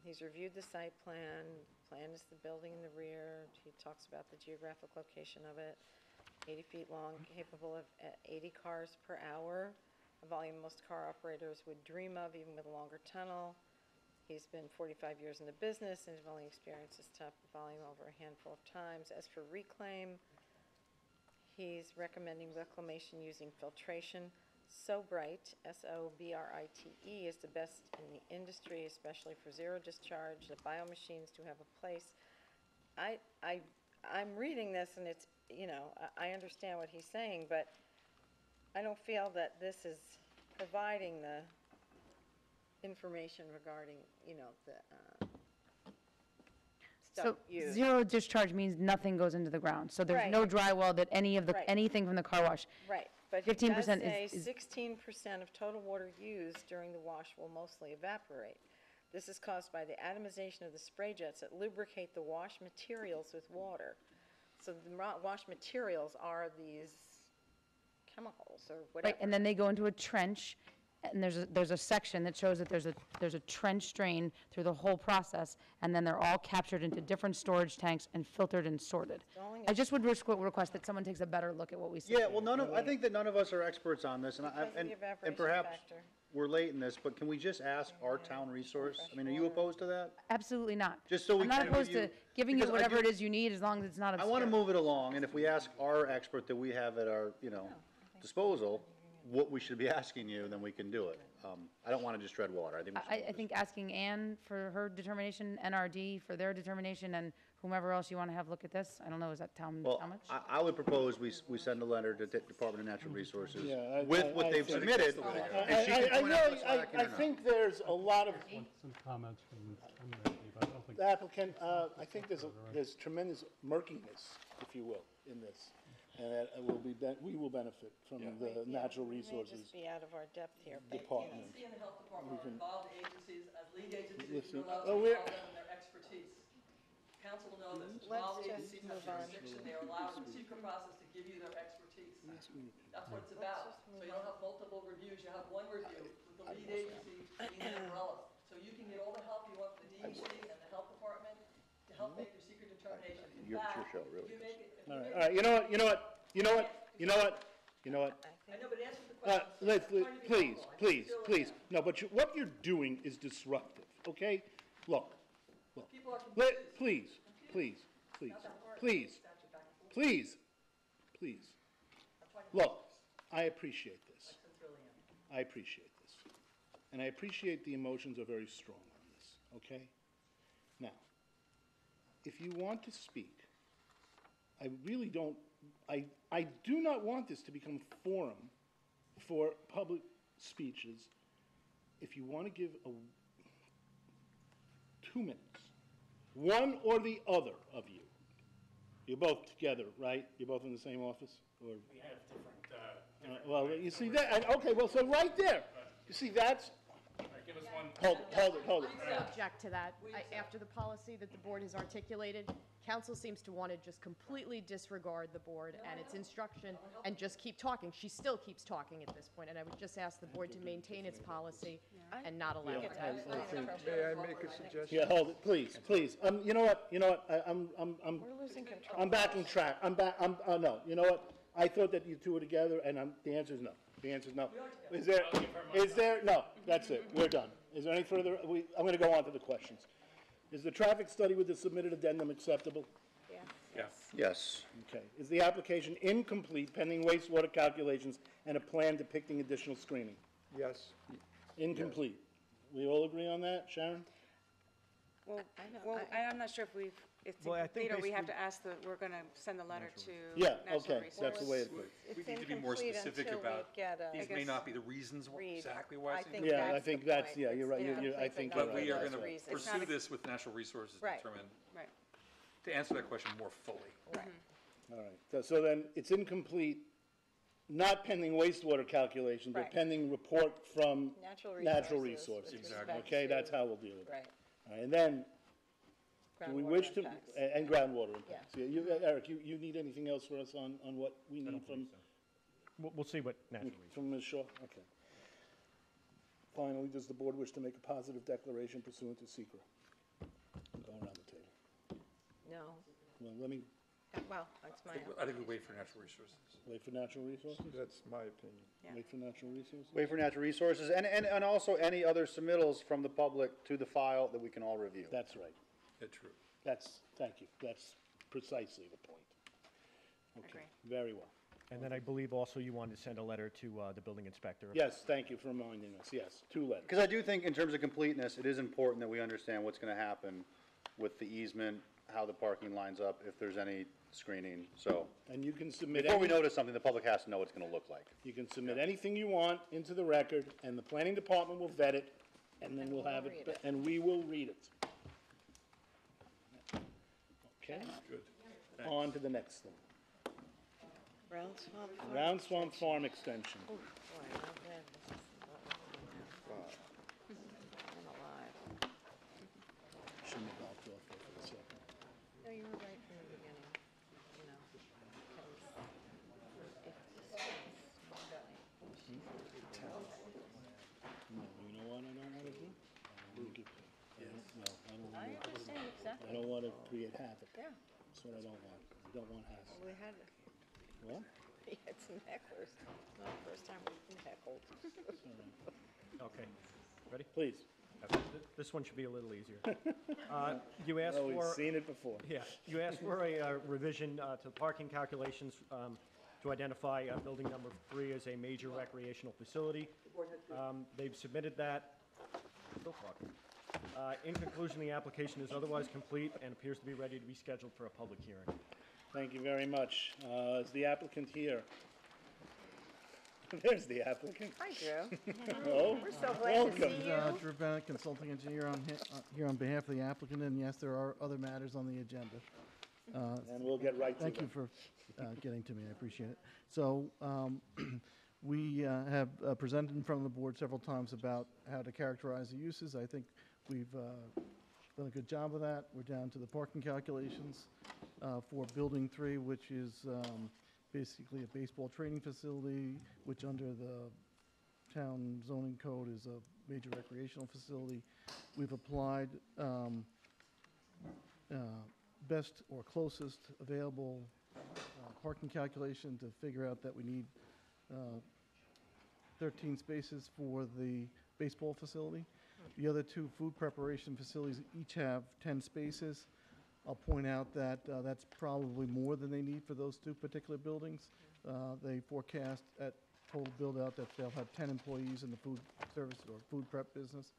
He's reviewed the site plan. Plan is the building in the rear. He talks about the geographic location of it. 80 feet long, capable of 80 cars per hour, a volume most car operators would dream of, even with a longer tunnel. He's been 45 years in the business and has only experienced this type of volume over a handful of times. As for reclaim, he's recommending reclamation using filtration. SoBrite, S-O-B-R-I-T-E, is the best in the industry, especially for zero discharge. The biomachines do have a place. I'm reading this, and it's, I understand what he's saying, but I don't feel that this is providing the information regarding, the So stuff used. zero discharge means nothing goes into the ground. So there's no Right. dry well that Right. anything from the car wash. Right, but he does 15% say is 16% of total water used during the wash will mostly evaporate. This is caused by the atomization of the spray jets that lubricate the wash materials with water. So the wash materials are these chemicals or whatever. Right, and then they go into a trench, and there's a section that shows that there's a trench drain through the whole process, and then they're all captured into different storage tanks and filtered and sorted. I just would request that someone takes a better look at what we see. Yeah, well, I think that none of us are experts on this, and Because of the and evaporation perhaps factor. we're late in this, but can we just ask our town resource? I mean, are you opposed to that? Absolutely not. Just so we I'm not can opposed to review- giving you because I whatever do- it is you need, as long as it's not I obscure. want to move it along, and if we ask our expert that we have at our, disposal, what we should be asking you, then we can do it. I don't want to just tread water. I think we should. I think asking Ann for her determination, NRD for their determination, and whomever else you want to have look at this, I don't know, is that town, Well, how much? I would propose we send a letter to the Department of Natural Resources Yeah, with what they've think- submitted, and she can point out what's lacking I or not. think there's a lot of, Some comments from Randy, but I don't think. the applicant, I think there's tremendous murkiness, if you will, in this. And that we will benefit from the natural We may resources just be out of our depth here, but, department. See, in the health department, We are can- involved agencies, as lead agencies, Listen, you're allowed oh, to we're- involve them in their expertise. Council will know this, Let's involved just agencies have move on. jurisdiction, they are allowed in the secret process to give you their expertise. That's what it's about. So you don't have multiple reviews, you have one review with the lead agency being the umbrella. So you can get all the help you want from the DEC and the health department to help make your secret determination. In It's your fact, show, really. if you make it, if All you right, make all right, you know what? I know, but answer the question. sir. Let's, I'm trying to be please, helpful. I please, feel please. that. No, but what you're doing is disruptive, okay? Look, People are let, confused. please, please, Not that hard. please, Statute back and forth. please. Look, I appreciate this. I sincerely am. I appreciate this. And I appreciate the emotions are very strong on this, okay? Now, if you want to speak, I really don't, I do not want this to become a forum for public speeches. If you want to give 2 minutes, one or the other of you, you're both together, right? You're both in the same office? Or? We have different, Well, you see that, okay, well, so right there, you see, that's, give us one. hold it. I object to that. After the policy that the board has articulated, council seems to want to just completely disregard the board and its instruction and just keep talking. She still keeps talking at this point, and I would just ask the board to maintain its policy and not allow it to happen. May I make a suggestion? Yeah, hold it, please, please. You know what, I'm We're losing control. I'm backing track, no, you know what? I thought that you two were together, and the answer is no. The answer is no. Is there, no, that's it, we're done. Is there any further, I'm gonna go on to the questions. Is the traffic study with the submitted addendum acceptable? Yes. Yes. Okay. Is the application incomplete pending wastewater calculations and a plan depicting additional screening? Yes. Incomplete. We all agree on that, Sharon? Well, I'm not sure if it's Well, I think incomplete, or we have basically- to ask we're going to send the letter to Yeah, Natural okay, Resources. that's the way it is. It's We need to be more incomplete specific until we about, get a- these I may guess, not be the reasons read. exactly why I it's think incomplete. Yeah, I that's think the that's, point. yeah, you're right, It's I incomplete, think but you're But right. we are those going to reasons. pursue not this with natural resources to Right. determine, Right. to answer that question more fully. Right. All right, so then it's incomplete, not pending wastewater calculations, but Right. pending report from Natural natural resources with resources. Exactly. respect Okay, that's to- how we'll deal with it. Right. All right, and then, do we Groundwater wish to, impacts. and groundwater impacts. Yeah, Eric, you need anything else for us on what we need from, We'll see what natural resources. from Ms. Shaw? Okay. Finally, does the board wish to make a positive declaration pursuant to secret? Go around the table. No. Well, let me Well, that's my. I think we wait for natural resources. wait for natural resources? That's my opinion. Wait for natural resources? Wait for natural resources, and also any other submittals from the public to the file that we can all review. That's right. Yeah, true. Thank you. That's precisely the point. Okay, Agree. very well. And then I believe also you wanted to send a letter to the building inspector. Yes, thank you for reminding us. Yes, 2 letters. Because I do think in terms of completeness, it is important that we understand what's going to happen with the easement, how the parking lines up, if there's any screening, so. And you can submit Before we any, notice something, the public has to know what it's going to look like. you can submit anything you want into the record, and the planning department will vet it and then And we'll we'll have read it, it. and we will read it. Okay? Good. On to the next thing. Round Swamp Farm. Round Swamp Farm Extension. Ooh, boy, not bad. This is what we're gonna have. I'm alive. Shouldn't have backed off there for a second. No, you were right from the beginning, you know, because if this is really, No, you know what I don't want to do? I don't wanna I understand I exactly. don't want to create havoc. Yeah. That's what I don't want. I don't want hassle. We had, What? we had some hecklers. Not the first time we've been heckled. Okay, ready? Please. This one should be a little easier. You asked Oh, we've for... seen it before. Yeah, you asked for a revision to the parking calculations to identify building number 3 as a major recreational facility. They've submitted that. Still talking. In conclusion, the application is otherwise complete and appears to be ready to be scheduled for a public hearing. Thank you very much. Is the applicant here? There's the applicant. Hi, Drew. Oh, We're so glad to welcome. see you. Drew Bennett, consulting engineer here on behalf of the applicant, and yes, there are other matters on the agenda. And we'll get right to Thank you them. for getting to me, I appreciate it. So, we have presented in front of the board several times about how to characterize the uses. I think we've done a good job of that. We're down to the parking calculations for Building 3, which is basically a baseball training facility, which under the town zoning code is a major recreational facility. We've applied best or closest available parking calculation to figure out that we need 13 spaces for the baseball facility. The other 2 food preparation facilities each have 10 spaces. I'll point out that that's probably more than they need for those 2 particular buildings. They forecast at total build-out that they'll have 10 employees in the food service or food prep business.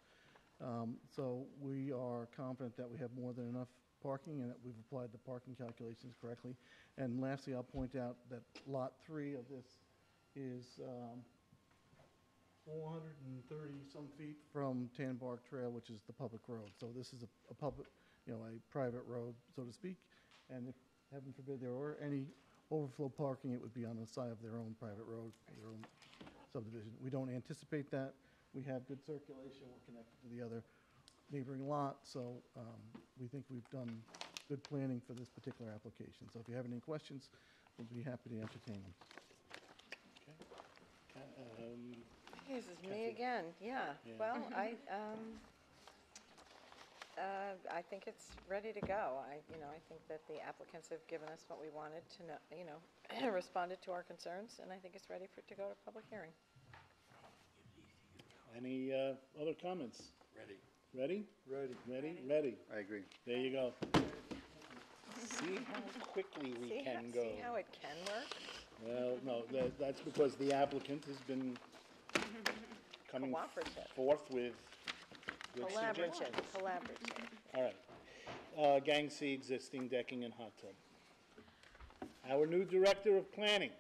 So we are confident that we have more than enough parking and that we've applied the parking calculations correctly. And lastly, I'll point out that Lot 3 of this is 430-some feet from Tanbark Trail, which is the public road. So this is a public, a private road, so to speak. And if, heaven forbid, there were any overflow parking, it would be on the side of their own private road, their own subdivision. We don't anticipate that. We have good circulation. We're connected to the other neighboring lot, so we think we've done good planning for this particular application. So if you have any questions, we'll be happy to entertain them. This is me again, yeah. Well, I think it's ready to go. I think that the applicants have given us what we wanted to know, responded to our concerns, and I think it's ready to go to public hearing. Any other comments? Ready. Ready? Ready. Ready? Ready. I agree. There you go. See how quickly we can go. See how it can work? Well, no, that's because the applicant has been coming Cooperative. forth with good Collaborative. suggestions. Collaborative. All right. Gang C existing decking and hot tub. Our new director of planning.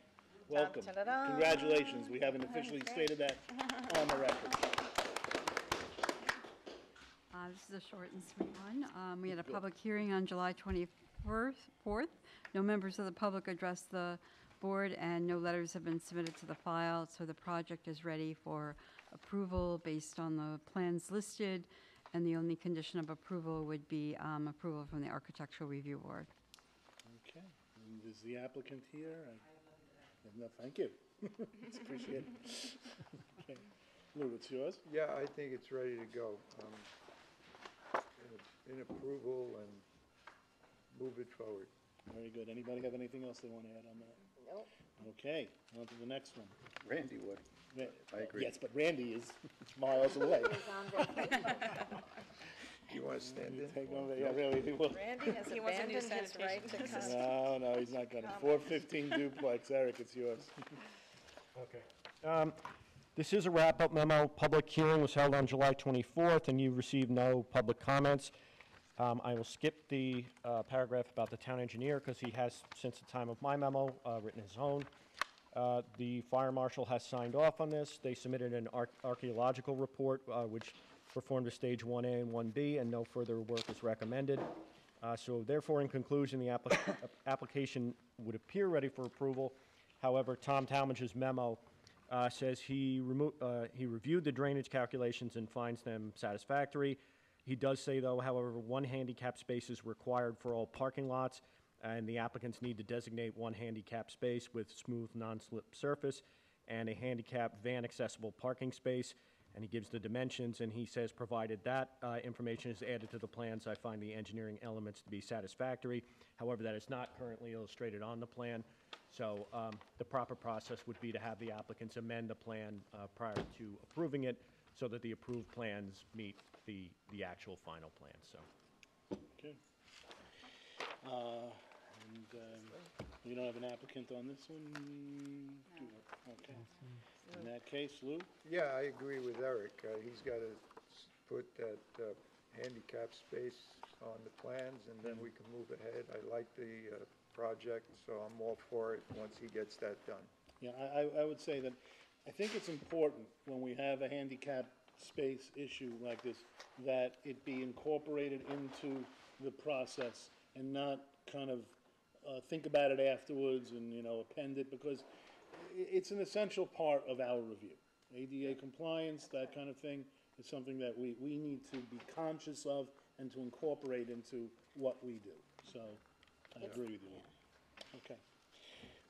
Welcome. Dun-dun-dun-dun. Congratulations. We haven't officially stated that on the record. This is a short and sweet one. We had a public hearing on July 24th. No members of the public addressed the board, and no letters have been submitted to the file, so the project is ready for approval based on the plans listed, and the only condition of approval would be approval from the Architectural Review Board. Okay. And is the applicant here? No, thank you. It's appreciated. Okay. Lou, it's yours? Yeah, I think it's ready to go. In approval and move it forward. Very good. Anybody have anything else they want to add on that? Nope. Okay, on to the next one. Randy would. I agree. Yes, but Randy is miles away. You want to stand in? Take over, yeah, really, he will. Randy has He wants a new abandoned his right to come. No, he's not gonna. 415 duplex, Eric, it's yours. Okay. This is a wrap-up memo. Public hearing was held on July 24th, and you received no public comments. I will skip the paragraph about the town engineer, because he has, since the time of my memo, written his own. The fire marshal has signed off on this. They submitted an archaeological report, which performed a Stage 1A and 1B, and no further work is recommended. So therefore, in conclusion, the application would appear ready for approval. However, Tom Talmadge's memo says he reviewed the drainage calculations and finds them satisfactory. He does say, though, however, 1 handicap space is required for all parking lots, and the applicants need to designate 1 handicap space with smooth, non-slip surface and a handicap van-accessible parking space. And he gives the dimensions, and he says, provided that information is added to the plans, I find the engineering elements to be satisfactory. However, that is not currently illustrated on the plan. So the proper process would be to have the applicants amend the plan prior to approving it so that the approved plans meet the actual final plan, so. Okay. We don't have an applicant on this one? Do we? Okay. In that case, Lou? Yeah, I agree with Eric. He's got to put that handicap space on the plans, and then we can move ahead. I like the project, so I'm all for it once he gets that done. Yeah, I would say that I think it's important when we have a handicap space issue like this, that it be incorporated into the process and not kind of think about it afterwards and, append it, because it's an essential part of our review. ADA compliance, that kind of thing, is something that we need to be conscious of and to incorporate into what we do. So I agree with you. Okay.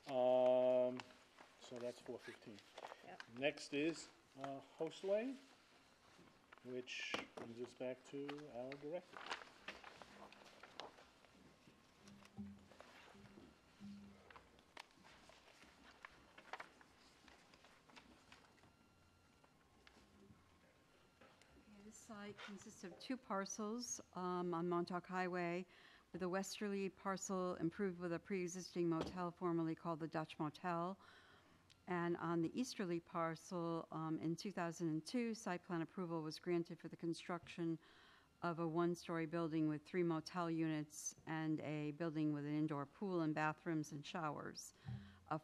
So that's 415. Yep. Next is Host Lane, which brings us back to our director. This site consists of 2 parcels on Montauk Highway, with a westerly parcel improved with a pre-existing motel formerly called the Dutch Motel. And on the easterly parcel, in 2002, site plan approval was granted for the construction of a 1-story building with 3 motel units and a building with an indoor pool and bathrooms and showers.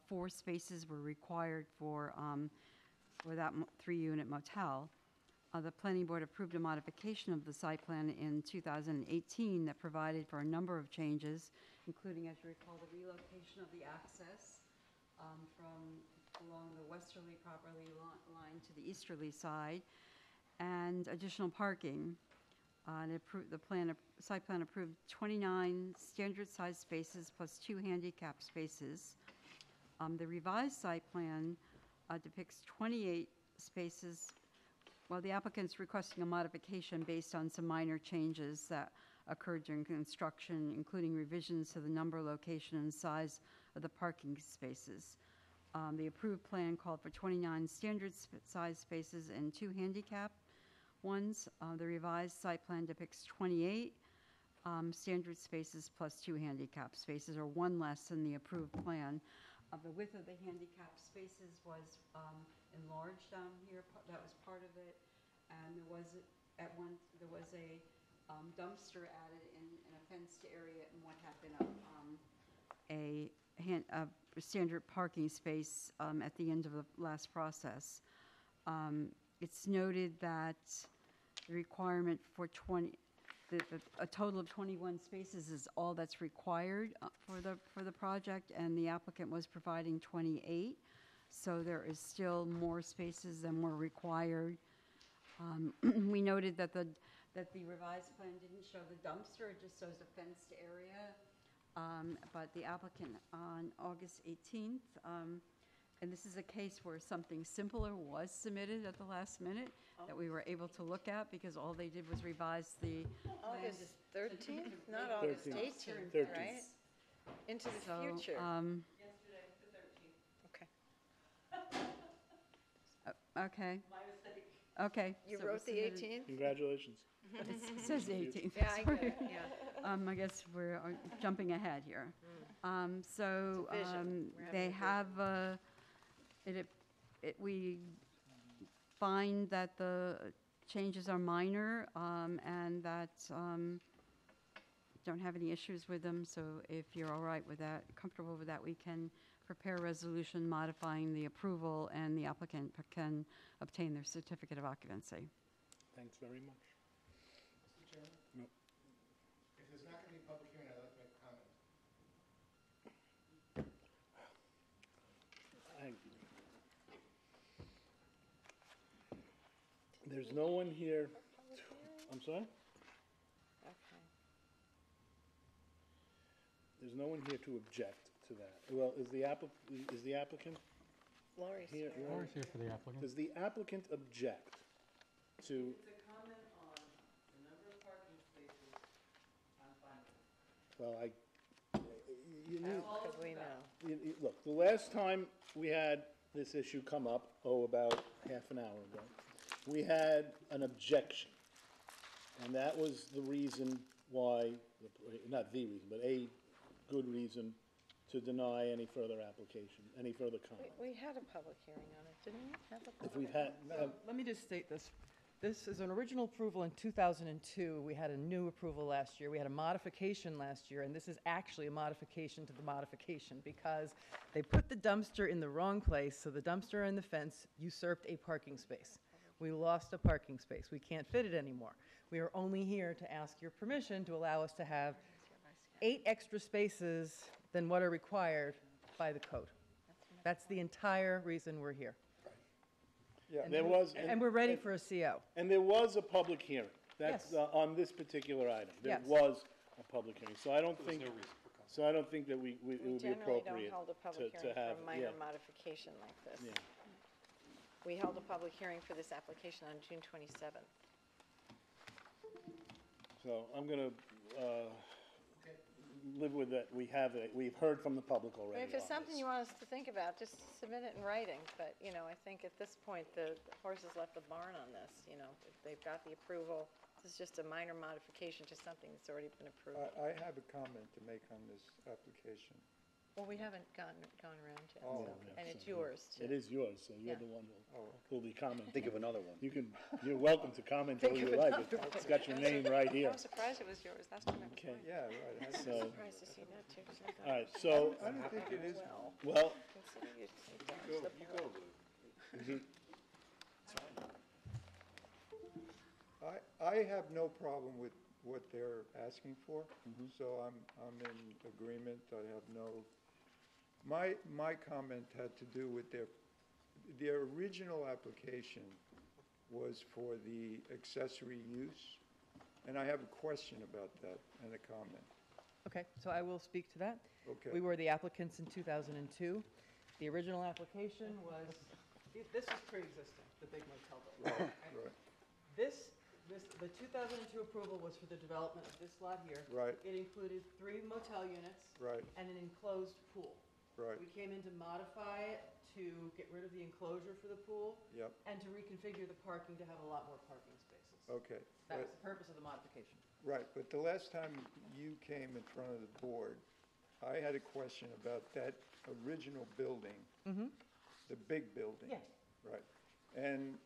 4 spaces were required for that 3-unit motel. The planning board approved a modification of the site plan in 2018 that provided for a number of changes, including, as you recall, the relocation of the access from along the westerly property line to the easterly side, and additional parking. Site plan approved 29 standard size spaces plus 2 handicap spaces. The revised site plan depicts 28 spaces. Well, the applicant's requesting a modification based on some minor changes that occurred during construction, including revisions to the number, location, and size of the parking spaces. The approved plan called for 29 standard size spaces and 2 handicap ones. The revised site plan depicts 28 standard spaces plus 2 handicap spaces, or 1 less than the approved plan. The width of the handicap spaces was enlarged down here. That was part of it. And there was a dumpster added in a fenced area in what had been a standard parking space at the end of the last process. It's noted that the requirement for a total of 21 spaces is all that's required for the project, and the applicant was providing 28. So there is still more spaces than were required. We noted that the revised plan didn't show the dumpster; it just shows a fenced area. But the applicant on August 18th, and this is a case where something simpler was submitted at the last minute that we were able to look at, because all they did was revise the August 13th, not August 18th, 13th. right? Into the future. Yesterday, the 13th. Okay. Okay. My mistake. Okay. You so it was wrote the submitted- 18th? Congratulations. It says the 18th. Yeah, I get it, Sorry. yeah. I guess we're jumping ahead here. So It's a vision. We're having they a have, we find that the changes are minor and that don't have any issues with them. So if you're all right with that, comfortable with that, we can prepare a resolution modifying the approval, and the applicant can obtain their certificate of occupancy. Thanks very much. Mr. Chairman? No. If there's not going to be a public hearing, I'd like to make a comment. There's no one here. I'm sorry? Okay. There's no one here to object to that. Well, is the applicant Lori's here? here. Laura's here for the applicant. Does the applicant object to, It's a comment on the number of parking spaces. I'm fine with it. well, How could we know? look, the last time we had this issue come up, about half an hour ago, we had an objection. And that was the reason why, not the reason, but a good reason to deny any further application, any further comment. We had a public hearing on it, didn't we? Have a If public we've had, Let me just state this. This is an original approval in 2002. We had a new approval last year. We had a modification last year, and this is actually a modification to the modification because they put the dumpster in the wrong place, so the dumpster and the fence usurped a parking space. We lost a parking space. We can't fit it anymore. We are only here to ask your permission to allow us to have 8 extra spaces than what are required by the code. That's the entire reason we're here. Yeah, there was. And we're ready for a CO. And there was a public hearing. That's Yes. On this particular item. There Yes. was a public hearing. So I don't There was think, no reason for comment. so I don't think that it We would be generally appropriate don't hold a public to hearing have, for a minor modification like this. Yeah. We held a public hearing for this application on June 27th. So I'm going to live with that. We've heard from the public I mean, already if there's on something this. you want us to think about, just submit it in writing. But, I think at this point, the horse has left the barn on this. They've got the approval. This is just a minor modification to something that's already been approved. I have a comment to make on this application. Well, we haven't gone around yet, Oh, so, yeah, and it's so yours, too. It is yours, so you're Yeah. the one who'll be commenting. Think of another one. You're welcome to comment all you like. It's got your name right here. I was surprised it was yours. That's what I was Okay. wondering. Yeah, right. I was So- surprised to see that, too. 'Cause I thought- All right, so, I don't think it is. well, Consider you dodged the bullet. I have no problem with what they're asking for, so I'm in agreement. I have no, my comment had to do with their original application was for the accessory use, and I have a question about that and a comment. Okay, so I will speak to that. Okay. We were the applicants in 2002. The original application was, this is pre-existing, the big motel building. Right. The 2002 approval was for the development of this lot here. Right. It included 3 motel units. Right. And an enclosed pool. Right. We came in to modify it to get rid of the enclosure for the pool. Yep. And to reconfigure the parking to have a lot more parking spaces. Okay. That was but- the purpose of the modification. Right, but the last time you came in front of the board, I had a question about that original building, the big building. Yeah. Right. And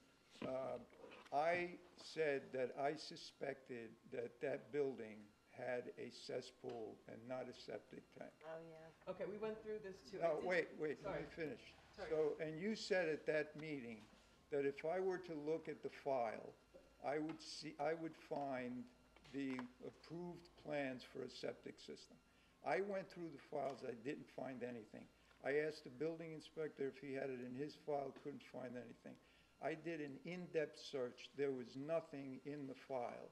I said that I suspected that that building had a cesspool and not a septic tank. Oh, yeah. Okay, we went through this too. No, wait, let Sorry. me finish. Sorry. So, and you said at that meeting that if I were to look at the file, I would find the approved plans for a septic system. I went through the files, I didn't find anything. I asked the building inspector if he had it in his file, couldn't find anything. I did an in-depth search, there was nothing in the file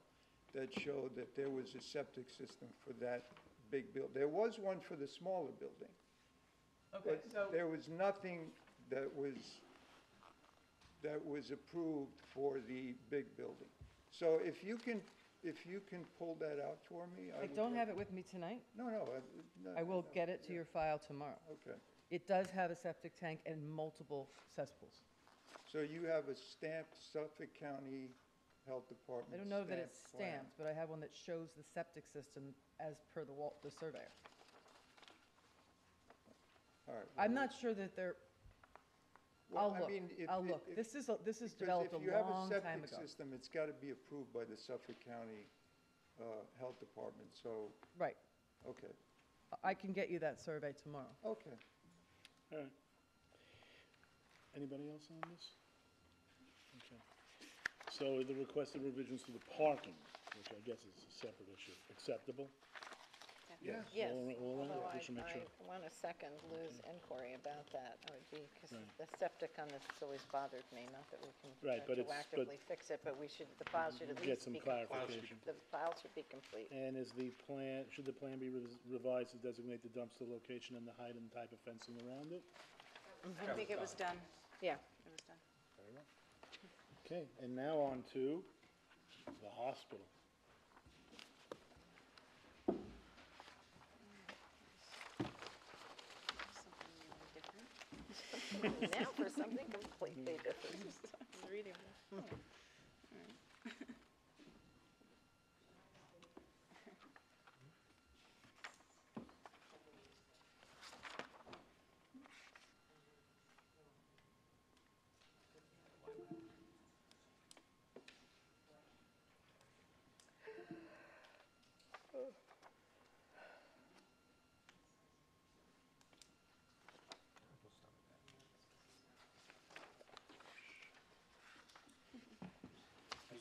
that showed that there was a septic system for that big building. There was one for the smaller building. Okay, But so. there was nothing that was approved for the big building. So if you can pull that out for me, I would don't like- have it with me tonight. No. I will get it to your file tomorrow. Okay. It does have a septic tank and multiple cesspools. So you have a stamped Suffolk County Health Department I don't know that it's plan. stamped, but I have one that shows the septic system as per the surveyor. All right. I'm not sure that they're, Well, I'll I look, mean, if- I'll if- look. if- This is because developed a if you have long time septic ago. system, it's got to be approved by the Suffolk County Health Department, so, Right. okay. I can get you that survey tomorrow. Okay. all right. Anybody else on this? Okay. So the requested revisions to the parking, which I guess is a separate issue, acceptable? Yes. All right, Although just to make sure. I want to second Lou's inquiry about that, would be, because Right. the septic on this has always bothered me, not that we can Right, but it's- proactively fix it, but we should, the file should at Get least some be complete. clarification. The file should be complete. And is the plan, should the plan be revised to designate the dumpster location and the height and type of fencing around it? I think it was done. Yeah. It was done. Very well. Okay, and now on to the hospital. Now for something completely different. Reading.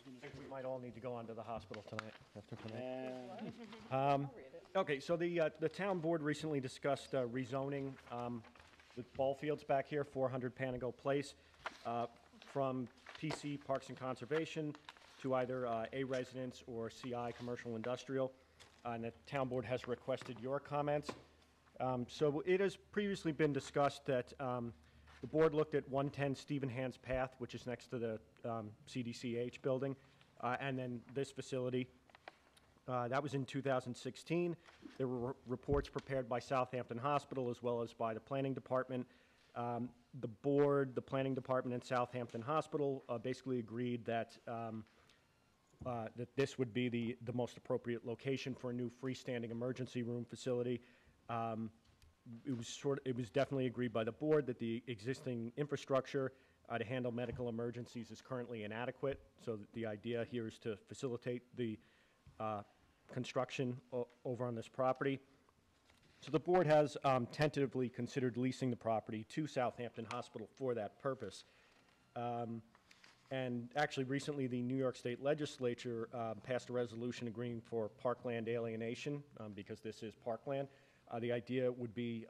I think we might all need to go on to the hospital tonight, after tonight. And Okay, so the town board recently discussed rezoning the ball fields back here, 400 Panago Place, from PC Parks and Conservation to either A residence or CI Commercial Industrial. And the town board has requested your comments. So it has previously been discussed that the board looked at 110 Stephen Hand's Path, which is next to the CDCH building, and then this facility. That was in 2016. There were reports prepared by Southampton Hospital as well as by the planning department. The board, the planning department, and Southampton Hospital basically agreed that that this would be the most appropriate location for a new freestanding emergency room facility. It was definitely agreed by the board that the existing infrastructure to handle medical emergencies is currently inadequate. So that the idea here is to facilitate the construction over on this property. So the board has tentatively considered leasing the property to Southampton Hospital for that purpose. And actually, recently, the New York State Legislature passed a resolution agreeing for parkland alienation, because this is parkland. The idea would be,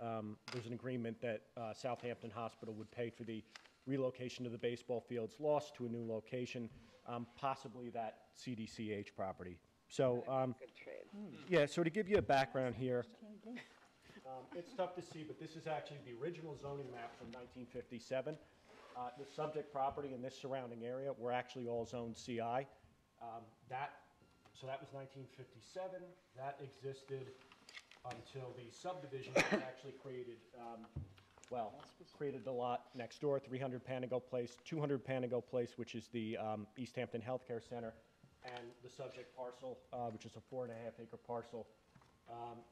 there's an agreement that Southampton Hospital would pay for the relocation of the baseball fields lost to a new location, possibly that CDCH property. So, Good trade. yeah, so to give you a background here, it's tough to see, but this is actually the original zoning map from 1957. The subject property in this surrounding area were actually all zoned CI. So that was 1957. That existed until the subdivision was actually created, created the lot next door, 300 Panago Place, 200 Panago Place, which is the East Hampton Healthcare Center, and the subject parcel, which is a 4.5 acre parcel.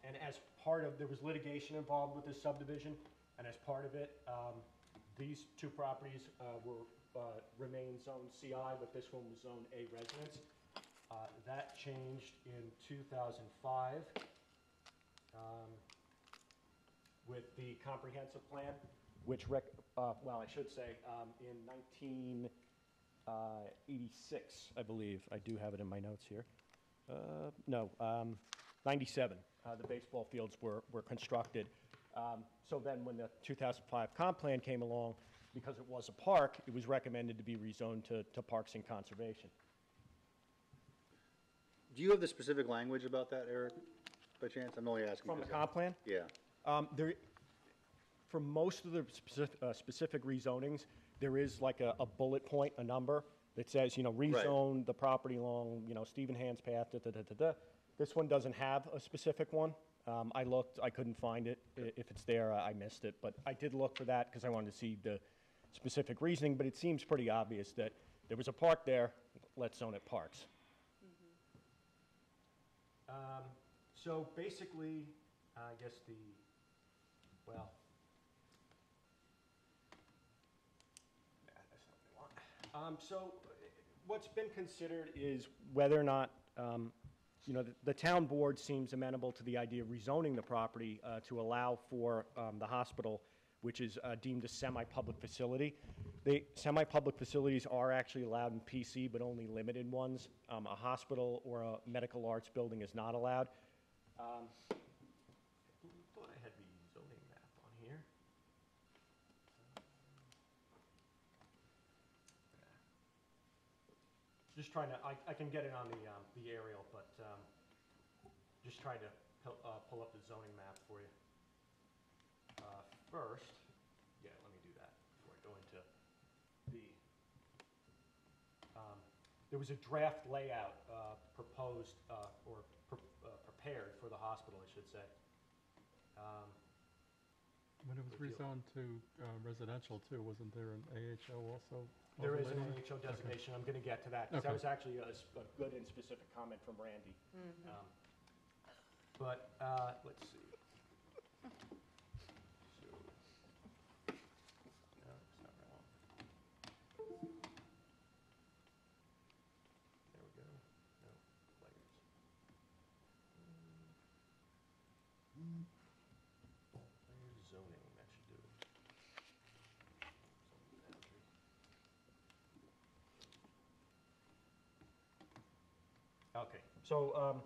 And as part of, there was litigation involved with this subdivision, and as part of it, these two properties remain zoned CI, but this one was zoned A residence. That changed in 2005 with the comprehensive plan, which, I should say, in 1986, I believe. I do have it in my notes here. 97, the baseball fields were constructed. So then when the 2005 comp plan came along, because it was a park, it was recommended to be rezoned to Parks and Conservation. Do you have the specific language about that, Eric, by chance? I'm only asking. From the comp plan? Yeah. For most of the specific rezonings, there is like a bullet point, a number that says, rezone the property along, Stephen Hand's Path, da-da-da-da-da. This one doesn't have a specific one. I looked, I couldn't find it. If it's there, I missed it. But I did look for that because I wanted to see the specific reasoning, but it seems pretty obvious that there was a park there, let's zone it parks. So basically, I guess so what's been considered is whether or not, the town board seems amenable to the idea of rezoning the property to allow for the hospital, which is deemed a semi-public facility. Semi-public facilities are actually allowed in PC, but only limited ones. A hospital or a medical arts building is not allowed. I thought I had the zoning map on here. Just trying to, I can get it on the aerial, but just trying to pull up the zoning map for you. First, yeah, let me do that before I go into the, there was a draft layout proposed or prepared for the hospital, I should say. When it was rezoned to residential too, wasn't there an AHO also? There is an overlaid on it? AHO Okay. designation. I'm going to get to that, because that Okay. was actually a good and specific comment from Randy. But let's see. So, no, it's not that one. There we go. No, layers. Layers zoning, that should do it. Zoning boundary. Okay, so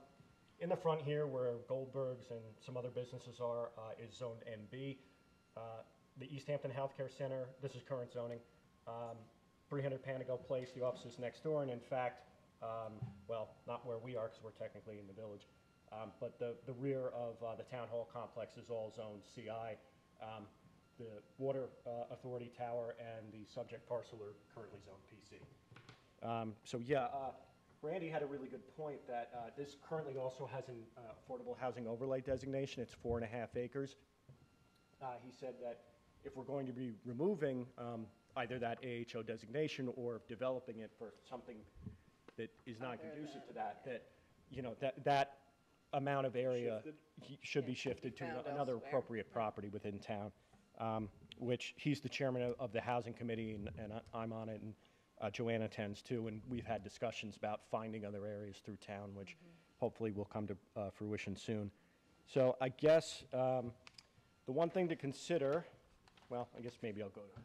in the front here, where Goldberg's and some other businesses are, is zoned NB. The East Hampton Healthcare Center, this is current zoning. 300 Panago Place, the office is next door, and in fact, well, not where we are, because we're technically in the village, but the rear of the town hall complex is all zoned CI. The Water Authority Tower and the subject parcel are currently zoned PC. So yeah, Randy had a really good point that this currently also has an affordable housing overlay designation. It's 4.5 acres. He said that if we're going to be removing either that AHO designation or developing it for something that is not conducive to that, you know, that amount of area should be shifted to another appropriate property within town, which he's the chairman of the housing committee, and I'm on it, and Joanna attends too, and we've had discussions about finding other areas through town, which hopefully will come to fruition soon. So I guess the one thing to consider, well, I guess maybe I'll go to the,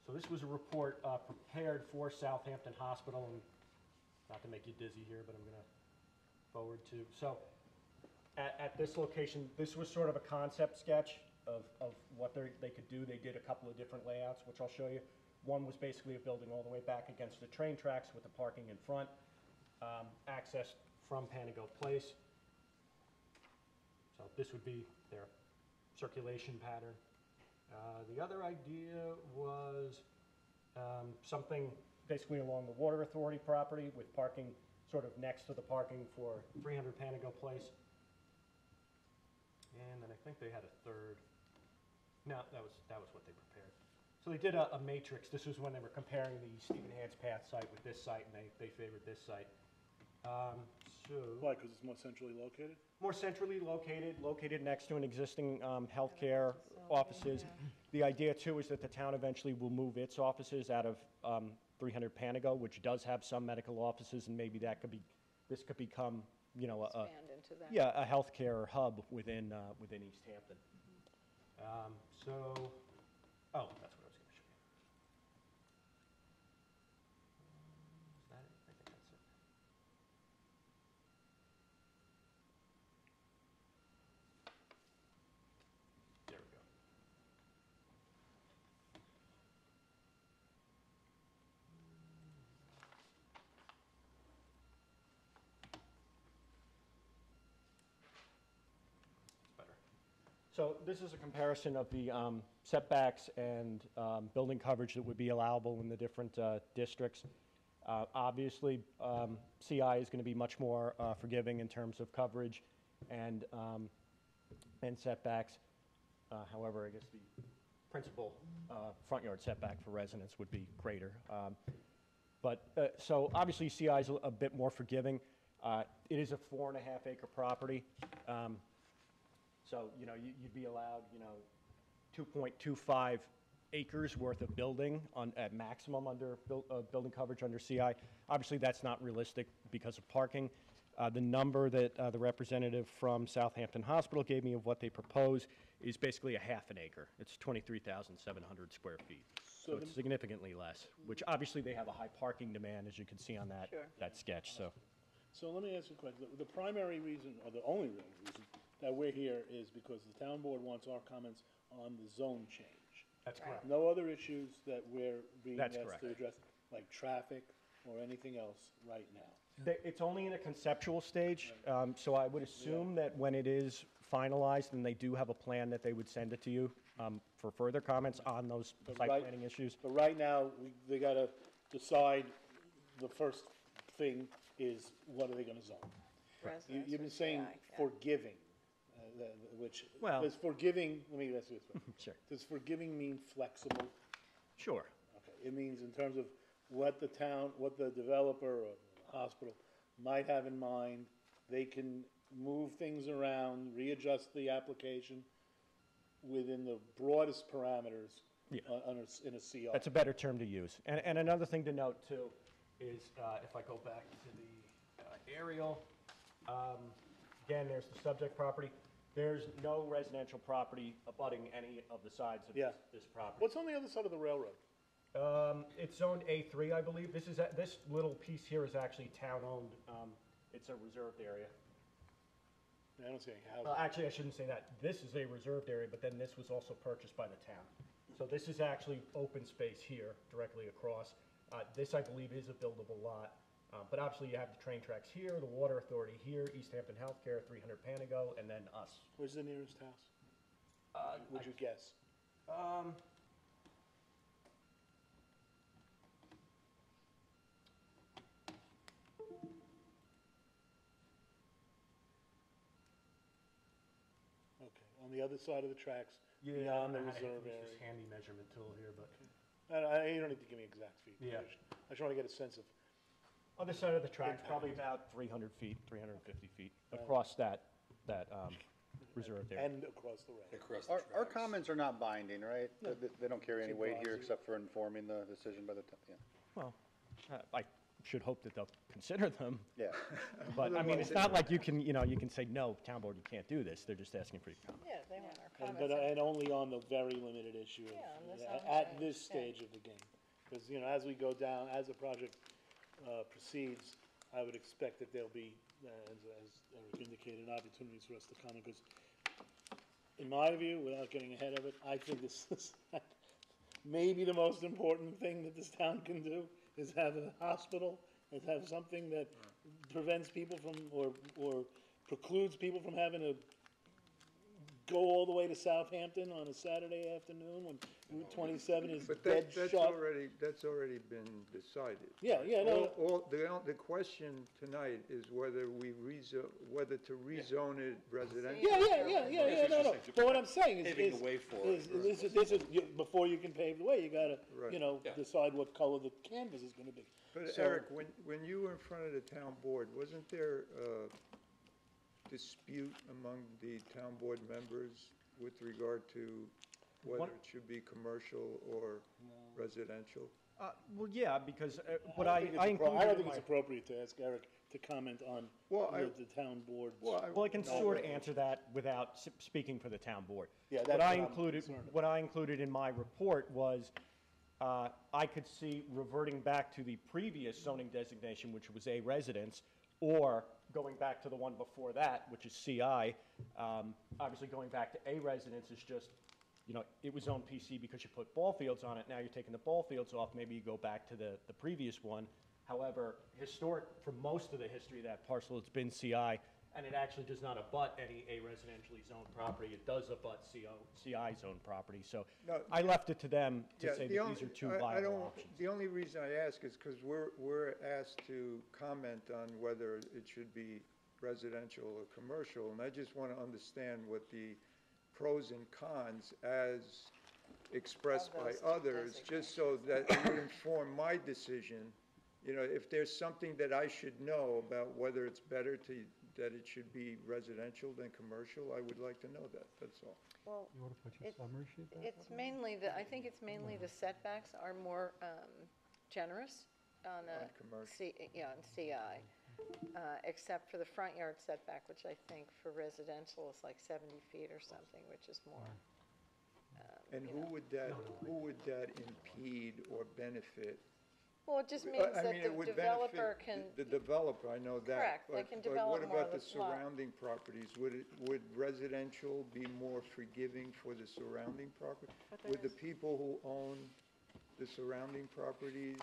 so this was a report prepared for Southampton Hospital, and not to make you dizzy here, but I'm going to forward to. So at this location, this was sort of a concept sketch of what they could do. They did a couple of different layouts, which I'll show you. One was basically a building all the way back against the train tracks with the parking in front, accessed from Panago Place. So this would be their circulation pattern. The other idea was something basically along the Water Authority property with parking sort of next to the parking for 300 Panago Place. And then I think they had a third. No, that was what they prepared. So they did a matrix. This was when they were comparing the Stephen Hans Path site with this site, and they favored this site. Why, because it's more centrally located? More centrally located next to an existing healthcare offices. The idea too is that the town eventually will move its offices out of 300 Panago, which does have some medical offices, and maybe that could be, this could become, you know, a healthcare hub within East Hampton. So, oh, that's what I was going to show you. Is that it? I think that's it. There we go. Better. So this is a comparison of the setbacks and building coverage that would be allowable in the different districts. Obviously, CI is going to be much more forgiving in terms of coverage and setbacks. However, I guess the principal front yard setback for residents would be greater. So obviously CI is a bit more forgiving. It is a 4.5 acre property. So, you know, you'd be allowed, you know, 2.25 acres worth of building at maximum under building coverage under CI. Obviously, that's not realistic because of parking. The number that the representative from Southampton Hospital gave me of what they propose is basically a half an acre. It's 23,700 square feet. So So it's the- significantly less, which obviously they have a high parking demand, as you can see on that, Sure. that sketch, so. So let me ask you a question. The primary reason, or the only real reason that we're here is because the town board wants our comments on the zone change. That's correct. No other issues that we're being That's asked correct. to address, like traffic or anything else right now. It's only in a conceptual stage, so I would assume that when it is finalized, and they do have a plan, that they would send it to you for further comments on those But site right- planning issues. But right now, they gotta decide, the first thing is, what are they gonna zone? You've been saying forgiving, which, Well- does forgiving, let me ask you this way. Sure. Does forgiving mean flexible? Sure. Okay, it means in terms of what the town, what the developer or the hospital might have in mind, they can move things around, readjust the application within the broadest parameters in a CR. That's a better term to use. And another thing to note, too, is if I go back to the aerial, again, there's the subject property. There's no residential property abutting any of the sides of Yeah. this property. What's on the other side of the railroad? It's zoned A3, I believe. This little piece here is actually town-owned. It's a reserved area. I don't see any houses. Actually, I shouldn't say that. This is a reserved area, but then this was also purchased by the town. So this is actually open space here, directly across. This, I believe, is a buildable lot. But obviously, you have the train tracks here, the water authority here, East Hampton Healthcare, 300 Panago, and then us. Where's the nearest house? Would you guess? Okay, on the other side of the tracks, beyond the reserve area. handy measurement tool here, but. You don't need to give me exact feet. Yeah. I just want to get a sense of. Other side of the tracks, probably about 300 feet, 350 feet across that reserved area. And across the rail. Across the Our tracks. comments are not binding, right? They don't carry any It's weight here advisory. except for informing the decision by the, yeah. Well, I should hope that they'll consider them. Yeah. But, I mean, it's not like you can say, no, town board, you can't do this. They're just asking for your comment. Yeah, they want our And, comments. and only on the very limited issue of, Yeah, on this at one, this yeah. stage of the game. Because, as we go down, as the project proceeds, I would expect that there'll be, as Eric indicated, opportunities for us to comment. Because in my view, without getting ahead of it, I think this is maybe the most important thing that this town can do, is have a hospital, is have something that prevents people from, or precludes people from having to go all the way to Southampton on a Saturday afternoon when Route 27 is But dead that's shut. that's already been decided. Yeah, no. The question tonight is whether whether to rezone it residential. Yeah, no. But what I'm saying is, Paving the way for it. this is, before you can pave the way, you gotta, Right. decide what color the canvas is gonna be. But So- Eric, when you were in front of the town board, wasn't there a dispute among the town board members with regard to whether One- it should be commercial or residential? Well, yeah, because what I I don't think included in it's my. appropriate to ask Eric to comment on the town board's. Well, I can sort of answer that without speaking for the town board. Yeah, What that's I what I'm included, concerned about. what I included in my report was, I could see reverting back to the previous zoning designation, which was A residence, or going back to the one before that, which is CI. Obviously, going back to A residence is just, it was zoned PC because you put ball fields on it. Now you're taking the ball fields off, maybe you go back to the previous one. However, for most of the history of that parcel, it's been CI, and it actually does not abut any A residentially zoned property. It does abut CI zoned property. So No, I left it to them to Yeah, say the that only- these are two I viable don't- options. The only reason I ask is because we're asked to comment on whether it should be residential or commercial, and I just want to understand what the pros and cons as expressed by others, just so that it would inform my decision. If there's something that I should know about whether it's better that it should be residential than commercial, I would like to know that, that's all. Well, You want to put your summary sheet back? it's mainly I think it's mainly the setbacks are more generous on On commercial. on CI. except for the front yard setback, which I think for residential is like 70 feet or something, which is more. And you who know. would that impede or benefit? Well, it just means I that mean, it the would developer benefit can. The developer, I know that. Correct, they can But develop what more about of the the lot. surrounding properties? Would residential be more forgiving for the surrounding property? Would the people who own the surrounding properties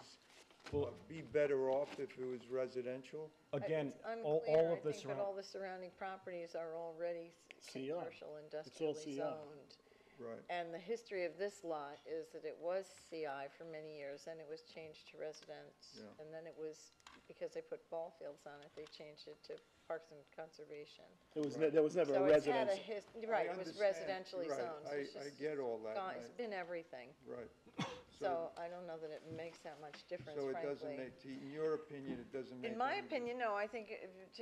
be better off if it was residential? Again, It's all unclear. of the I think that all the surrounding properties are already CI. commercial, all industrially CI. zoned. Right. And the history of this lot is that it was CI for many years, then it was changed to residence. Yeah. And then it was, because they put ball fields on it, they changed it to Parks and Conservation. There was never So a it's had a residence. right, I it was understand. residentially Right. zoned. So it's I just get all that. It's been everything. Right. So I don't know that it makes that much difference, So it frankly. doesn't make, in your opinion, it doesn't make. In my any- opinion, no, I think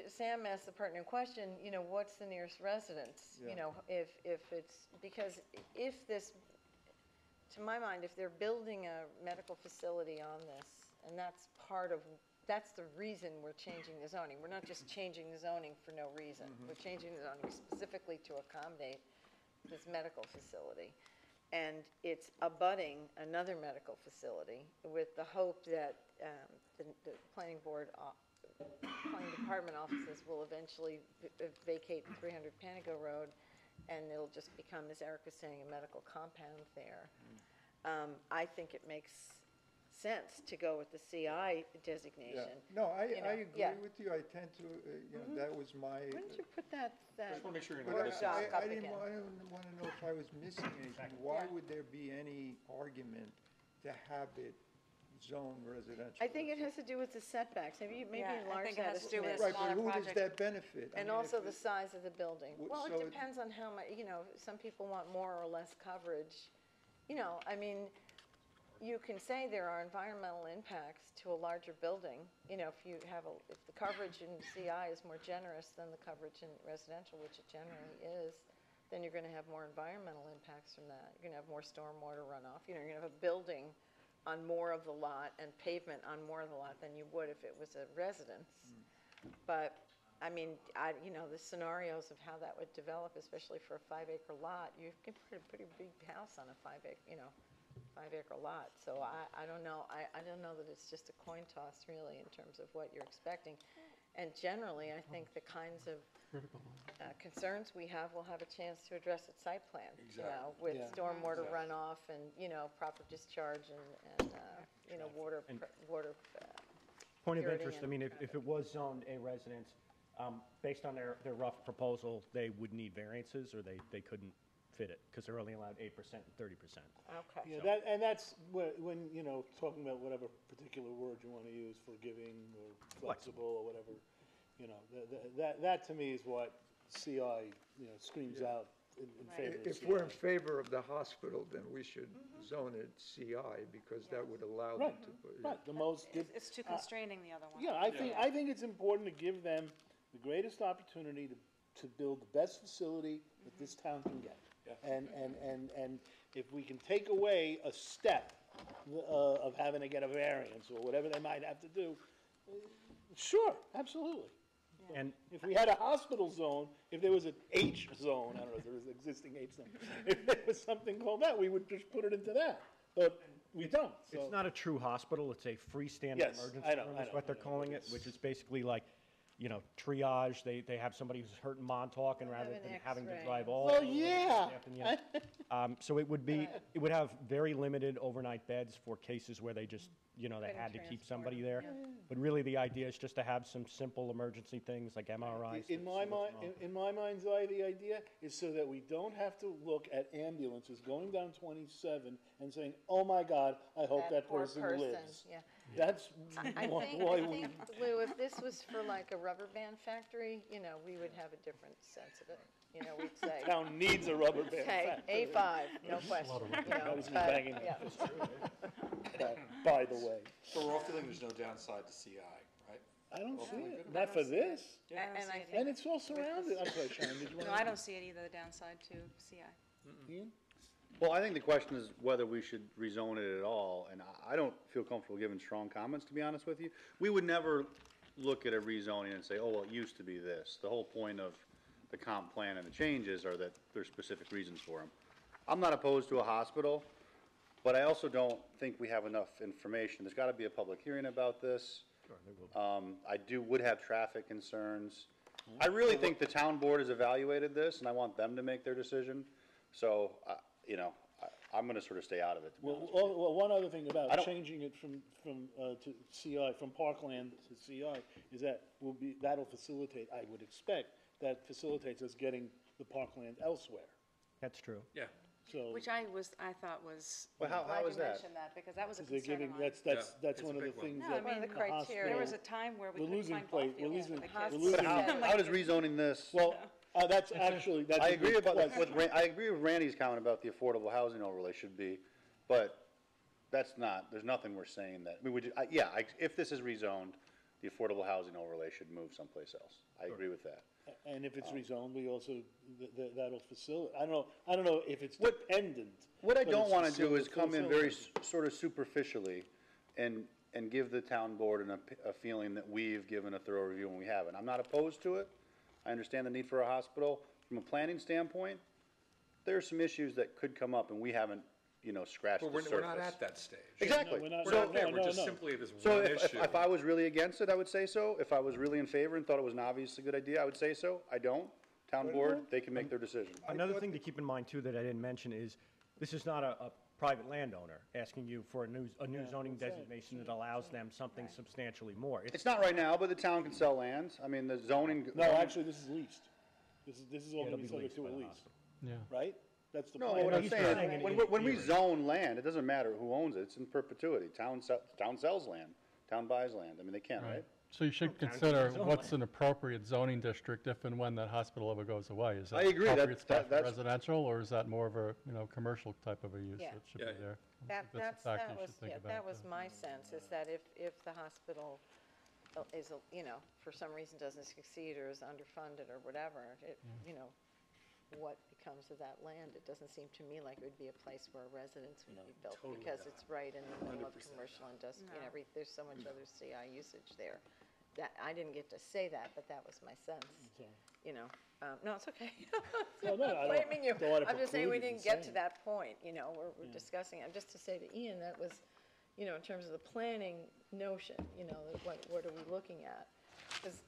Sam asked the pertinent question, you know, what's the nearest residence? Yeah. You know, if it's, because if this, to my mind, if they're building a medical facility on this, and that's the reason we're changing the zoning. We're not just changing the zoning for no reason. We're changing the zoning specifically to accommodate this medical facility. And it's abutting another medical facility with the hope that the planning department offices will eventually vacate 300 Panago Road, and it'll just become, as Eric was saying, a medical compound there. I think it makes sense to go with the CI Yeah. designation. No, I You know, agree yeah. with you. I tend to, that was my. Why did you put that? Just wanna make sure you're But not Word missing doc something. up I didn't again. want to know if I was missing anything. Why Yeah. would there be any argument to have it zone residential? I think it has to do with the setbacks. Maybe Yeah, I enlarge think it that has a to do with smidge. Right, smaller but who does project. that benefit? I And mean, also if the size of the building. Well, Well, so it it- depends on how much, you know, some people want more or less coverage. You know, I mean, you can say there are environmental impacts to a larger building. You know, if the coverage in CI is more generous than the coverage in residential, which it generally is, then you're gonna have more environmental impacts from that. You're gonna have more stormwater runoff. You know, you're gonna have a building on more of the lot and pavement on more of the lot than you would if it was a residence. But, I mean, the scenarios of how that would develop, especially for a 5-acre lot, you can put a pretty big house on a 5-acre lot. So I don't know, I don't know that it's just a coin toss really in terms of what you're expecting. And generally, I think the kinds of concerns we have will have a chance to address at site plan. You know, with Yeah. stormwater runoff and, you know, proper discharge and you know, water. Point of purity interest, I and mean, if it was zoned a residence, based on their rough proposal, they would need variances, or they couldn't fit it, because they're only allowed 8% and 30%. Okay. Yeah, that's when, you know, talking about whatever particular word you want to use, forgiving or flexible or whatever, you know, that to me is what CI, you know, screams out in favor of If CI. we're in favor of the hospital, then we should zone it CI, because that would allow them to put. Right, the most. It's too constraining, the other one. Yeah, I think it's important to give them the greatest opportunity to build the best facility that this town can get. And if we can take away a step of having to get a variance or whatever they might have to do, sure, absolutely. And If we had a hospital zone, if there was an H zone, I don't know if there was an existing H zone, if there was something called that, we would just put it into that, but we don't, so. It's not a true hospital, it's a freestanding Yes, emergency I know, room, I is know, what they're calling it, which is basically like, you know, triage. They have somebody who's hurt in Montauk, and rather Have an than having to X-ray. drive all. Well, over yeah. Hampton, you know. So it would have very limited overnight beds for cases where they just, you know, they Couldn't had to keep transport somebody them, there. yeah. But really, the idea is just to have some simple emergency things like MRIs. In my mind, in my mind's eye, the idea is so that we don't have to look at ambulances going down 27 and saying, "Oh my God, I hope that poor person lives." Yeah. That's I why think, we. Lou, if this was for like a rubber band factory, you know, we would have a different sense of it. You know, we'd say. Town needs a rubber band Hey, factory. A5, no question. You know, That was me but, banging yeah. By the way, So we're all feeling there's no downside to CI, right? I don't Well, see we're it. good. Not for this. I don't And see I it think- And it's all surrounded. I'm sorry, Sharon, did you want No, to? I don't see it either, the downside to CI. Ian? Well, I think the question is whether we should rezone it at all, and I don't feel comfortable giving strong comments, to be honest with you. We would never look at a rezoning and say, oh, well, it used to be this. The whole point of the comp plan and the changes are that there's specific reasons for them. I'm not opposed to a hospital, but I also don't think we have enough information. There's gotta be a public hearing about this. Would have traffic concerns. I really think the town board has evaluated this, and I want them to make their decision. So, you know, I'm gonna sort of stay out of it, to be honest with you. Well, one other thing I about don't- changing it from to CI, from Parkland to CI, is that that'll facilitate, I would expect, that facilitates us getting the Parkland elsewhere. That's true. Yeah. So, Which I thought was, Well, how glad is you that? mentioned that, because that was a because they're concern of giving, mine. that's Yeah, one of it's the a big one. things No, that I mean, the the hospital. criteria. There was a time where we we're couldn't losing find play- ball we're fields losing- for the we're kids. losing- But how does rezoning this? Well, that's actually, that's. I a agree good about, question. I agree with Randy's comment about the affordable housing overlay should be, but that's not, there's nothing we're saying that, if this is rezoned, the affordable housing overlay should move someplace else. I agree with that. And if it's rezoned, we also, that'll facilitate, I don't know if it's dependent. What I but don't it's wanna do is come in very facilitated. sort of superficially and give the town board a feeling that we've given a thorough review when we haven't. I'm not opposed to it. I understand the need for a hospital. From a planning standpoint, there are some issues that could come up and we haven't, scratched But the surface. we're not at that stage. Exactly. No, we're not- We're no, not there, no, we're just no. simply this So one if issue. I was really against it, I would say so. If I was really in favor and thought it was an obviously good idea, I would say so. I don't. Town board, they can make their decision. Another thing to keep in mind too that I didn't mention is, this is not a private landowner asking you for a new zoning designation that allows them something substantially more. It's not right now, but the town can sell land. I mean, the zoning. No, actually, this is leased. This is all It'll gonna be be subject to a leased by the lease, hospital. Yeah. right? That's the No, plan. what I'm he's saying saying is, in when we theory. zone land, it doesn't matter who owns it. It's in perpetuity. Town sells land. Town buys land. I mean, they can, right? So you should town consider can zone what's land. an appropriate zoning district if and when that hospital ever goes away. Is that I agree, that- appropriate stuff for that's- residential, or is that more of a, commercial type of a use Yeah. that should Yeah. be there? That a factor you should think about, that was too. my sense, is that if the hospital is, for some reason doesn't succeed or is underfunded or whatever, what becomes of that land? It doesn't seem to me like it would be a place where a residence would be built, totally because not. it's right in the middle of 100% commercial industrial, No. there's so much other CI usage there. That, I didn't get to say that, but that was my sense, no, it's okay. No, no, I don't- Blaming you. don't wanna I'm just saying we preclude you didn't from get to saying. that point, we're discussing, just to say to Ian, that was, in terms of the planning notion, what are we looking at? Because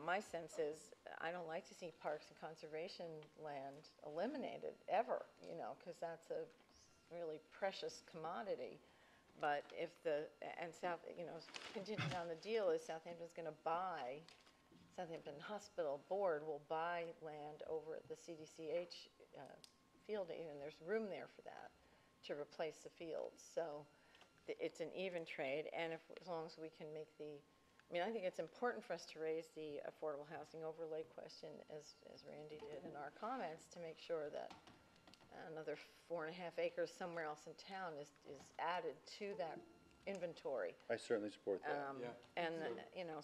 my sense is, I don't like to see parks and conservation land eliminated, ever, because that's a really precious commodity. But if contingent on the deal is Southampton Hospital Board will buy land over at the CDCH field, and there's room there for that, to replace the fields. So it's an even trade, and as long as we can make I think it's important for us to raise the affordable housing overlay question, as Randy did in our comments, to make sure that another 4.5 acres somewhere else in town is added to that inventory. I certainly support that. Yeah. And,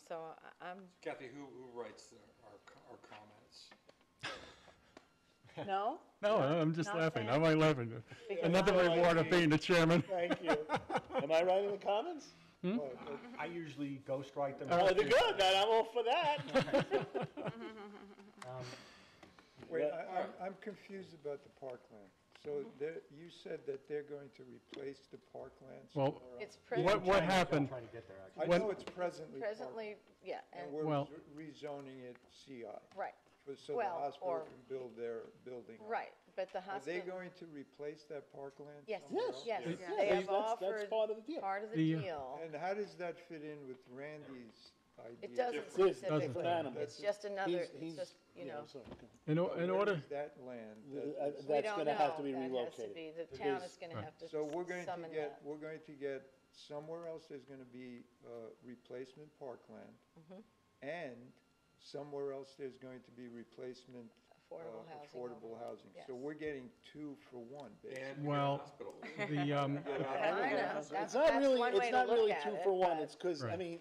so I'm, Kathy, who writes our comments? no? No, I'm just Not laughing. saying- I'm only laughing. Because Another I reward of like being the chairman. Thank you. Am I writing the comments? I usually ghostwrite them. Oh, they're good, then I'm all for that. Wait, Yeah. I'm confused about the parkland. So you said that they're going to replace the parkland? Well, It's what presently, happened? Trying to get there, I when- know it's presently presently, yeah, and and, we're Well- rezoning it CI, right, so the Well, hospital or- can build their building. on it. right, but the Are they hospital, going to replace that parkland? yes, somewhere else? yes, Yeah. they have That's offered part of the deal. part of the The, deal. And how does that fit in with Randy's idea? It doesn't This is specifically, different animal. it's just another, He's- it's just, yeah, sorry, okay. In What order, is that land? We that- that's don't gonna have to know. be That has to relocated. be, the It town is- is gonna Right. have to So we're going summon to get, somewhere else there's gonna be replacement parkland. Mhm. And somewhere else there's going to be replacement affordable housing. affordable overlay. housing. Yes. So we're getting 2 for 1, basically. And Well, hospital. the, I know, It's that's not really, one way it's to not look really at 2 it, for 1, but- it's because, Right. it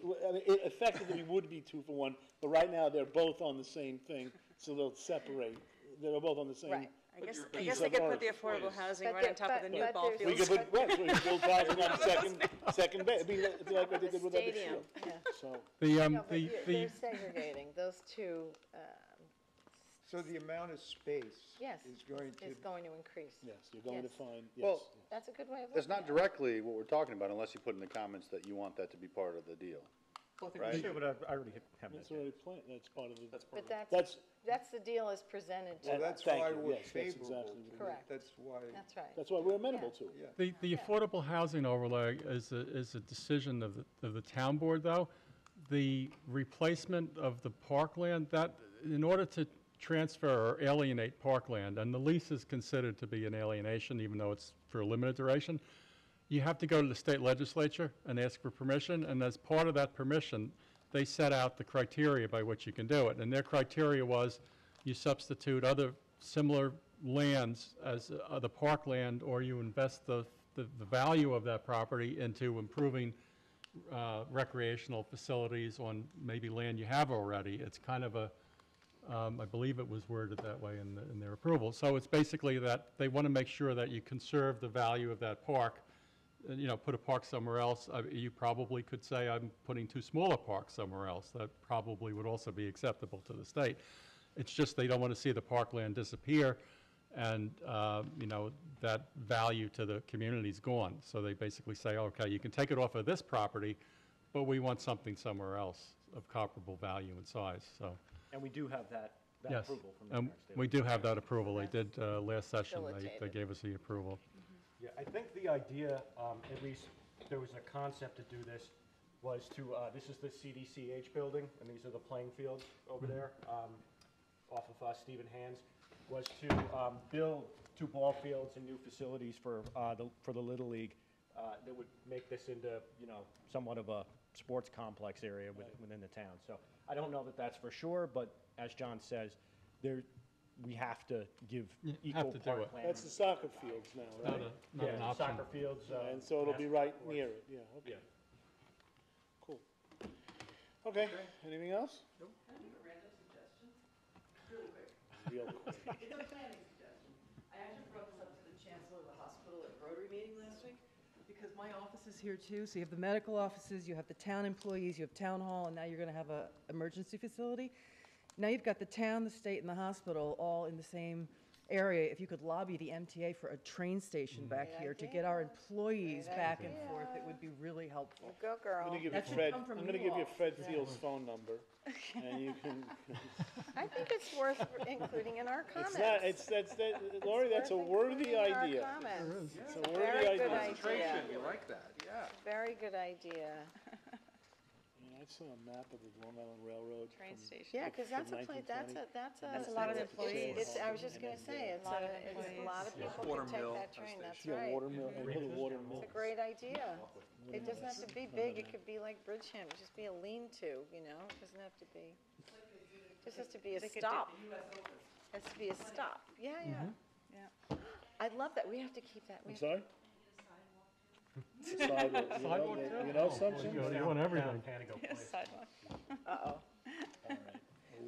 effectively would be 2 for 1, but right now they're both on the same thing, so they'll separate. They're both on the same Right. I guess, your I piece guess they of could art. put the affordable housing But right there- on top of the but- new but ball there's- We fields. could put, right, so we could build housing on second base, it'd be like we did with Epic Stadium, Field. yeah. So, No, but they're segregating, those two, So the amount of space yes, is going to, is going to increase. yes, you're going to Yes. find, Well, yes. That's a good way of It's looking at not it. directly what we're talking about unless you put in the comments that you want that to be part of the deal. Well, I think Right. we should, but I already have That's that. already planned, that's part of the. But That's, that's the deal as presented to well, us. that's Thank why you. we're Yes, that's favorable exactly to it. Correct. That's why, That's right. that's why we're amenable to it. yeah. The affordable housing overlay is a decision of the town board, though. The replacement of the parkland, that, in order to transfer or alienate parkland, and the lease is considered to be an alienation, even though it's for a limited duration, you have to go to the state legislature and ask for permission, and as part of that permission, they set out the criteria by which you can do it. And their criteria was you substitute other similar lands as the parkland, or you invest the value of that property into improving recreational facilities on maybe land you have already. It's kind of a, I believe it was worded that way in their approval. So it's basically that they want to make sure that you conserve the value of that park. You know, put a park somewhere else. You probably could say, I'm putting two smaller parks somewhere else. That probably would also be acceptable to the state. It's just they don't want to see the parkland disappear, and, you know, that value to the community's gone. So they basically say, okay, you can take it off of this property, but we want something somewhere else of comparable value and size, so. And we do have that Yes, approval from the New York State. we do have that approval. They did, last session, they Facilitated. gave us the approval. Yeah, I think the idea, at least there was a concept to do this, was to, this is the CDCH building, and these are the playing fields over there, off of Stephen Hands, was to build two ball fields and new facilities for the Little League that would make this into, you know, somewhat of a sports complex area within the town. So I don't know that that's for sure, but as John says, we have to give You equal have to do part it. land. That's the soccer fields now, right? Not an Yeah, option. soccer fields. And so it'll be right near it, yeah, okay. Cool. Okay, anything else? Can I make a random suggestion? Really quick. Real quick. It's a planning suggestion. I actually brought this up to the chancellor of the hospital at Rotary meeting last week, because my office is here too. So you have the medical offices, you have the town employees, you have town hall, and now you're gonna have a emergency facility. Now you've got the town, the state, and the hospital all in the same area. If you could lobby the MTA for a train station back Great here to idea. get our employees Great back and idea. forth, it would be really helpful. You go, girl. I'm gonna give you That should Fred, come from I'm gonna you give you all. Fred Yeah. Field's phone number, and you can, I think it's worth including in our comments. it's not, it's, Lori, that's a worth worthy including in our idea. comments. It's a worthy Very good idea. idea. You like that, yeah. Very good idea. I saw a map of the Long Island Railroad. Train from- station. Yeah, because that's a from place, 1920. That's a lot of it's- employees. I was just gonna say, it's Lot of a lot of employees. people Water can take mill, that train, that's Yeah, right. watermill, and the water mill. It's a great idea. It doesn't have to be big, it could be like Bridgehampton, just be a lean-to, you know, it doesn't have to be, just has to be a They could do- stop. Has to be a stop, yeah, yeah. I love that, we have to keep that. I'm sorry? Sidewalk, Sidewalk, you know too? something? You want everything. Sidewalk. Uh-oh.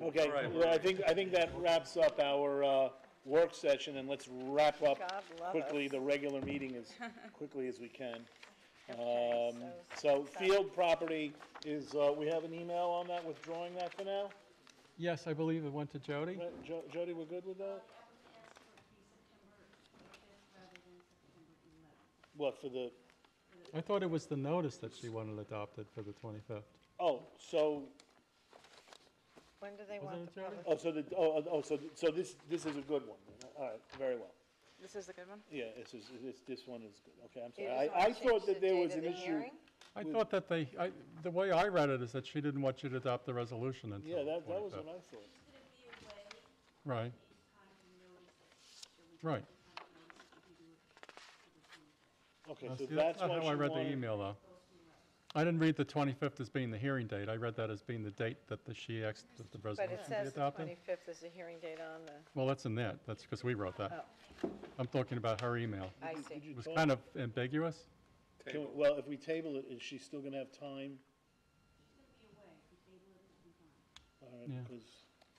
Okay, All right. well, I think that wraps up our work session, and let's wrap up God love quickly us. the regular meeting as quickly as we can. Okay, So field property is, we have an email on that, withdrawing that for now? Yes, I believe it went to Jody. Jody, we're good with that? What, for the, I thought it was the notice that she wanted adopted for the 25th. oh, so, When do they Wasn't want it the Jody? public? so this is a good one, all right, very well. This is the good one? Yeah, this one is good, okay, I'm You sorry. just wanna I thought change that the there date was of an the issue. hearing? I thought that the way I read it is that she didn't want you to adopt the resolution until Yeah, the that was 25th. what I thought. Right. Right. Okay, Now, so see, that's not why how she I read the wanted. email, though. I didn't read the 25th as being the hearing date. I read that as being the date that she asked that the But resolution it be says the adopted. 25th is the hearing date on the, Well, that's in that. That's because we wrote that. I'm talking about her email. I see. It was kind of ambiguous. Well, if we table it, is she still gonna have time? All right, Yeah. because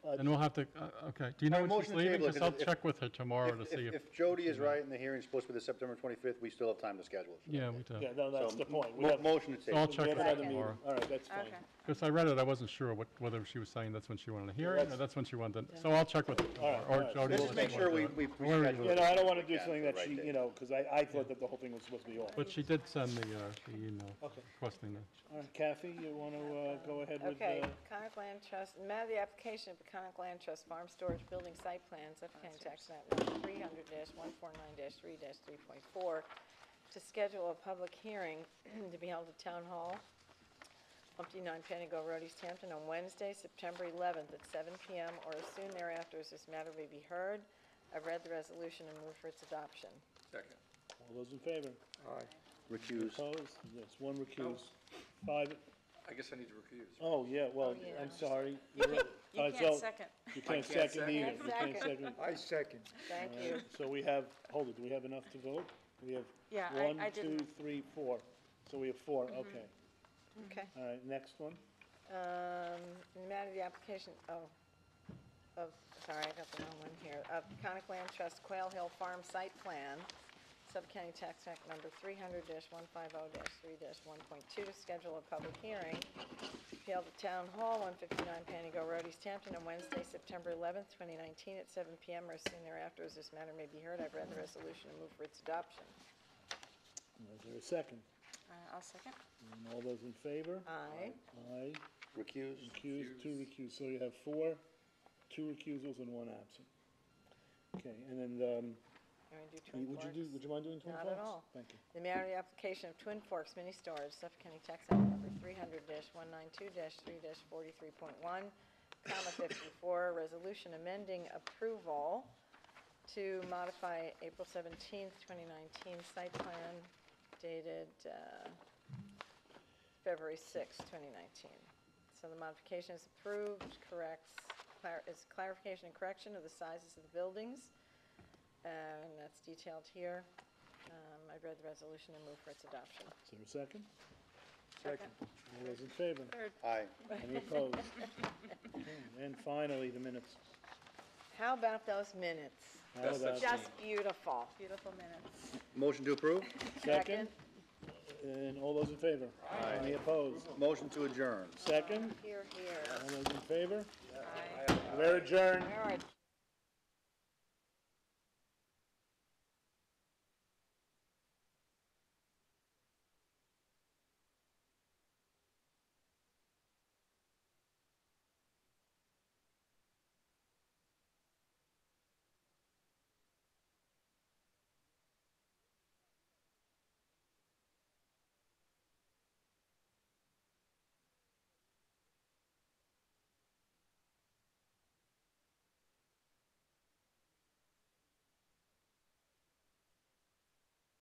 And we'll have to, okay, do you know All right, when she's motion to leaving? table it, Because I'll 'cause if- check with her tomorrow to see if. If Jody is right and the hearing's supposed to be the September 25th, we still have time to schedule it. Yeah, we do. Yeah, no, that's So, the point. We mo- have- motion to So I'll table. check we have with her another meeting. tomorrow. All right, that's fine. Okay. Because I read it, I wasn't sure whether she was saying that's when she wanted a hearing, or that's when she wanted, so I'll check with her tomorrow, or right. Jody. Let's will just make check sure with we her. schedule it. You know, I don't want to do Yeah, something the that right she, date. you know, because I thought that the whole thing was supposed to be off. But she did send the email Okay. requesting that. All right, Kathy, you want to go ahead with? Okay, Conic Land Trust, matter of the application of the Conic Land Trust Farm Storage Building Site Plan, Suffolk County Tax Map number 300-149-3-3.4, to schedule a public hearing to be held at Town Hall, 59 Panago Road, East Hampton, on Wednesday, September 11th at 7 PM or as soon thereafter as this matter may be heard. I've read the resolution and move for its adoption. Second. All those in favor? Aye. Recuse. Opposed? Yes, one recused. Five, I guess I need to recuse. oh, yeah, well, Oh, yeah. I'm sorry. You You're can't, right. you All right, can't so second. You I can't can't second second. either. Can't You can't second. second. I second. Thank All you. right, so we have, hold it, do we have enough to vote? We have Yeah, one, I two, didn't. three, four. So we have four, okay. Okay. All right, next one. In the matter of the application, sorry, I got the wrong one here, of Conic Land Trust Quail Hill Farm Site Plan, Suffolk County Tax Act number 300-150-3-1.2, to schedule a public hearing, to be held at Town Hall, 159 Panago Road, East Hampton, on Wednesday, September 11th, 2019, at 7 PM or soon thereafter, as this matter may be heard. I've read the resolution and move for its adoption. Is there a second? I'll second. And all those in favor? Aye. Aye. Recuse. Recused, two recused, so you have four, two recusals and one absent. Okay, and then, You want to do Twin would Forks? you mind doing Twin Not Forks? at all. Thank you. The matter of the application of Twin Forks Mini Storage, Suffolk County Tax Act number 300-192-3-43.1, comma 54, resolution amending approval to modify April 17th, 2019 site plan dated February 6th, 2019. So the modification is approved, is clarification and correction of the sizes of the buildings, and that's detailed here. I read the resolution and move for its adoption. Is there a second? Second. All those in favor? Third. Aye. Any opposed? Okay, and finally, the minutes. How about those minutes? How about Just beautiful. Beautiful minutes. Motion to approve? Second? And all those in favor? Aye. Any opposed? Motion to adjourn. Second? Here, here. All those in favor? Aye. We're adjourned. All right.